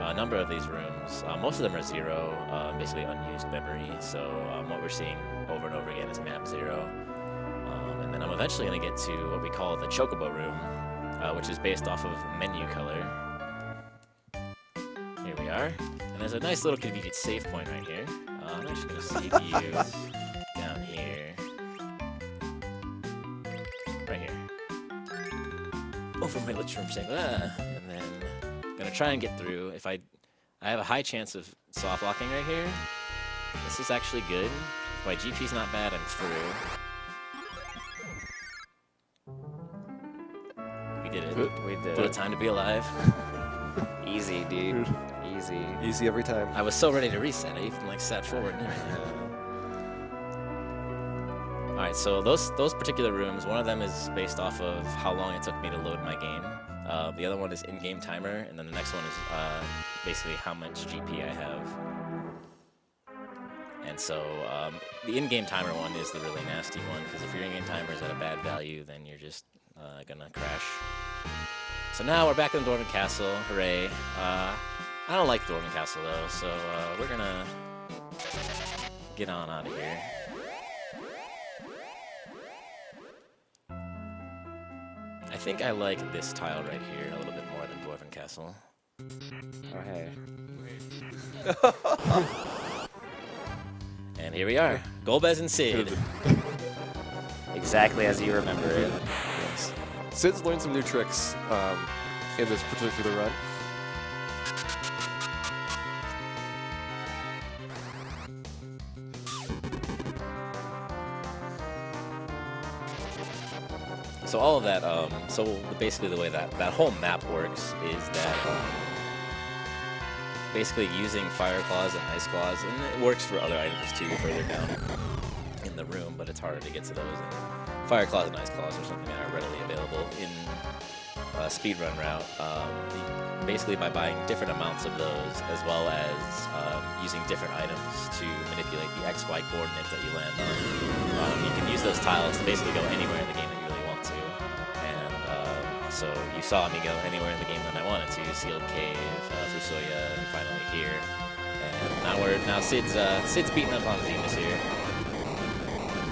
a number of these rooms, most of them are 0, basically unused memory. So what we're seeing over and over again is map 0. And then I'm eventually going to get to what we call the chocobo room, which is based off of menu color. Here we are. And there's a nice little convenient save point right here. I'm actually going to save you down here. over my lich room saying, and then I'm gonna try and get through. If I have a high chance of soft locking right here. This is actually good. If my GP's not bad, I'm through. We did it. We did What a it. time to be alive. Easy, dude. Easy. Easy every time. I was so ready to reset. I even like sat forward. All right, so those particular rooms, one of them is based off of how long it took me to load my game. The other one is in-game timer, and then the next one is basically how much GP I have. And so the in-game timer one is the really nasty one, because if your in-game timer is at a bad value, then you're just gonna crash. So now we're back in the Dwarven Castle. Hooray! I don't like the Dwarven Castle though, so we're gonna get on out of here. I think I like this tile right here a little bit more than Dwarven Castle. Oh, hey. And here we are, Golbez and Sid. Exactly as you remember it. Yes. Sid's learned some new tricks in this particular run. So all of that, so basically the way that whole map works is that basically using fire claws and ice claws, and it works for other items too further down in the room, but it's harder to get to those. And fire claws and ice claws are something that are readily available in speedrun route. Basically by buying different amounts of those, as well as using different items to manipulate the XY coordinates that you land on. You can use those tiles to basically go anywhere in the game that you really want to. And so you saw me go anywhere in the game that I wanted to. Sealed Cave, Fusoya, and finally here. And now Sid's beating up on Zemus here.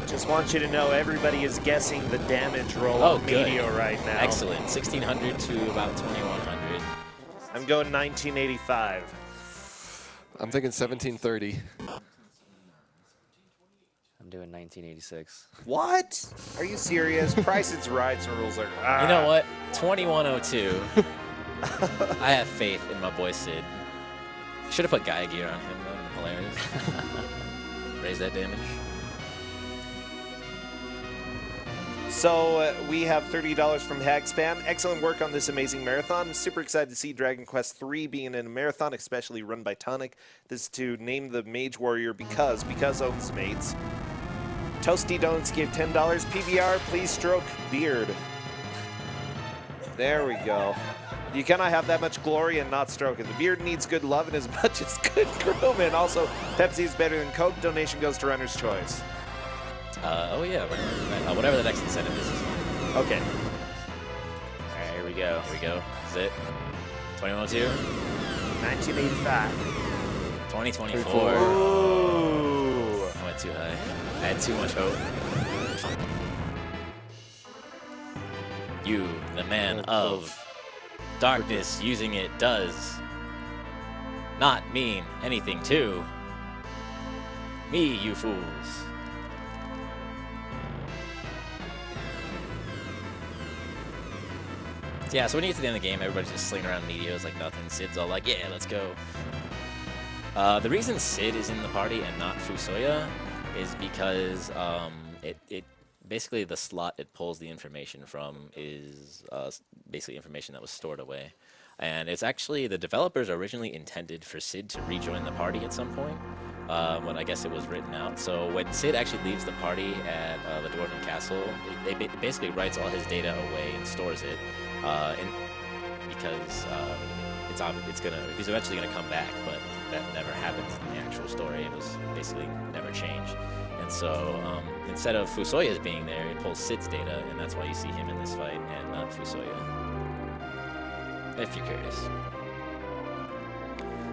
Just want you to know everybody is guessing the damage roll Oh, on good. Meteor right now. Excellent. 1600 to about 2100. I'm going 1985. I'm thinking 1730. I'm doing 1986. What? Are you serious? Price is Rights rules are. You know what? 2102. I have faith in my boy Sid. Should have put Gaia gear on him. That would have been hilarious. Raise that damage. So we have $30 from Hagspam. Excellent work on this amazing marathon. Super excited to see Dragon Quest III being in a marathon, especially run by Tonic. This is to name the Mage Warrior because owns mates. Toasty Donuts gave $10. PBR, please stroke beard. There we go. You cannot have that much glory and not stroke it. The beard needs good love and as much as good groom. And also, Pepsi is better than Coke. Donation goes to Runner's Choice. Oh yeah, whatever the next incentive is fine. Okay. All right, here we go. Here we go. Is it 2102? 1985. 2024. Ooh. I went too high. I had too much hope. You, the man of darkness, using it does not mean anything to me, you fools. Yeah, so when you get to the end of the game, everybody's just slinging around Meteos like nothing. Sid's all like, yeah, let's go. The reason Sid is in the party and not Fusoya is because it basically the slot it pulls the information from is basically information that was stored away. And it's actually, the developers originally intended for Sid to rejoin the party at some point, when I guess it was written out. So when Sid actually leaves the party at the Dwarven Castle, it basically writes all his data away and stores it. Because he's eventually gonna come back, but that never happens in the actual story. It was basically never changed. And so instead of Fusoya's being there, it pulls Sid's data, and that's why you see him in this fight and not Fusoya. If you're curious.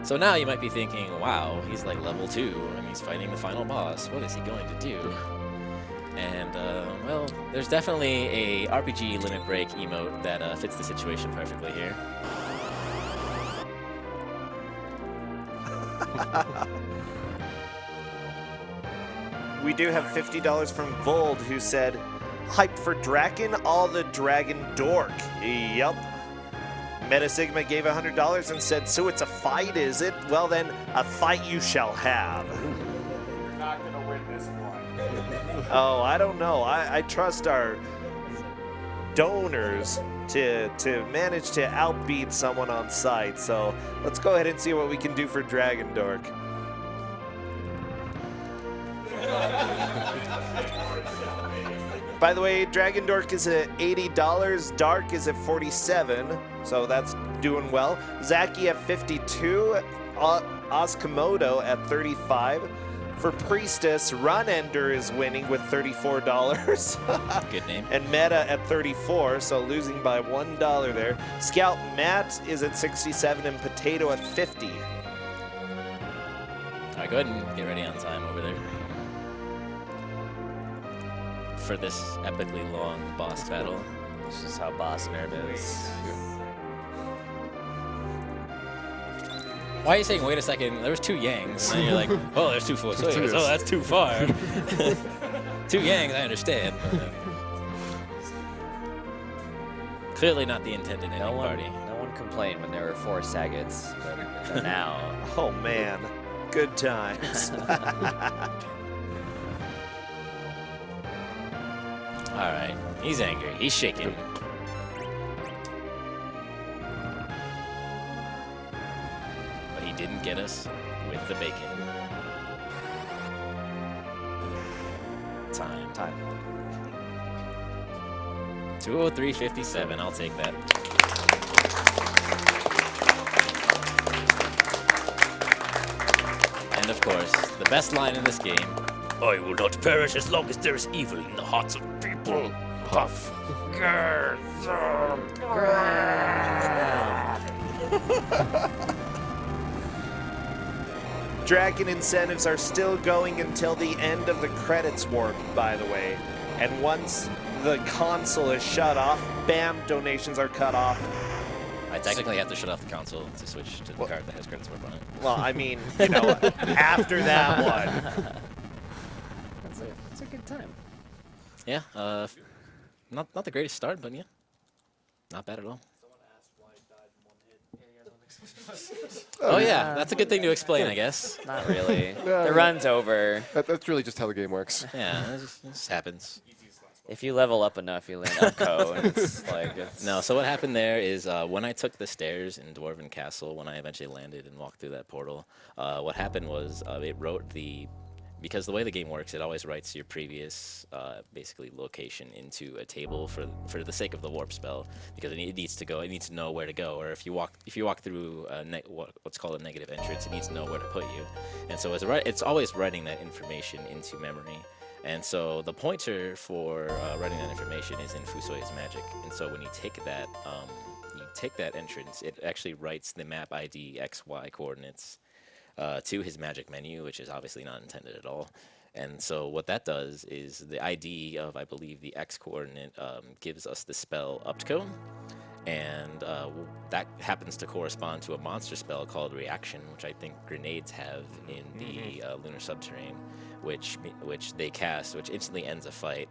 So now you might be thinking, wow, he's like level 2 and he's fighting the final boss. What is he going to do? And, well, there's definitely a RPG limit break emote that fits the situation perfectly here. We do have $50 from Vold, who said, Hyped for Draken, all the Dragon Dork. Yup. Meta Sigma gave $100 and said, so it's a fight, is it? Well then, a fight you shall have. You're not going to win this one. Oh, I don't know. I trust our donors to manage to outbeat someone on site. So let's go ahead and see what we can do for Dragon Dork. By the way, Dragon Dork is at $80. Dark is at $47, so that's doing well. Zaki at $52. Oskomodo at $35. For Priestess, Runender is winning with $34. Good name. And Meta at $34, so losing by $1 there. Scout Matt is at $67 and Potato at $50. All right, go ahead and get ready on time over there for this epically long boss battle. This is how boss Neerrm is. Why are you saying, wait a second, there was 2 Yangs? And then you're like, oh, there's 2 Fosoyas. Oh, that's too far. 2 Yangs, I understand. Clearly not the intended ending party. No one complained when there were 4 Saggets, but now. Oh man, good times. All right, he's angry. He's shaking. But he didn't get us with the bacon. Time. 203.57. I'll take that. And of course, the best line in this game. I will not perish as long as there is evil in the hearts of people. Puff. Dragon incentives are still going until the end of the credits warp, by the way. And once the console is shut off, bam, donations are cut off. I technically have to shut off the console to switch to the card that has credits warp on it. Well, I mean, you know, after that one. That's a good time. Yeah, not the greatest start, but yeah, not bad at all. Oh yeah, that's a good thing to explain, I guess. Not really. Yeah, The run's over. That's really just how the game works. Yeah, it just happens. If you level up enough, you land Upco, and it's like No, so what happened there is when I took the stairs in Dwarven Castle, when I eventually landed and walked through that portal, what happened was it wrote because the way the game works, it always writes your previous basically location into a table for the sake of the warp spell, because it needs to know where to go, or if you walk through what's called a negative entrance, it needs to know where to put you, and so it's always writing that information into memory. And so the pointer for writing that information is in Fusoya's magic. And so when you take that entrance, it actually writes the map ID XY coordinates to his magic menu, which is obviously not intended at all. And so what that does is the ID of, I believe, the X coordinate gives us the spell Upco. And that happens to correspond to a monster spell called Reaction, which I think grenades have in the Lunar Subterrane, which they cast, which instantly ends a fight,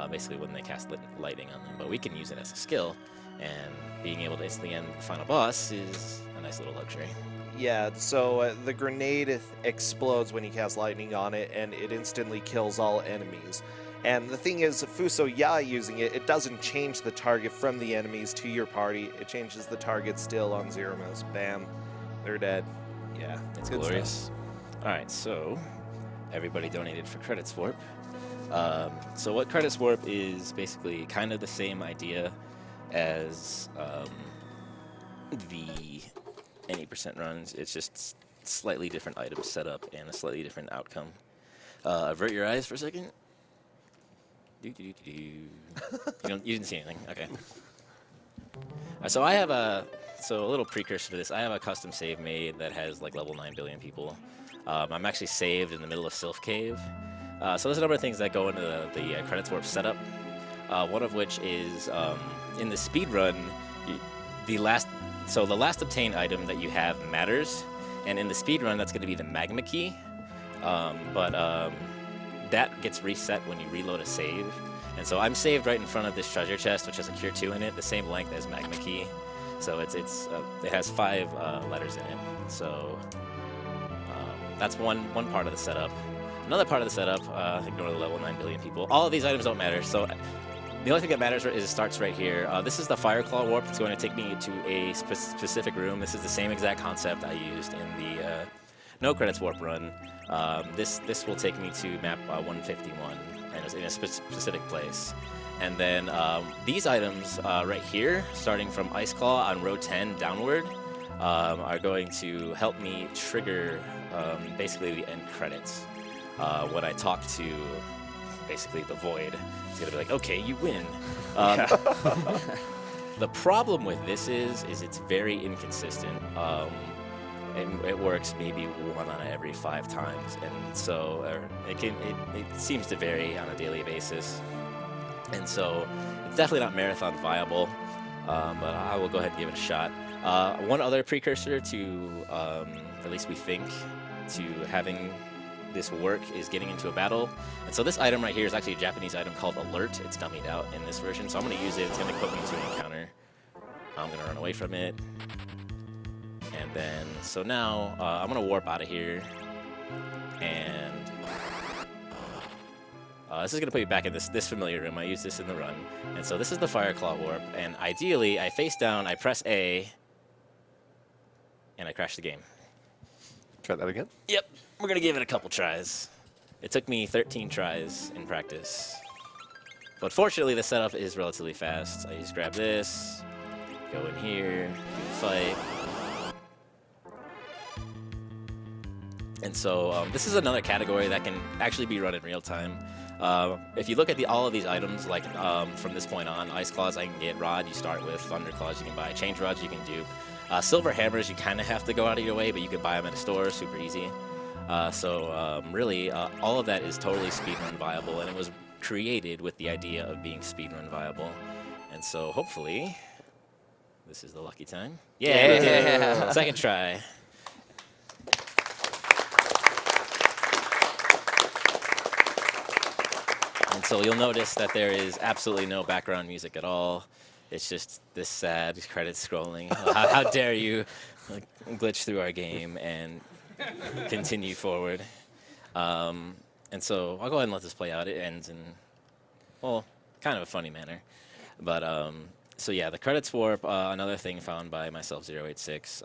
basically when they cast lightning on them. But we can use it as a skill, and being able to instantly end the final boss is a nice little luxury. Yeah, so the grenade explodes when you cast lightning on it, and it instantly kills all enemies. And the thing is, Fusoya using it, it doesn't change the target from the enemies to your party. It changes the target still on Zeromas. Bam, they're dead. Yeah, It's good glorious. stuff. All right, so everybody donated for Credit Warp. So what Credit Warp is basically kind of the same idea as the any % runs. It's just slightly different items set up and a slightly different outcome. Avert your eyes for a second. You didn't see anything. Okay. So I have a little precursor to this. I have a custom save made that has like level 9 billion people. I'm actually saved in the middle of Sylph Cave. So there's a number of things that go into the Credits Warp setup. One of which is in the speed run, the last obtained item that you have matters, and in the speed run that's going to be the magma key. But that gets reset when you reload a save. And so I'm saved right in front of this treasure chest, which has a Cure 2 in it, the same length as Magma Key. So it has 5 letters in it. So that's one part of the setup. Another part of the setup, ignore the level 9 billion people. All of these items don't matter. So the only thing that matters is it starts right here. This is the Fireclaw Warp. It's going to take me to a specific room. This is the same exact concept I used in the No Credits Warp run. This will take me to map 151 and it's in a specific place. And then these items right here, starting from Ice Claw on row 10 downward, are going to help me trigger basically the end credits. When I talk to basically the Void, it's going to be like, okay, you win. The problem with this is it's very inconsistent. It works maybe 1 out of every 5 times, and so it seems to vary on a daily basis. And so it's definitely not marathon viable, but I will go ahead and give it a shot. One other precursor to, at least we think, to having this work is getting into a battle. And so this item right here is actually a Japanese item called Alert. It's dummied out in this version, so I'm going to use it. It's going to put me into an encounter. I'm going to run away from it. And then, so now I'm going to warp out of here. And this is going to put me back in this familiar room. I use this in the run. And so this is the Fireclaw Warp. And ideally, I face down, I press A, and I crash the game. Try that again? Yep. We're going to give it a couple tries. It took me 13 tries in practice. But fortunately, the setup is relatively fast. I just grab this, go in here, do the fight. And so this is another category that can actually be run in real time. If you look at all of these items, like from this point on, Ice Claws I can get, Rod you start with, Thunder Claws you can buy, Change Rods you can dupe. Silver Hammers you kind of have to go out of your way, but you can buy them at a store, super easy. Really, all of that is totally speedrun viable, and it was created with the idea of being speedrun viable. And so hopefully, this is the lucky time. Yeah! Second try. And so you'll notice that there is absolutely no background music at all. It's just this sad credit scrolling. How dare you glitch through our game and continue forward. And so I'll go ahead and let this play out. It ends in, well, kind of a funny manner. But so yeah, the credits warp, another thing found by myself, 086.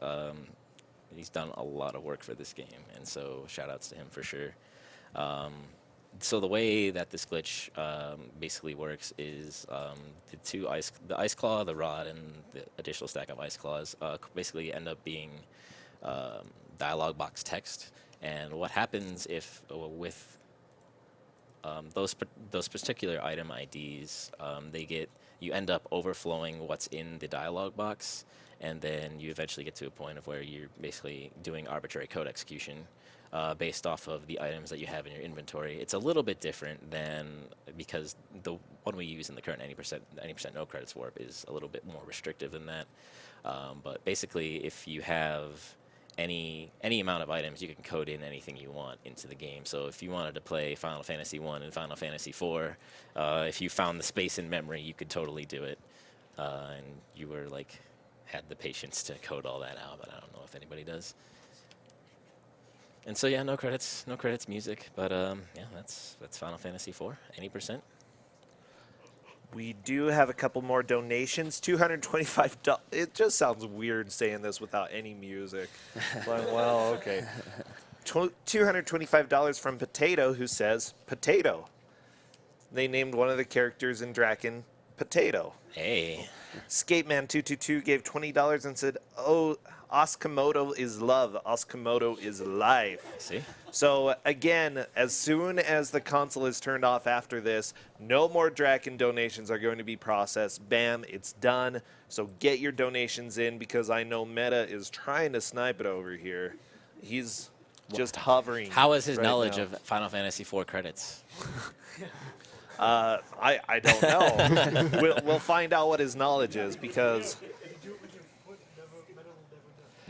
He's done a lot of work for this game, and so shout outs to him for sure. So the way that this glitch basically works is the Ice Claw, the Rod, and the additional stack of Ice Claws basically end up being dialog box text. And what happens if with those particular item IDs, you end up overflowing what's in the dialog box, and then you eventually get to a point of where you're basically doing arbitrary code execution based off of the items that you have in your inventory. It's a little bit different than, because the one we use in the current 90% no credits warp is a little bit more restrictive than that. But basically, if you have any amount of items, you can code in anything you want into the game. So if you wanted to play Final Fantasy 1 and Final Fantasy 4, if you found the space in memory, you could totally do it. And you were had the patience to code all that out, but I don't know if anybody does. And so yeah, no credits music, but yeah, that's Final Fantasy 4, 80%. We do have a couple more donations. $225. It just sounds weird saying this without any music. Well, okay. $225 from Potato, who says, Potato. They named one of the characters in Draken Potato. Hey. Skateman222 gave $20 and said, oh, Oscomoto is love. Oscomoto is life. See? So again, as soon as the console is turned off after this, no more Draken donations are going to be processed. Bam, it's done. So get your donations in, because I know Meta is trying to snipe it over here. He's just hovering. How is his right knowledge now. of Final Fantasy 4 credits? I don't know. We'll find out what his knowledge is, because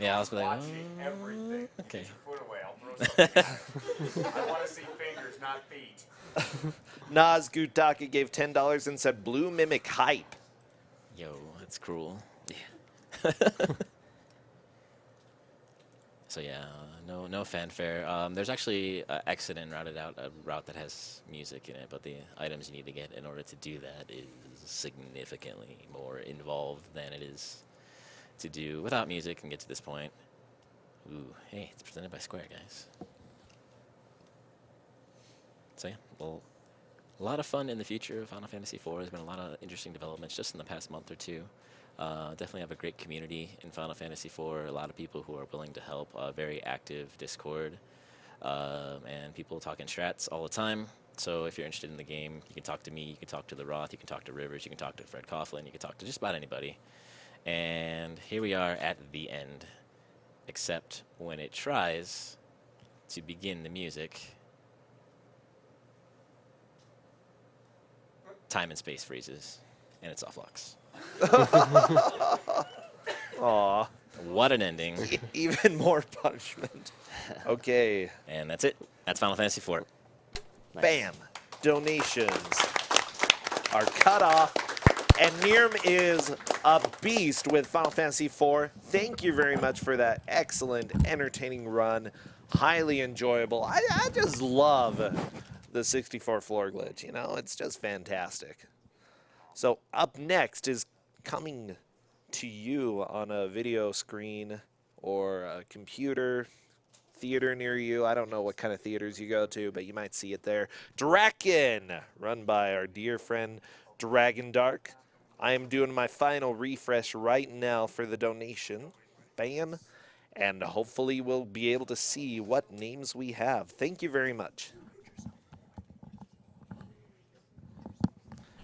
Yeah, I was like, Watching everything. okay. Get your foot away. I'll throw something. I want to see fingers, not feet. Nas Gutaka gave $10 and said Blue Mimic hype. Yo, that's cruel. So yeah, no fanfare. There's actually accident routed out a route that has music in it, but the items you need to get in order to do that is significantly more involved than it is to do without music and get to this point. Ooh, hey, it's presented by Square, guys. So yeah, well, a lot of fun in the future of Final Fantasy IV. There's been a lot of interesting developments just in the past month or two. Definitely have a great community in Final Fantasy IV. A lot of people who are willing to help. Very active Discord. And people talking strats all the time. So if you're interested in the game, you can talk to me, you can talk to the Roth, you can talk to Rivers, you can talk to Fred Coughlin, you can talk to just about anybody. And here we are at the end. Except when it tries to begin the music, time and space freezes, and it's off locks. Aw. What an ending. Even more punishment. Okay. And that's it. That's Final Fantasy IV. Nice. Bam. Donations are cut off. And Neerrm is a beast with Final Fantasy IV. Thank you very much for that excellent, entertaining run. Highly enjoyable. I just love the 64 floor glitch. You know, it's just fantastic. So up next is coming to you on a video screen or a computer theater near you. I don't know what kind of theaters you go to, but you might see it there. Draken, run by our dear friend Dragon Dark. I am doing my final refresh right now for the donation. Bam. And hopefully we'll be able to see what names we have. Thank you very much.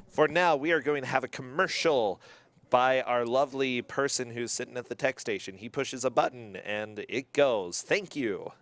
For now, we are going to have a commercial by our lovely person who's sitting at the tech station. He pushes a button and it goes. Thank you.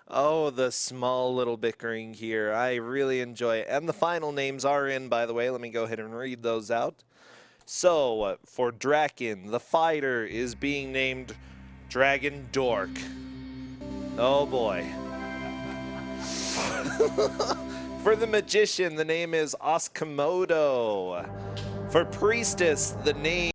Oh, the small little bickering here. I really enjoy it. And the final names are in, by the way. Let me go ahead and read those out. So, for Draken, the fighter is being named Dragon Dork. Oh, boy. For the Magician, the name is Oscomodo. For Priestess, the name